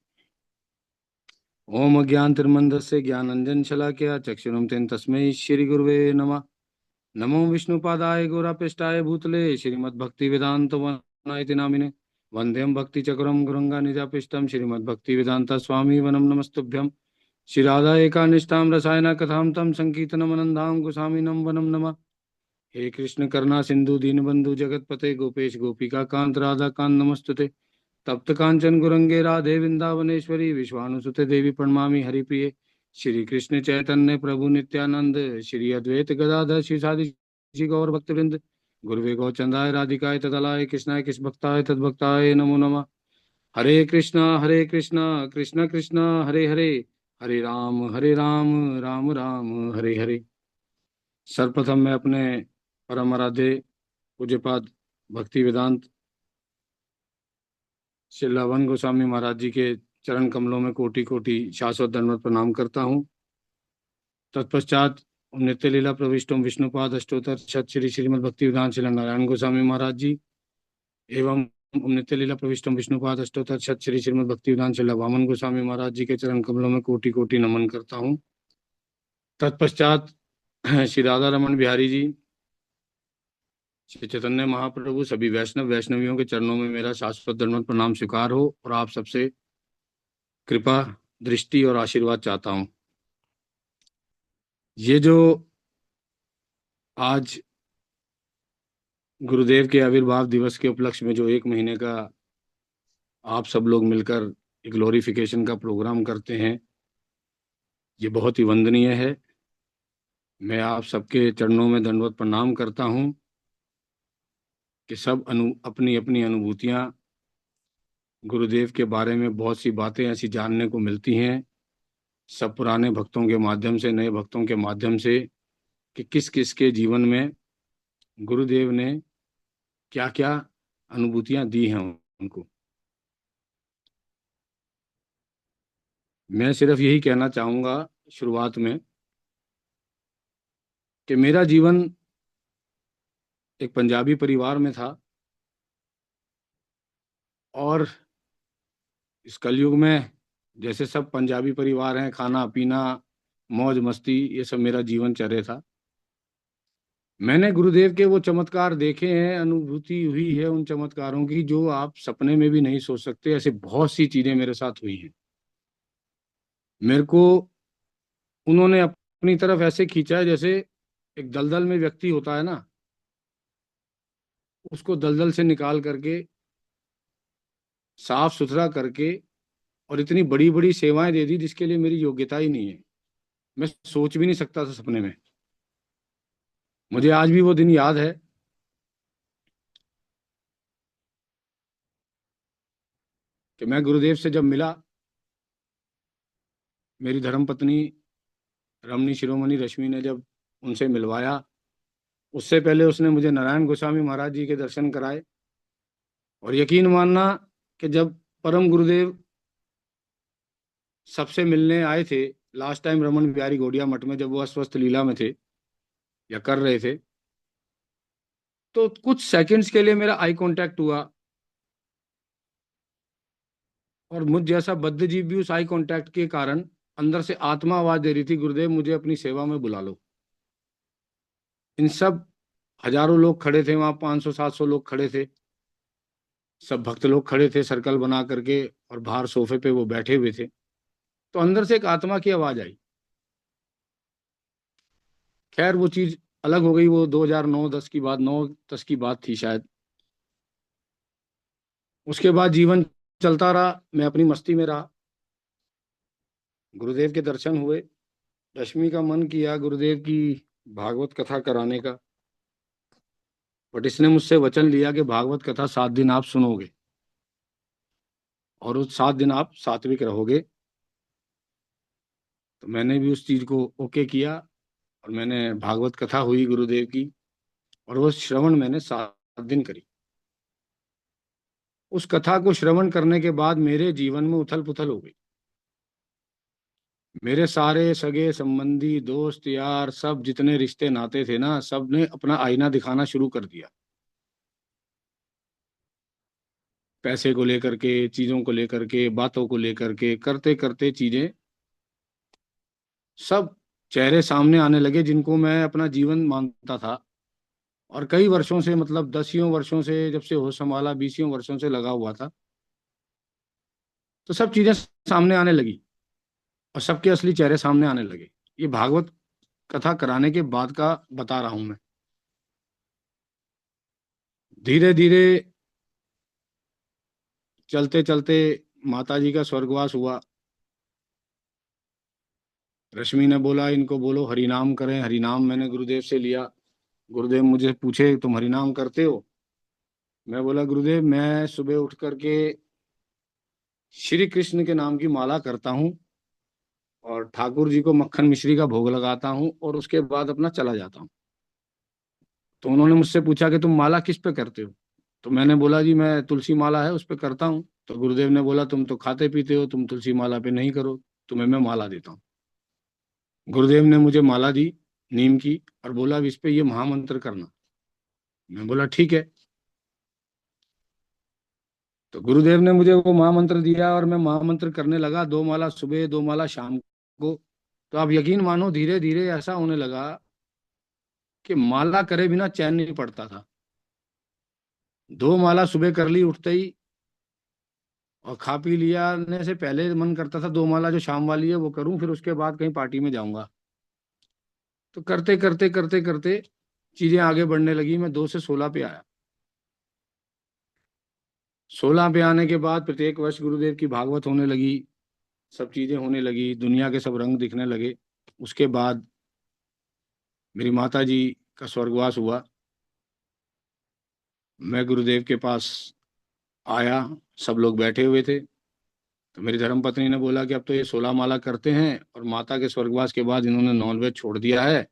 ओम अज्ञान तिर्मंधस्य ज्ञानंजन शलाकया चक्षुरुं तेन तस्मै श्री गुरुवे नमः। नमो विष्णुपादाय गौरापेष्टाय भूतले श्रीमद्भक्ति वेदांत वनायति नामिने वंद्यं भक्ति चक्रम गुरुंगा निजापिष्टम श्रीमद्भक्ति वेदांत स्वामी वनम नमस्तुभ्यं। श्री राधा एकानिष्ठां रसायन कथां तम संकीर्तनम अनंदां गोस्वामिनं वनम नमः। हे कृष्ण करुणा सिंधु दीनबंधु जगतपते गोपेश गोपिका कांत राधा कांत नमस्तुते। तप्त कांचन गुरंगे राधे वृंदावनेश्वरी विश्वानुसुते देवी प्रणमामि हरिप्रिये। श्री कृष्ण चैतन्य प्रभु नित्यानंद श्री अद्वैत गदाधर श्री सादि श्री गौर भक्तवृंद गुरुवे गौचंदाय राधिकाय तदलाय कृष्णाय कृष्ण भक्ताय तद्भक्ताय नमो नमः। हरे कृष्णा कृष्ण कृष्ण हरे हरे, हरे राम राम राम हरे हरे। सर्वप्रथम मैं अपने परम आराध्य पूज्यपाद भक्ति वेदांत श्री लवन गोस्वामी महाराज जी के चरण कमलों में कोटि कोटि शाश्वत दंडवत प्रणाम करता हूँ। तत्पश्चात नित्य लीला प्रविष्टम विष्णुपाद अष्टोत्तर शत श्री श्रीमद भक्ति विधान श्री नारायण गोस्वामी महाराज जी एवं नित्य लीला प्रविष्टम विष्णुपाद अष्टोत्तर शत श्री श्रीमद भक्ति विधान श्री वामन गोस्वामी महाराज जी के चरण कमलों में कोटि कोटि नमन करता हूँ। तत्पश्चात श्री राधा रमन बिहारी जी, श्री चैतन्य महाप्रभु, सभी वैष्णव वैष्णवियों के चरणों में मेरा शाश्वत दंडवत प्रणाम स्वीकार हो और आप सबसे कृपा दृष्टि और आशीर्वाद चाहता हूं। ये जो आज गुरुदेव के आविर्भाव दिवस के उपलक्ष्य में जो 1 महीने का आप सब लोग मिलकर एक ग्लोरिफिकेशन का प्रोग्राम करते हैं, ये बहुत ही वंदनीय है। मैं आप सबके चरणों में दंडवत प्रणाम करता हूं कि सब अपनी अपनी अनुभूतियां, गुरुदेव के बारे में बहुत सी बातें ऐसी जानने को मिलती हैं, सब पुराने भक्तों के माध्यम से, नए भक्तों के माध्यम से, कि किस किस के जीवन में गुरुदेव ने क्या क्या अनुभूतियां दी हैं उनको। मैं सिर्फ यही कहना चाहूँगा शुरुआत में कि मेरा जीवन एक पंजाबी परिवार में था और इस कलयुग में जैसे सब पंजाबी परिवार हैं, खाना पीना मौज मस्ती ये सब मेरा जीवनचर्या था। मैंने गुरुदेव के वो चमत्कार देखे हैं, अनुभूति हुई है उन चमत्कारों की जो आप सपने में भी नहीं सोच सकते। ऐसे बहुत सी चीजें मेरे साथ हुई हैं। मेरे को उन्होंने अपनी तरफ ऐसे खींचा है जैसे एक दलदल में व्यक्ति होता है ना, उसको दलदल से निकाल करके साफ सुथरा करके और इतनी बड़ी बड़ी सेवाएं दे दी जिसके लिए मेरी योग्यता ही नहीं है। मैं सोच भी नहीं सकता था सपने में। मुझे आज भी वो दिन याद है कि मैं गुरुदेव से जब मिला, मेरी धर्मपत्नी रमणी शिरोमणि रश्मि ने जब उनसे मिलवाया, उससे पहले उसने मुझे नारायण गोस्वामी महाराज जी के दर्शन कराए। और यकीन मानना कि जब परम गुरुदेव सबसे मिलने आए थे लास्ट टाइम रमन बिहारी गौड़िया मठ में, जब वो अस्वस्थ लीला में थे या कर रहे थे, तो कुछ सेकंड्स के लिए मेरा आई कांटेक्ट हुआ और मुझ जैसा बद्धजीव भी उस आई कांटेक्ट के कारण अंदर से आत्मा आवाज दे रही थी, गुरुदेव मुझे अपनी सेवा में बुला लो। इन सब हजारों लोग खड़े थे वहां, 500-700 लोग खड़े थे, सब भक्त लोग खड़े थे सर्कल बना करके, और बाहर सोफे पे वो बैठे हुए थे। तो अंदर से एक आत्मा की आवाज आई। खैर वो चीज अलग हो गई, वो 2009-10 की बात, 9-10 की बात थी शायद। उसके बाद जीवन चलता रहा, मैं अपनी मस्ती में रहा। गुरुदेव के दर्शन हुए, रश्मि का मन किया गुरुदेव की भागवत कथा कराने का, बट इसने मुझसे वचन लिया कि भागवत कथा 7 दिन आप सुनोगे और उस 7 दिन आप सात्विक रहोगे। तो मैंने भी उस चीज को ओके किया, और मैंने भागवत कथा हुई गुरुदेव की, और वो श्रवण मैंने 7 दिन करी। उस कथा को श्रवण करने के बाद मेरे जीवन में उथल पुथल हो गई। मेरे सारे सगे संबंधी, दोस्त यार, सब जितने रिश्ते नाते थे ना, सब ने अपना आईना दिखाना शुरू कर दिया। पैसे को लेकर के, चीजों को लेकर के, बातों को लेकर के, करते करते चीजें सब चेहरे सामने आने लगे जिनको मैं अपना जीवन मानता था। और कई वर्षों से, मतलब 10 वर्षों से, जब से होश संभाला 20 वर्षों से लगा हुआ था, तो सब चीजें सामने आने लगी और सबके असली चेहरे सामने आने लगे। ये भागवत कथा कराने के बाद का बता रहा हूं मैं। धीरे धीरे चलते चलते माता जी का स्वर्गवास हुआ। रश्मि ने बोला इनको बोलो हरिनाम करें, हरिनाम मैंने गुरुदेव से लिया। गुरुदेव मुझे पूछे तुम हरिनाम करते हो? मैं बोला गुरुदेव मैं सुबह उठ करके श्री कृष्ण के नाम की माला करता हूँ, और ठाकुर जी को मक्खन मिश्री का भोग लगाता हूँ, और उसके बाद अपना चला जाता हूँ। तो उन्होंने मुझसे पूछा कि तुम माला किस पे करते हो? तो मैंने बोला जी मैं तुलसी माला है उस पे करता हूँ। तो गुरुदेव ने बोला तुम तो खाते पीते हो, तुम तुलसी माला पे नहीं करो, तुम्हें मैं माला देता हूँ। गुरुदेव ने मुझे माला दी नीम की, और बोला अब इस पे ये महामंत्र करना। मैं बोला ठीक है। तो गुरुदेव ने मुझे वो महामंत्र दिया, और मैं महामंत्र करने लगा, 2 माला सुबह 2 माला शाम को। तो आप यकीन मानो धीरे धीरे ऐसा होने लगा कि माला करे बिना चैन नहीं पड़ता था। 2 माला सुबह कर ली उठते ही, और खा पी लिया ने से पहले मन करता था 2 माला जो शाम वाली है वो करूं, फिर उसके बाद कहीं पार्टी में जाऊंगा। तो करते करते करते करते चीजें आगे बढ़ने लगी। मैं 2 से 16 पे आया। 16 पे आने के बाद प्रत्येक वर्ष गुरुदेव की भागवत होने लगी, सब चीजें होने लगी, दुनिया के सब रंग दिखने लगे। उसके बाद मेरी माता जी का स्वर्गवास हुआ। मैं गुरुदेव के पास आया, सब लोग बैठे हुए थे। तो मेरी धर्मपत्नी ने बोला कि अब तो ये 16 माला करते हैं, और माता के स्वर्गवास के बाद इन्होंने नॉनवेज छोड़ दिया है,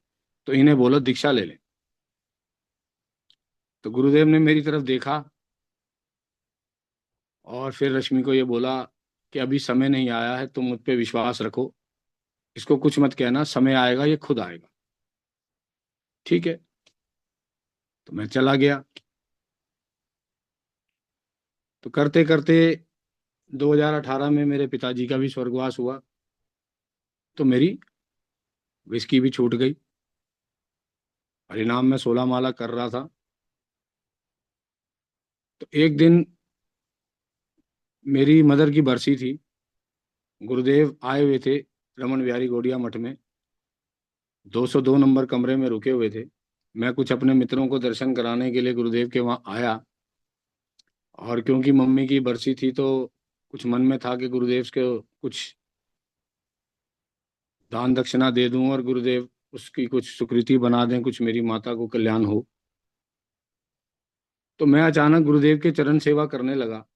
तो इन्हें बोलो दीक्षा ले लें। तो गुरुदेव ने मेरी तरफ देखा, और फिर रश्मि को ये बोला कि अभी समय नहीं आया है, तुम मुझ पे विश्वास रखो, इसको कुछ मत कहना, समय आएगा ये खुद आएगा। ठीक है। तो मैं चला गया। तो करते करते 2018 में मेरे पिताजी का भी स्वर्गवास हुआ। तो मेरी विस्की भी छूट गई। हरिनाम में 16 माला कर रहा था। तो एक दिन मेरी मदर की बरसी थी। गुरुदेव आए हुए थे रमन बिहारी गौड़िया मठ में, 202 नंबर कमरे में रुके हुए थे। मैं कुछ अपने मित्रों को दर्शन कराने के लिए गुरुदेव के वहाँ आया, और क्योंकि मम्मी की बरसी थी तो कुछ मन में था कि गुरुदेव को कुछ दान दक्षिणा दे दूं, और गुरुदेव उसकी कुछ सुकृति बना दें, कुछ मेरी माता को कल्याण हो। तो मैं अचानक गुरुदेव के चरण सेवा करने लगा।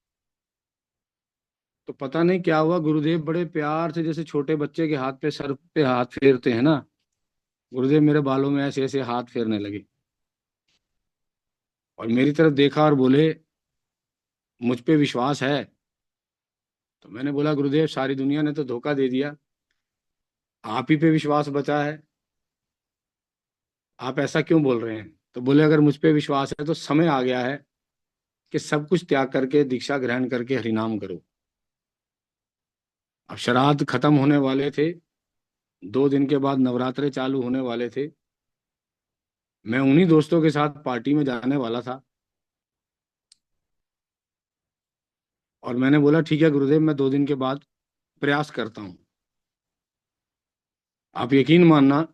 तो पता नहीं क्या हुआ, गुरुदेव बड़े प्यार से, जैसे छोटे बच्चे के हाथ पे, सर पे हाथ फेरते हैं ना, गुरुदेव मेरे बालों में ऐसे ऐसे हाथ फेरने लगे, और मेरी तरफ देखा और बोले मुझ पे विश्वास है? तो मैंने बोला गुरुदेव सारी दुनिया ने तो धोखा दे दिया, आप ही पे विश्वास बचा है, आप ऐसा क्यों बोल रहे हैं? तो बोले अगर मुझ पे विश्वास है तो समय आ गया है कि सब कुछ त्याग करके दीक्षा ग्रहण करके हरिनाम करो। अब श्राद्ध खत्म होने वाले थे, 2 दिन के बाद नवरात्रे चालू होने वाले थे। मैं उन्हीं दोस्तों के साथ पार्टी में जाने वाला था और मैंने बोला ठीक है गुरुदेव, मैं 2 दिन के बाद प्रयास करता हूँ। आप यकीन मानना,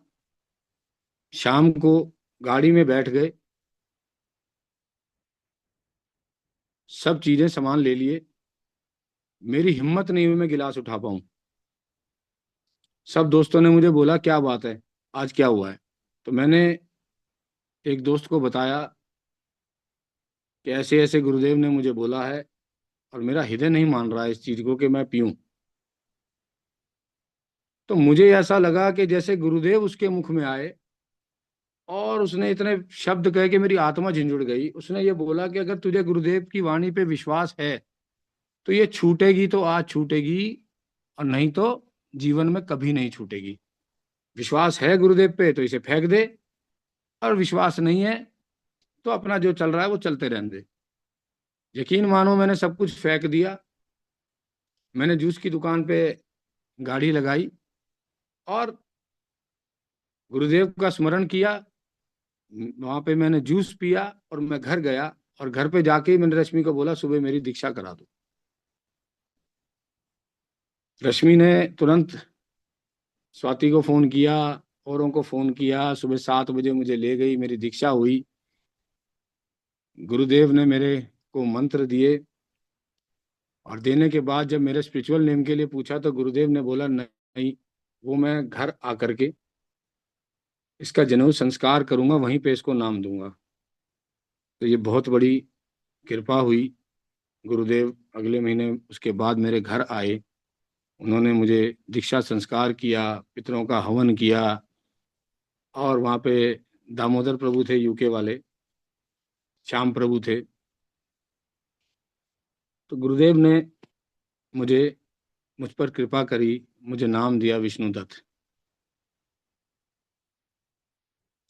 शाम को गाड़ी में बैठ गए, सब चीजें सामान ले लिए, मेरी हिम्मत नहीं हुई मैं गिलास उठा पाऊं। सब दोस्तों ने मुझे बोला क्या बात है, आज क्या हुआ है। तो मैंने एक दोस्त को बताया कि ऐसे ऐसे गुरुदेव ने मुझे बोला है और मेरा हृदय नहीं मान रहा है इस चीज को कि मैं पीऊं। तो मुझे ऐसा लगा कि जैसे गुरुदेव उसके मुख में आए और उसने इतने शब्द कहे कि मेरी आत्मा झंझुड़ गई। उसने ये बोला कि अगर तुझे गुरुदेव की वाणी पे विश्वास है तो ये छूटेगी तो आज छूटेगी, और नहीं तो जीवन में कभी नहीं छूटेगी। विश्वास है गुरुदेव पे तो इसे फेंक दे, और विश्वास नहीं है तो अपना जो चल रहा है वो चलते रहने दे। यकीन मानो, मैंने सब कुछ फेंक दिया। मैंने जूस की दुकान पे गाड़ी लगाई और गुरुदेव का स्मरण किया। वहां पे मैंने जूस पिया और मैं घर गया, और घर पे जाके ही मैंने रश्मि को बोला सुबह मेरी दीक्षा करा दो। रश्मि ने तुरंत स्वाति को फोन किया, औरों को फोन किया, सुबह 7 बजे मुझे ले गई, मेरी दीक्षा हुई। गुरुदेव ने मेरे को मंत्र दिए, और देने के बाद जब मेरे स्पिरिचुअल नेम के लिए पूछा तो गुरुदेव ने बोला नहीं, वो मैं घर आकर के इसका जनेऊ संस्कार करूंगा, वहीं पे इसको नाम दूंगा। तो ये बहुत बड़ी कृपा हुई। गुरुदेव अगले महीने उसके बाद मेरे घर आए, उन्होंने मुझे दीक्षा संस्कार किया, पितरों का हवन किया। और वहाँ पे दामोदर प्रभु थे यूके वाले, श्याम प्रभु थे। तो गुरुदेव ने मुझे मुझ पर कृपा करी, मुझे नाम दिया विष्णुदत्त।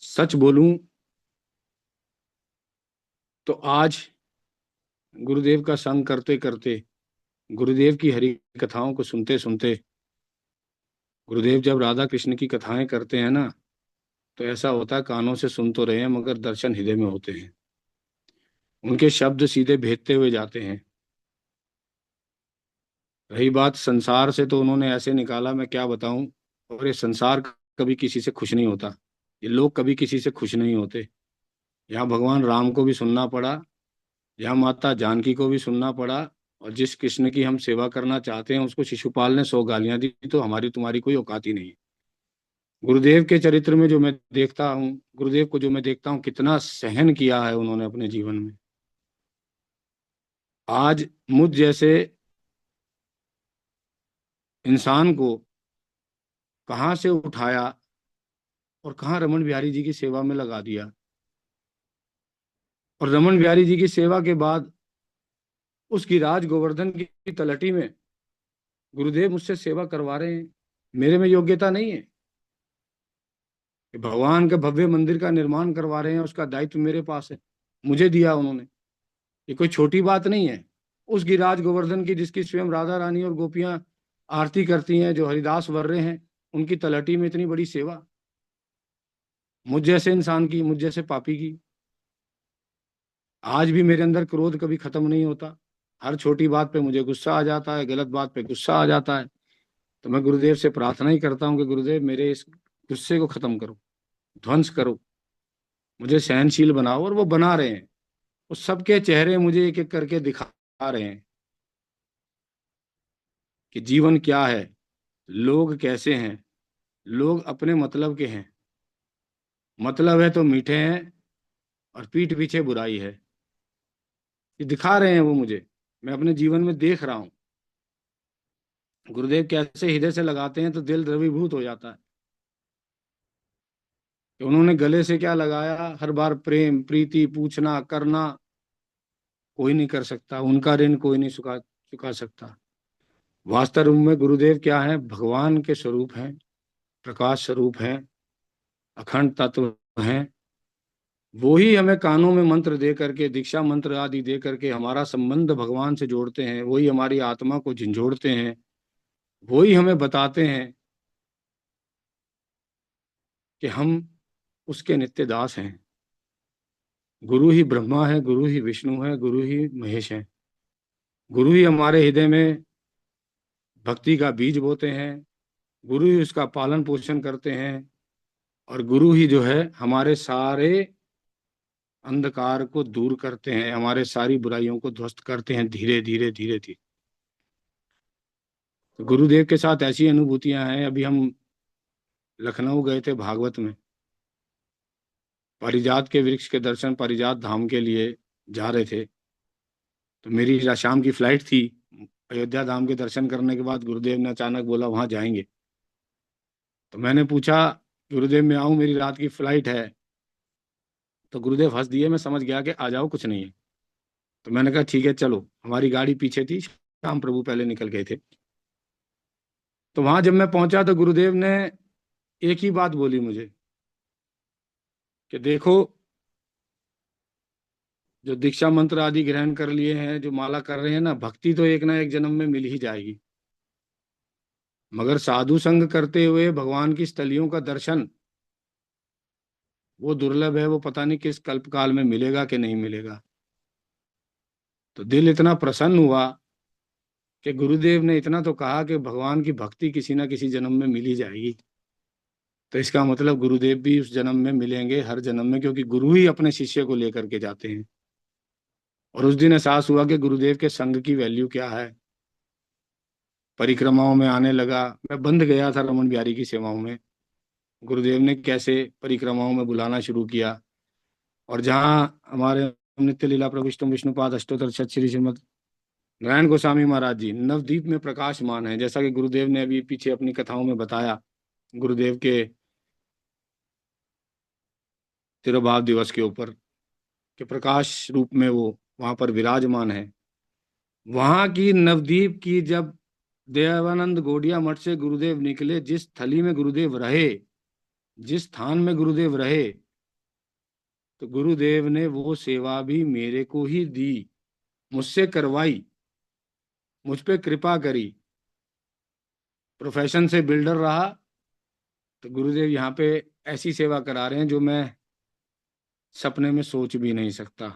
सच बोलूं तो आज गुरुदेव का संग करते करते, गुरुदेव की हरि कथाओं को सुनते सुनते, गुरुदेव जब राधा कृष्ण की कथाएं करते हैं ना, तो ऐसा होता है कानों से सुन तो रहे हैं मगर दर्शन हृदय में होते हैं। उनके शब्द सीधे भेदते हुए जाते हैं। रही बात संसार से, तो उन्होंने ऐसे निकाला मैं क्या बताऊं। और ये संसार कभी किसी से खुश नहीं होता, ये लोग कभी किसी से खुश नहीं होते। यहाँ भगवान राम को भी सुनना पड़ा, यहाँ माता जानकी को भी सुनना पड़ा, और जिस कृष्ण की हम सेवा करना चाहते हैं उसको शिशुपाल ने 100 गालियां दी, तो हमारी तुम्हारी कोई औकात ही नहीं है। गुरुदेव के चरित्र में जो मैं देखता हूँ, गुरुदेव को जो मैं देखता हूँ, कितना सहन किया है उन्होंने अपने जीवन में। आज मुझ जैसे इंसान को कहाँ से उठाया और कहाँ रमन बिहारी जी की सेवा में लगा दिया। और रमन बिहारी जी की सेवा के बाद उसकी राज गोवर्धन की तलहटी में गुरुदेव मुझसे सेवा करवा रहे हैं। मेरे में योग्यता नहीं है कि भगवान के भव्य मंदिर का निर्माण करवा रहे हैं, उसका दायित्व मेरे पास है, मुझे दिया उन्होंने। ये कोई छोटी बात नहीं है। उस गिरिराज गोवर्धन की जिसकी स्वयं राधा रानी और गोपियां आरती करती हैं, जो हरिदास वर्रे हैं, उनकी तलहटी में इतनी बड़ी सेवा मुझ जैसे इंसान की, मुझ जैसे पापी की। आज भी मेरे अंदर क्रोध कभी खत्म नहीं होता। हर छोटी बात पे मुझे गुस्सा आ जाता है, गलत बात पे गुस्सा आ जाता है। तो मैं गुरुदेव से प्रार्थना ही करता हूँ कि गुरुदेव मेरे इस गुस्से को खत्म करो, ध्वंस करो, मुझे सहनशील बनाओ। और वो बना रहे हैं। वो सबके चेहरे मुझे एक एक करके दिखा रहे हैं कि जीवन क्या है, लोग कैसे हैं। लोग अपने मतलब के हैं, मतलब है तो मीठे हैं, और पीठ पीछे बुराई है। ये दिखा रहे हैं वो मुझे, मैं अपने जीवन में देख रहा हूँ। गुरुदेव कैसे हृदय से लगाते हैं तो दिल द्रवीभूत हो जाता है कि उन्होंने गले से क्या लगाया। हर बार प्रेम प्रीति पूछना करना कोई नहीं कर सकता, उनका ऋण कोई नहीं चुका सकता। वास्तव में गुरुदेव क्या है, भगवान के स्वरूप हैं, प्रकाश स्वरूप हैं, अखंड तत्व हैं। वो ही हमें कानों में मंत्र दे करके, दीक्षा मंत्र आदि दे करके हमारा संबंध भगवान से जोड़ते हैं। वही हमारी आत्मा को झंझोड़ते हैं। वही हमें बताते हैं कि हम उसके नित्य दास हैं। गुरु ही ब्रह्मा है, गुरु ही विष्णु है, गुरु ही महेश है। गुरु ही हमारे हृदय में भक्ति का बीज बोते हैं, गुरु ही उसका पालन पोषण करते हैं, और गुरु ही जो है हमारे सारे अंधकार को दूर करते हैं, हमारे सारी बुराइयों को ध्वस्त करते हैं धीरे धीरे धीरे धीरे। तो गुरुदेव के साथ ऐसी अनुभूतियां हैं। अभी हम लखनऊ गए थे भागवत में, पारिजात के वृक्ष के दर्शन, पारिजात धाम के लिए जा रहे थे। तो मेरी शाम की फ्लाइट थी। अयोध्या धाम के दर्शन करने के बाद गुरुदेव ने अचानक बोला वहां जाएंगे। तो मैंने पूछा गुरुदेव मैं आऊं, मेरी रात की फ्लाइट है। तो गुरुदेव हंस दिए। मैं समझ गया कि आ जाओ, कुछ नहीं है। तो मैंने कहा ठीक है चलो। हमारी गाड़ी पीछे थी, श्याम प्रभु पहले निकल गए थे। तो वहां जब मैं पहुंचा तो गुरुदेव ने एक ही बात बोली मुझे कि देखो, जो दीक्षा मंत्र आदि ग्रहण कर लिए हैं, जो माला कर रहे हैं ना, भक्ति तो एक ना एक जन्म में मिल ही जाएगी, मगर साधु संग करते हुए भगवान की स्थलियों का दर्शन वो दुर्लभ है। वो पता नहीं किस कल्प काल में मिलेगा कि नहीं मिलेगा। तो दिल इतना प्रसन्न हुआ कि गुरुदेव ने इतना तो कहा कि भगवान की भक्ति किसी ना किसी जन्म में मिल ही जाएगी। तो इसका मतलब गुरुदेव भी उस जन्म में मिलेंगे, हर जन्म में, क्योंकि गुरु ही अपने शिष्य को लेकर के जाते हैं। और उस दिन एहसास हुआ कि गुरुदेव के संग की वैल्यू क्या है। परिक्रमाओं में आने लगा। मैं बंध गया था रमन बिहारी की सेवाओं में। गुरुदेव ने कैसे परिक्रमाओं में बुलाना शुरू किया। और जहाँ हमारे नित्य लीला प्रविष्टम विष्णुपाद अष्टोत्तर शत श्री श्रीमद नारायण गोस्वामी महाराज जी नवदीप में प्रकाशमान है, जैसा कि गुरुदेव ने अभी पीछे अपनी कथाओं में बताया, गुरुदेव के तिरुभाव दिवस के ऊपर, कि प्रकाश रूप में वो वहां पर विराजमान है। वहां की नवदीप की जब देवानंद गोडिया मठ से गुरुदेव निकले, जिस थली में गुरुदेव रहे, जिस स्थान में गुरुदेव रहे, तो गुरुदेव ने वो सेवा भी मेरे को ही दी, मुझसे करवाई, मुझ पे कृपा करी। प्रोफेशन से बिल्डर रहा, तो गुरुदेव यहाँ पे ऐसी सेवा करा रहे हैं जो मैं सपने में सोच भी नहीं सकता।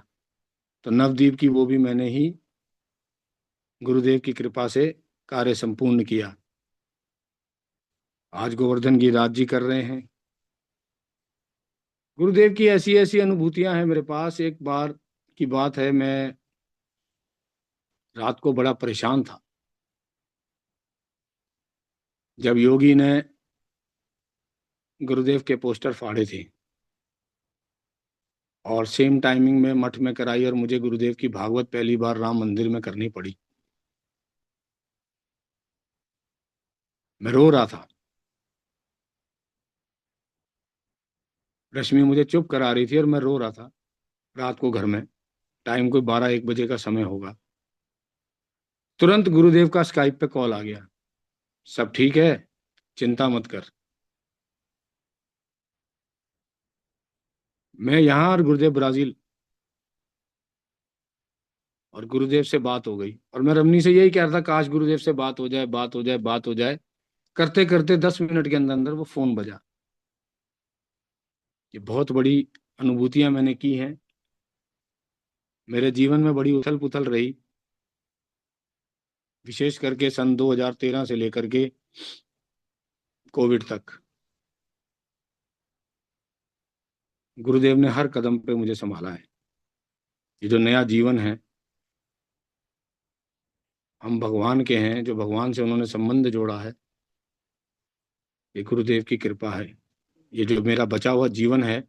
तो नवदीप की वो भी मैंने ही गुरुदेव की कृपा से कार्य संपूर्ण किया। आज गोवर्धन गिरिराज जी कर रहे हैं। गुरुदेव की ऐसी ऐसी अनुभूतियां हैं मेरे पास। एक बार की बात है, मैं रात को बड़ा परेशान था। जब योगी ने गुरुदेव के पोस्टर फाड़े थे और सेम टाइमिंग में मठ में कराई, और मुझे गुरुदेव की भागवत पहली बार राम मंदिर में करनी पड़ी। मैं रो रहा था। रश्मि मुझे चुप करा रही थी और मैं रो रहा था रात को घर में। टाइम कोई 12-1 बजे का समय होगा। तुरंत गुरुदेव का स्काइप पे कॉल आ गया, सब ठीक है, चिंता मत कर। मैं यहाँ और गुरुदेव ब्राजील, और गुरुदेव से बात हो गई। और मैं रमनी से यही कह रहा था, काश गुरुदेव से बात हो जाए, बात हो जाए, बात हो जाए। करते करते 10 मिनट के अंदर अंदर वो फोन बजा। ये बहुत बड़ी अनुभूतियां मैंने की हैं। मेरे जीवन में बड़ी उथल पुथल रही, विशेष करके सन 2013 से लेकर के कोविड तक। गुरुदेव ने हर कदम पे मुझे संभाला है। ये जो नया जीवन है, हम भगवान के हैं, जो भगवान से उन्होंने संबंध जोड़ा है, ये गुरुदेव की कृपा है। ये जो मेरा बचा हुआ जीवन है,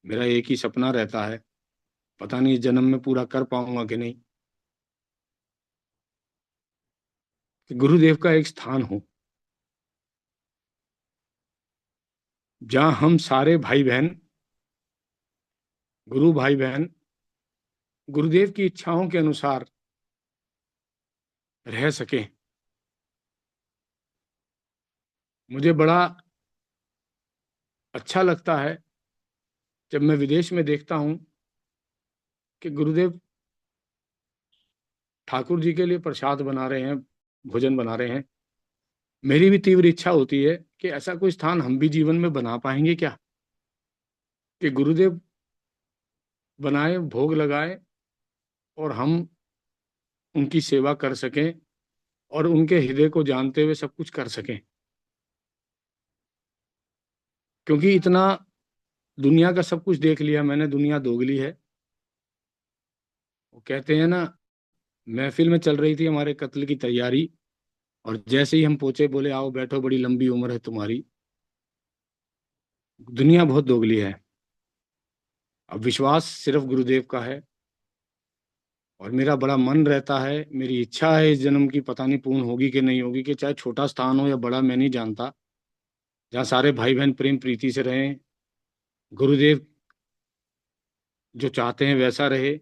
मेरा एक ही सपना रहता है, पता नहीं इस जन्म में पूरा कर पाऊंगा कि नहीं, कि गुरुदेव का एक स्थान हो जहां हम सारे भाई बहन, गुरु भाई बहन, गुरुदेव की इच्छाओं के अनुसार रह सकें। मुझे बड़ा अच्छा लगता है जब मैं विदेश में देखता हूं कि गुरुदेव ठाकुर जी के लिए प्रसाद बना रहे हैं, भोजन बना रहे हैं। मेरी भी तीव्र इच्छा होती है कि ऐसा कोई स्थान हम भी जीवन में बना पाएंगे क्या, कि गुरुदेव बनाए, भोग लगाए और हम उनकी सेवा कर सकें और उनके हृदय को जानते हुए सब कुछ कर सकें। क्योंकि इतना दुनिया का सब कुछ देख लिया मैंने, दुनिया दोगली है। वो कहते हैं ना, महफिल में चल रही थी हमारे कत्ल की तैयारी, और जैसे ही हम पहुंचे बोले आओ बैठो, बड़ी लंबी उम्र है तुम्हारी। दुनिया बहुत दोगली है। अब विश्वास सिर्फ गुरुदेव का है, और मेरा बड़ा मन रहता है, मेरी इच्छा है इस जन्म की, पता नहीं पूर्ण होगी कि नहीं होगी, कि चाहे छोटा स्थान हो या बड़ा मैं नहीं जानता, जहाँ सारे भाई बहन प्रेम प्रीति से रहें, गुरुदेव जो चाहते हैं वैसा रहे।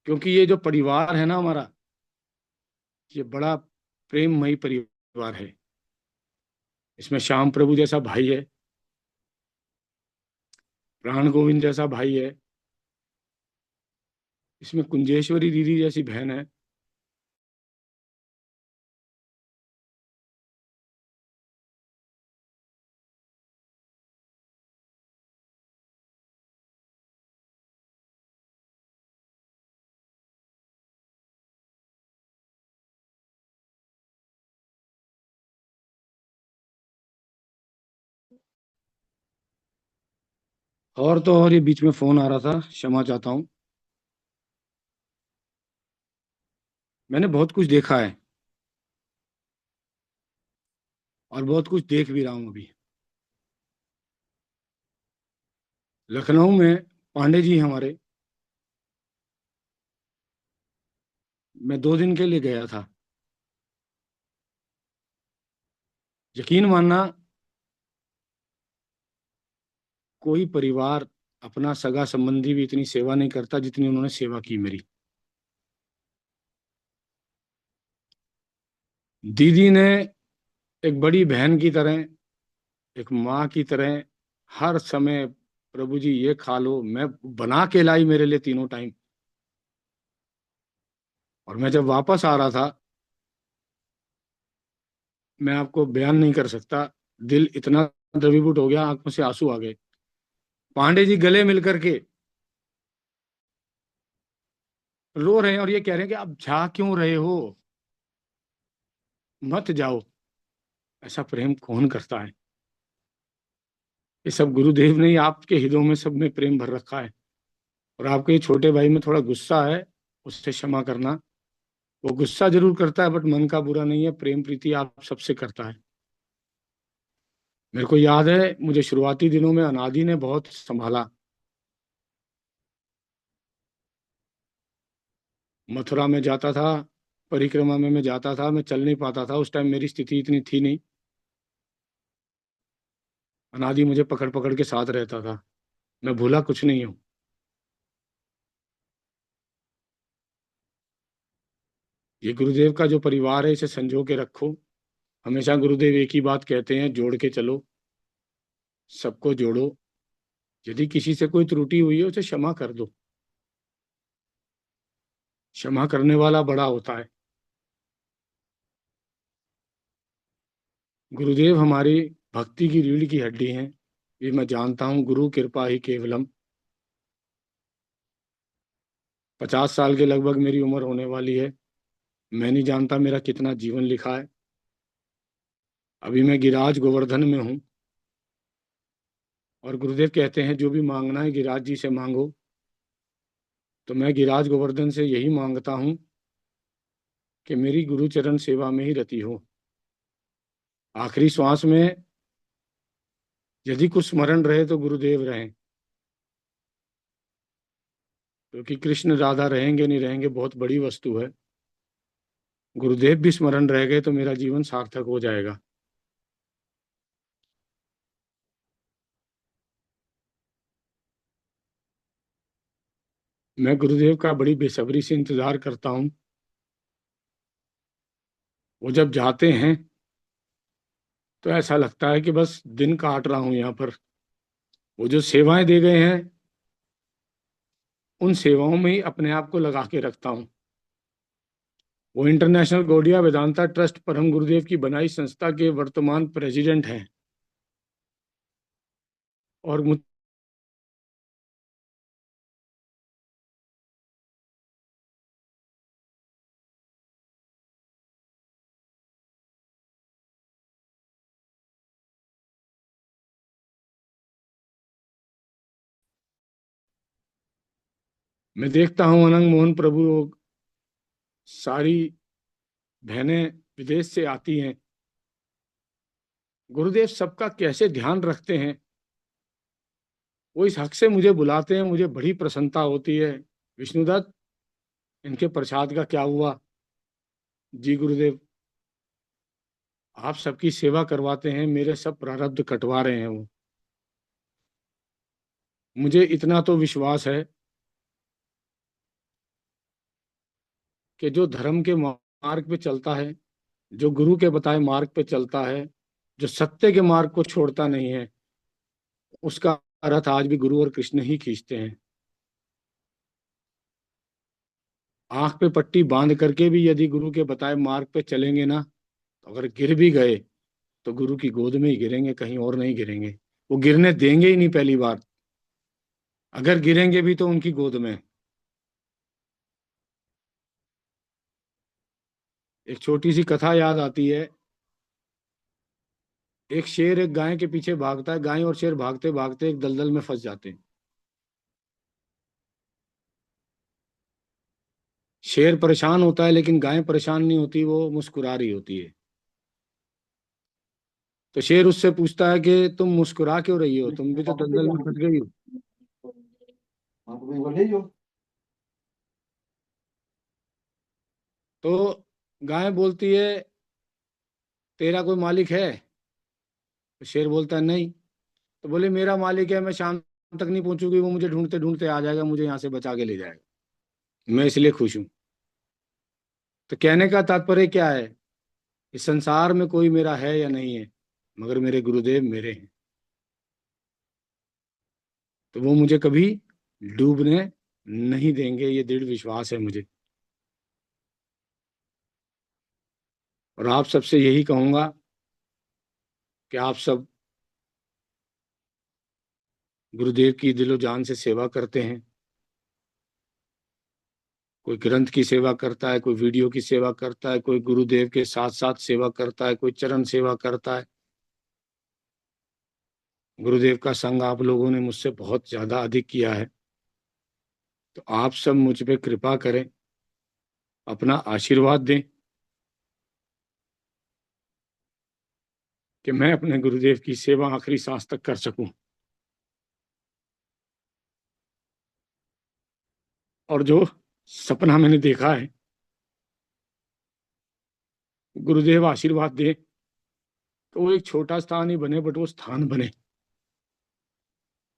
क्योंकि ये जो परिवार है ना हमारा, ये बड़ा प्रेममयी परिवार है। इसमें श्याम प्रभु जैसा भाई है, प्राण गोविंद जैसा भाई है, इसमें कुंजेश्वरी दीदी जैसी बहन है, और तो और ये बीच में फोन आ रहा था, क्षमा चाहता हूँ। मैंने बहुत कुछ देखा है और बहुत कुछ देख भी रहा हूँ अभी। लखनऊ में पांडे जी हमारे, मैं 2 दिन के लिए गया था। यकीन मानना, कोई परिवार अपना सगा संबंधी भी इतनी सेवा नहीं करता जितनी उन्होंने सेवा की मेरी। दीदी ने एक बड़ी बहन की तरह, एक माँ की तरह हर समय, प्रभु जी ये खा लो, मैं बना के लाई मेरे लिए तीनों टाइम। और मैं जब वापस आ रहा था, मैं आपको बयान नहीं कर सकता, दिल इतना द्रवीभूत हो गया, आंखों से आंसू आ गए। पांडे जी गले मिल करके रो रहे हैं और ये कह रहे हैं कि आप जा क्यों रहे हो, मत जाओ। ऐसा प्रेम कौन करता है? ये सब गुरुदेव ने ही आपके हृदयों में सब में प्रेम भर रखा है। और आपके ये छोटे भाई में थोड़ा गुस्सा है, उससे क्षमा करना। वो गुस्सा जरूर करता है बट मन का बुरा नहीं है, प्रेम प्रीति आप सबसे करता है। मेरे को याद है, मुझे शुरुआती दिनों में अनादि ने बहुत संभाला। मथुरा में जाता था, परिक्रमा में मैं जाता था, मैं चल नहीं पाता था, उस टाइम मेरी स्थिति इतनी थी नहीं। अनादि मुझे पकड़ पकड़ के साथ रहता था। मैं भूला कुछ नहीं हूँ। ये गुरुदेव का जो परिवार है, इसे संजो के रखो। हमेशा गुरुदेव एक ही बात कहते हैं, जोड़ के चलो, सबको जोड़ो। यदि किसी से कोई त्रुटि हुई है उसे क्षमा कर दो। क्षमा करने वाला बड़ा होता है। गुरुदेव हमारी भक्ति की रीढ़ की हड्डी हैं, ये मैं जानता हूँ। गुरु कृपा ही केवलम। 50 साल के लगभग मेरी उम्र होने वाली है। मैं नहीं जानता मेरा कितना जीवन लिखा है। अभी मैं गिरिराज गोवर्धन में हूँ, और गुरुदेव कहते हैं जो भी मांगना है गिरिराज जी से मांगो। तो मैं गिरिराज गोवर्धन से यही मांगता हूँ कि मेरी गुरु चरण सेवा में ही रति हो। आखिरी श्वास में यदि कुछ स्मरण रहे तो गुरुदेव रहें, क्योंकि कृष्ण राधा रहेंगे नहीं रहेंगे बहुत बड़ी वस्तु है। गुरुदेव भी स्मरण रह गए तो मेरा जीवन सार्थक हो जाएगा। मैं गुरुदेव का बड़ी बेसब्री से इंतजार करता हूँ। वो जब जाते हैं तो ऐसा लगता है कि बस दिन काट रहा हूँ यहाँ पर। वो जो सेवाएं दे गए हैं, उन सेवाओं में ही अपने आप को लगा के रखता हूँ। वो इंटरनेशनल गौड़िया वेदांता ट्रस्ट परम गुरुदेव की बनाई संस्था के वर्तमान प्रेसिडेंट हैं, और मैं देखता हूँ अनंग मोहन प्रभु लोग, सारी बहनें विदेश से आती हैं, गुरुदेव सबका कैसे ध्यान रखते हैं। वो इस हक से मुझे बुलाते हैं, मुझे बड़ी प्रसन्नता होती है। विष्णुदत्त, इनके प्रसाद का क्या हुआ? जी गुरुदेव, आप सबकी सेवा करवाते हैं, मेरे सब प्रारब्ध कटवा रहे हैं वो। मुझे इतना तो विश्वास है कि जो धर्म के मार्ग पे चलता है, जो गुरु के बताए मार्ग पे चलता है, जो सत्य के मार्ग को छोड़ता नहीं है, उसका रथ आज भी गुरु और कृष्ण ही खींचते हैं। आंख पे पट्टी बांध करके भी यदि गुरु के बताए मार्ग पे चलेंगे ना, तो अगर गिर भी गए तो गुरु की गोद में ही गिरेंगे, कहीं और नहीं गिरेंगे। वो गिरने देंगे ही नहीं पहली बार, अगर गिरेंगे भी तो उनकी गोद में। एक छोटी सी कथा याद आती है। एक शेर एक गाय के पीछे भागता है, गाय और शेर भागते भागते एक दलदल में फंस जाते हैं। शेर परेशान होता है लेकिन गाय परेशान नहीं होती, वो मुस्कुरा रही होती है। तो शेर उससे पूछता है कि तुम मुस्कुरा क्यों रही हो, तुम भी तो दलदल में फंस गई हो। तो गाय बोलती है, तेरा कोई मालिक है? तो शेर बोलता है नहीं। तो बोले, मेरा मालिक है, मैं शाम तक नहीं पहुंचूंगी, वो मुझे ढूंढते ढूंढते आ जाएगा, मुझे यहाँ से बचा के ले जाएगा, मैं इसलिए खुश हूं। तो कहने का तात्पर्य क्या है? इस संसार में कोई मेरा है या नहीं है, मगर मेरे गुरुदेव मेरे हैं, तो वो मुझे कभी डूबने नहीं देंगे, ये दृढ़ विश्वास है मुझे। और आप सबसे यही कहूंगा कि आप सब गुरुदेव की दिलो जान से सेवा करते हैं। कोई ग्रंथ की सेवा करता है, कोई वीडियो की सेवा करता है, कोई गुरुदेव के साथ साथ सेवा करता है, कोई चरण सेवा करता है। गुरुदेव का संग आप लोगों ने मुझसे बहुत ज्यादा अधिक किया है, तो आप सब मुझ पे कृपा करें, अपना आशीर्वाद दें कि मैं अपने गुरुदेव की सेवा आखिरी सांस तक कर सकूं। और जो सपना मैंने देखा है, गुरुदेव आशीर्वाद दे तो वो एक छोटा स्थान ही बने, बट वो स्थान बने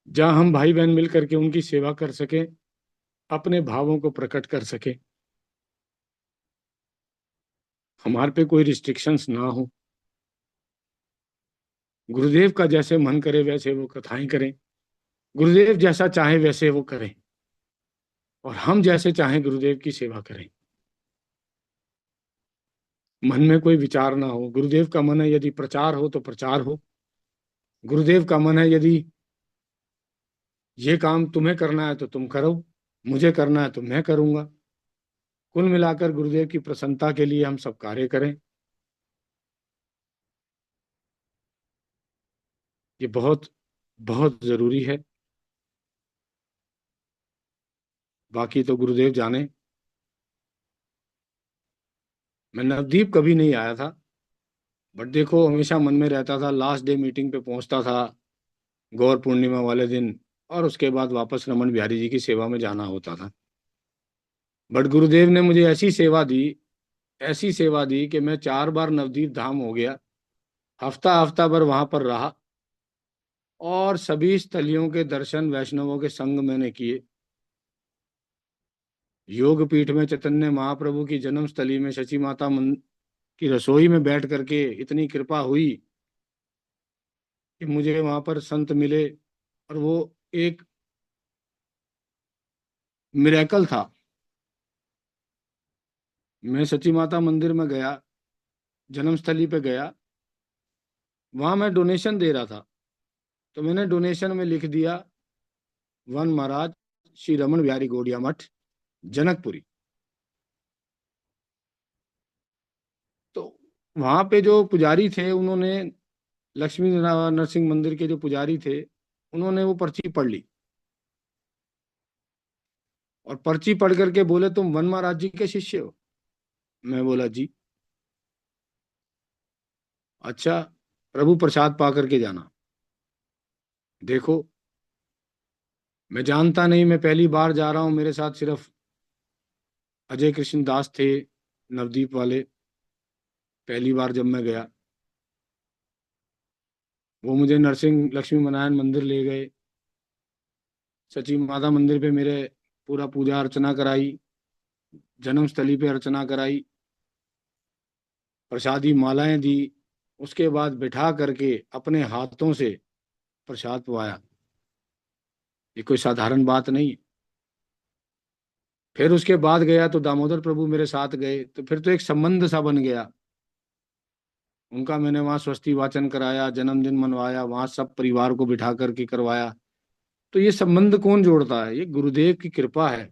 जहां हम भाई बहन मिल करके उनकी सेवा कर सके, अपने भावों को प्रकट कर सके, हमारे पे कोई रिस्ट्रिक्शंस ना हो। गुरुदेव का जैसे मन करे वैसे वो कथाएं करें, गुरुदेव जैसा चाहे वैसे वो करें, और हम जैसे चाहें गुरुदेव की सेवा करें। मन में कोई विचार ना हो। गुरुदेव का मन है यदि प्रचार हो तो प्रचार हो, गुरुदेव का मन है यदि ये काम तुम्हें करना है तो तुम करो, मुझे करना है तो मैं करूंगा। कुल मिलाकर गुरुदेव की प्रसन्नता के लिए हम सब कार्य करें। ये बहुत बहुत जरूरी है। बाकी तो गुरुदेव जाने। मैं नवदीप कभी नहीं आया था, बट देखो हमेशा मन में रहता था, लास्ट डे मीटिंग पे पहुंचता था गौर पूर्णिमा वाले दिन, और उसके बाद वापस रमन बिहारी जी की सेवा में जाना होता था। बट गुरुदेव ने मुझे ऐसी सेवा दी, ऐसी सेवा दी कि मैं 4 बार नवदीप धाम हो गया, हफ्ता हफ्ता भर वहां पर रहा, और सभी स्थलियों के दर्शन वैष्णवों के संग मैंने किए। योग पीठ में चैतन्य महाप्रभु की जन्म स्थली में शची माता की रसोई में बैठ करके इतनी कृपा हुई कि मुझे वहां पर संत मिले, और वो एक मिरेकल था। मैं सची माता मंदिर में गया, जन्मस्थली पे गया, वहां मैं डोनेशन दे रहा था, तो मैंने डोनेशन में लिख दिया वन महाराज श्री रमन बिहारी गौड़िया मठ जनकपुरी। तो वहां पे जो पुजारी थे, उन्होंने लक्ष्मी नरसिंह मंदिर के जो पुजारी थे, उन्होंने वो पर्ची पढ़ ली, और पर्ची पढ़ करके बोले तुम वन महाराज जी के शिष्य हो। मैं बोला जी। अच्छा, प्रभु प्रसाद पा करके जाना। देखो, मैं जानता नहीं, मैं पहली बार जा रहा हूं, मेरे साथ सिर्फ अजय कृष्ण दास थे, नवदीप वाले। पहली बार जब मैं गया, वो मुझे नरसिंह लक्ष्मी नारायण मंदिर ले गए, सची माता मंदिर पे मेरे पूरा पूजा अर्चना कराई, जन्मस्थली पे अर्चना कराई, प्रसादी मालाएं दी। उसके बाद बिठा करके अपने हाथों से प्रसाद पवाया। ये कोई साधारण बात नहीं। फिर उसके बाद गया तो दामोदर प्रभु मेरे साथ गए, तो फिर तो एक संबंध सा बन गया। उनका मैंने वहां स्वस्ति वाचन कराया, जन्मदिन मनवाया, वहां सब परिवार को बिठा करके करवाया। तो ये संबंध कौन जोड़ता है? ये गुरुदेव की कृपा है।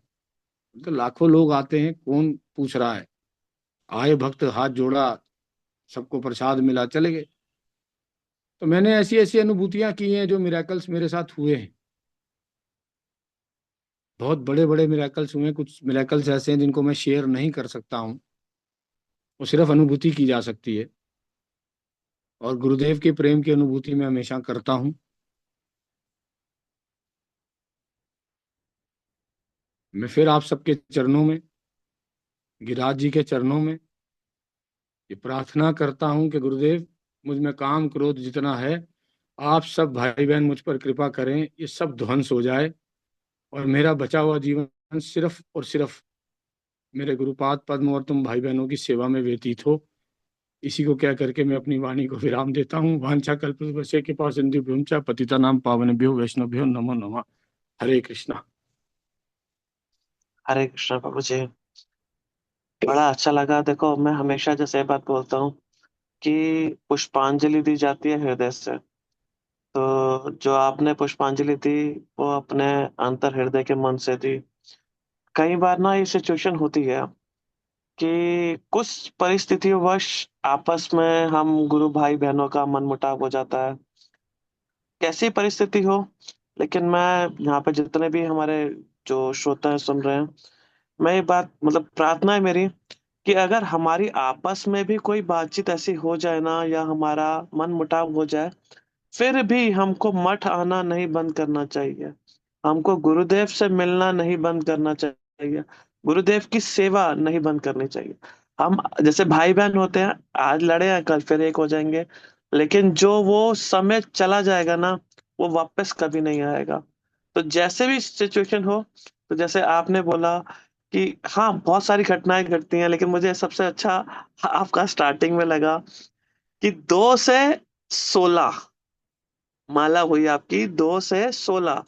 तो लाखों लोग आते हैं, कौन पूछ रहा है? आए भक्त, हाथ जोड़ा, सबको प्रसाद मिला, चले गए। तो मैंने ऐसी ऐसी अनुभूतियां की हैं, जो मिराकल्स मेरे साथ हुए हैं। बहुत बड़े बड़े मिराकल्स हुए हैं। कुछ मिराकल्स ऐसे हैं जिनको मैं शेयर नहीं कर सकता हूँ, वो सिर्फ अनुभूति की जा सकती है। और गुरुदेव के प्रेम की अनुभूति मैं हमेशा करता हूँ। मैं फिर आप सबके चरणों में, गिरिराज जी के चरणों में ये प्रार्थना करता हूँ कि गुरुदेव, मुझ में काम क्रोध जितना है, आप सब भाई बहन मुझ पर कृपा करें, ये सब ध्वंस हो जाए और मेरा बचा हुआ जीवन सिर्फ और सिर्फ मेरे गुरुपाद पद्म और तुम भाई बहनों की सेवा में व्यतीत हो। इसी को कह करके मैं अपनी वाणी को विराम देता हूँ। वांछा कल्पवृक्ष के पास पतिता नाम पावनेभ्यो वैष्णवभ्यो नमो नमः। हरे कृष्णा।
हरे कृष्ण प्रभु जी। बड़ा अच्छा लगा। देखो, मैं हमेशा जैसे ये बात बोलता हूँ कि पुष्पांजलि दी जाती है हृदय से। तो जो आपने पुष्पांजलि दी, वो अपने अंतर हृदय के मन से दी। कई बार ना ये सिचुएशन होती है कि कुछ परिस्थितियों आपस में हम गुरु भाई बहनों का मनमुटाव हो जाता है, कैसी परिस्थिति हो। लेकिन मैं यहाँ पे जितने भी हमारे जो श्रोता हैं सुन रहे हैं, मैं ये बात मतलब प्रार्थना है मेरी कि अगर हमारी आपस में भी कोई बातचीत ऐसी हो जाए ना, या हमारा मन मुटाव हो जाए, फिर भी हमको मठ आना नहीं बंद करना चाहिए। हमको गुरुदेव से मिलना नहीं बंद करना चाहिए। गुरुदेव की सेवा नहीं बंद करनी चाहिए। हम जैसे भाई बहन होते हैं, आज लड़े हैं कल फिर एक हो जाएंगे, लेकिन जो वो समय चला जाएगा ना, वो वापस कभी नहीं आएगा। तो जैसे भी सिचुएशन हो, तो जैसे आपने बोला कि हाँ, बहुत सारी घटनाएं घटती हैं, लेकिन मुझे सबसे अच्छा आपका स्टार्टिंग में लगा कि 2 से 16 माला हुई आपकी, 2 से 16,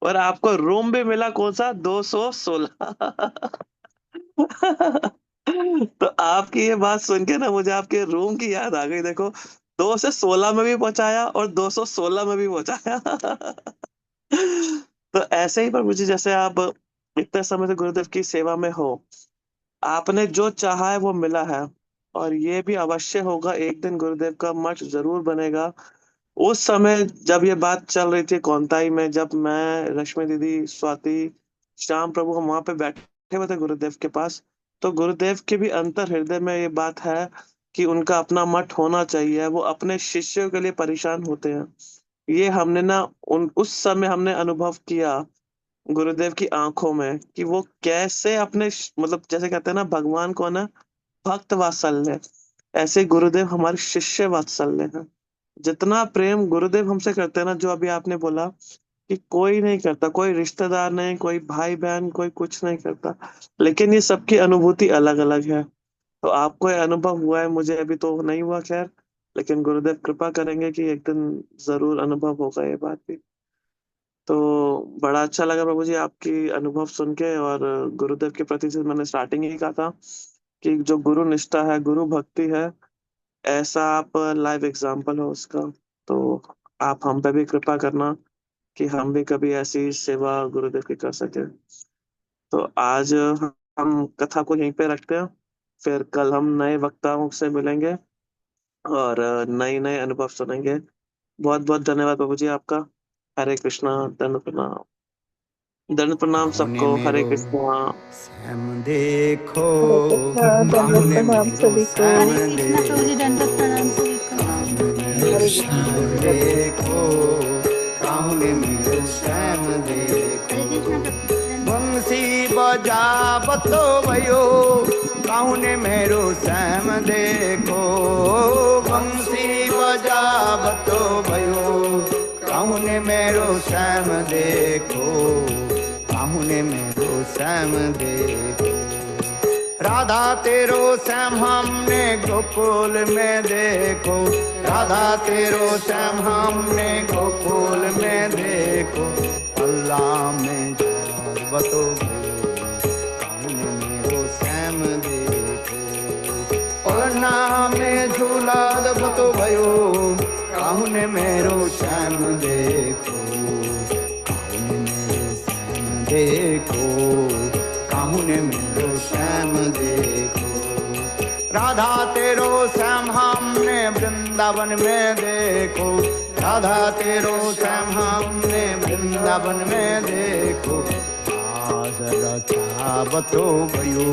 और आपको रूम भी मिला कौन सा, 216। तो आपकी ये बात सुन के ना मुझे आपके रूम की याद आ गई। देखो, 2 से 16 में भी पहुंचाया और 216 में भी पहुंचाया। तो ऐसे ही पर मुझे, जैसे आप इतने समय से गुरुदेव की सेवा में हो, आपने जो चाहा है वो मिला है, और ये भी अवश्य होगा, एक दिन गुरुदेव का मठ जरूर बनेगा। उस समय जब ये बात चल रही थी कोंताई में, जब मैं, रश्मि दीदी, स्वाति, श्याम प्रभु, हम वहां पे बैठे हुए थे गुरुदेव के पास, तो गुरुदेव के भी अंतर हृदय में ये बात है कि उनका अपना मठ होना चाहिए। वो अपने शिष्यों के लिए परेशान होते हैं। ये हमने ना उन उस समय हमने अनुभव किया गुरुदेव की आंखों में कि वो कैसे अपने मतलब जैसे कहते हैं ना, भगवान को ना भक्त वात्सल्य, ऐसे गुरुदेव हमारे शिष्य वात्सल्य हैं। जितना प्रेम गुरुदेव हमसे करते हैं ना, जो अभी आपने बोला कि कोई नहीं करता, कोई रिश्तेदार नहीं, कोई भाई बहन, कोई कुछ नहीं करता, लेकिन ये सबकी अनुभूति अलग अलग है। तो आपको ये अनुभव हुआ है, मुझे अभी तो नहीं हुआ खैर, लेकिन गुरुदेव कृपा करेंगे कि एक दिन जरूर अनुभव होगा ये बात भी। तो बड़ा अच्छा लगा प्रभु जी आपकी अनुभव सुन के। और गुरुदेव के प्रति से मैंने स्टार्टिंग ही कहा था कि जो गुरु निष्ठा है, गुरु भक्ति है, ऐसा आप लाइव एग्जाम्पल हो उसका। तो आप हम पे भी कृपा करना कि हम भी कभी ऐसी सेवा गुरुदेव की कर सके। तो आज हम कथा को यहीं पे रखते हैं, फिर कल हम नए वक्ताओं से मिलेंगे और नए नए अनुभव सुनेंगे। बहुत बहुत धन्यवाद प्रभु जी आपका। हरे कृष्णा, धन्य प्रणाम। दंड प्रणाम सबको। हरे कृष्णा।
श्याम देखो
हरे कृष्णा,
काहुने
दंडवत प्रणाम
मेरो
सभी को।
श्याम
हरे कृष्णा प्रभु जी, दंडवत प्रणाम सभी को।
हरे कृष्णा।
देखो काहुने मेरो श्याम देखो।
हरे कृष्णा प्रभु जी,
बंसी बजावतो भयो काहुने मेरो श्याम देखो। बंसी बजावतो भयो काहुने मेरो श्याम देखो। काहुने मेरो श्याम देखो। राधा तेरो श्याम हमने गोकुल में देखो। राधा तेरो श्याम हमने गोकुल में देखो। अल्लाह में बतो काहुने मेरो श्याम देखो। पलना में झूला बतो भयो काहुने मेरो श्याम देखो। काहुने मेरो श्याम देखो। काहुने मेरो श्याम देखो। राधा तेरो श्याम हमने वृंदावन में देखो। राधा तेरो श्याम हमने वृंदावन में देखो। बतो भयो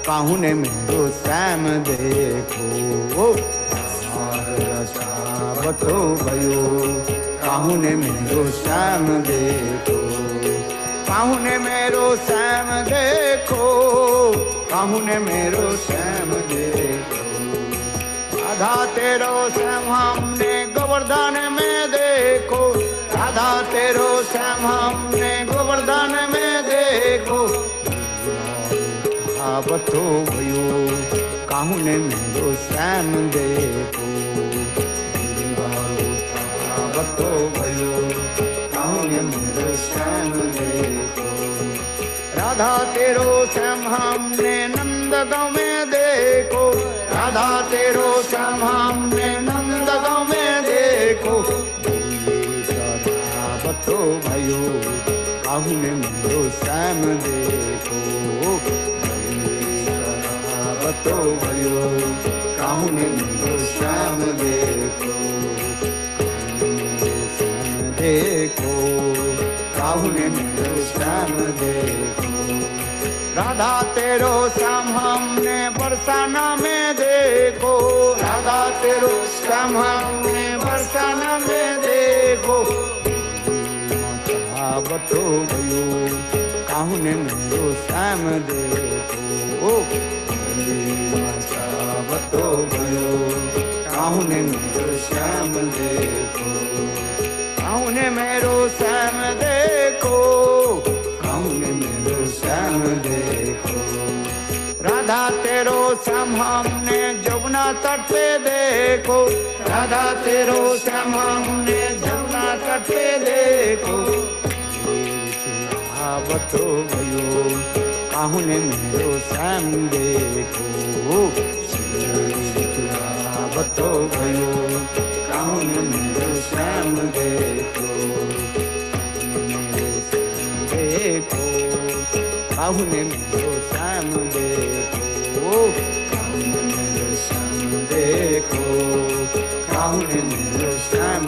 काहुने मेरो श्याम देखो। बतो भयो काहुने मेरो श्याम देखो। काहुने मेरो श्याम देखो। काहुने मेरो श्याम देखो। राधा तेरो श्याम हमने गोवर्धन में देखो। राधा तेरो श्याम हमने गोवर्धन में देखो। बतो भयो काहुने मेरो श्याम देखो। बतो भयो काहुने मेरो श्याम देखो। राधा तेरो श्याम हमने नंदगांव में देखो। राधा तेरो श्याम हमने नंदगांव में देखो। बतो भयो काहुने मेरो श्याम देखो। बतो भयो काहुने मेरो श्याम देखो। देखो काहुने मेरो श्याम देखो। राधा तेरो श्याम हमने बरसाना में देखो। राधा तेरो श्याम हमने बरसाना में देखो। बतो भयो काहुने मेरो श्याम देखो। बतो भयो काहुने मेरो श्याम देखो। काहुने मेरो श्याम देखो। काहुने मेरो श्याम देखो। राधा तेरो श्याम हमने जमुना तट पे देखो। राधा तेरो श्याम हमने जमुना तट पे देखो। बतो भयो काहुने मेरो श्याम देखो। बतो भयो काहुने मेरो श्याम देखो। देखो काहुने मेरो श्याम देखो। काहुने मेरो श्याम देखो। काहुने मेरो श्याम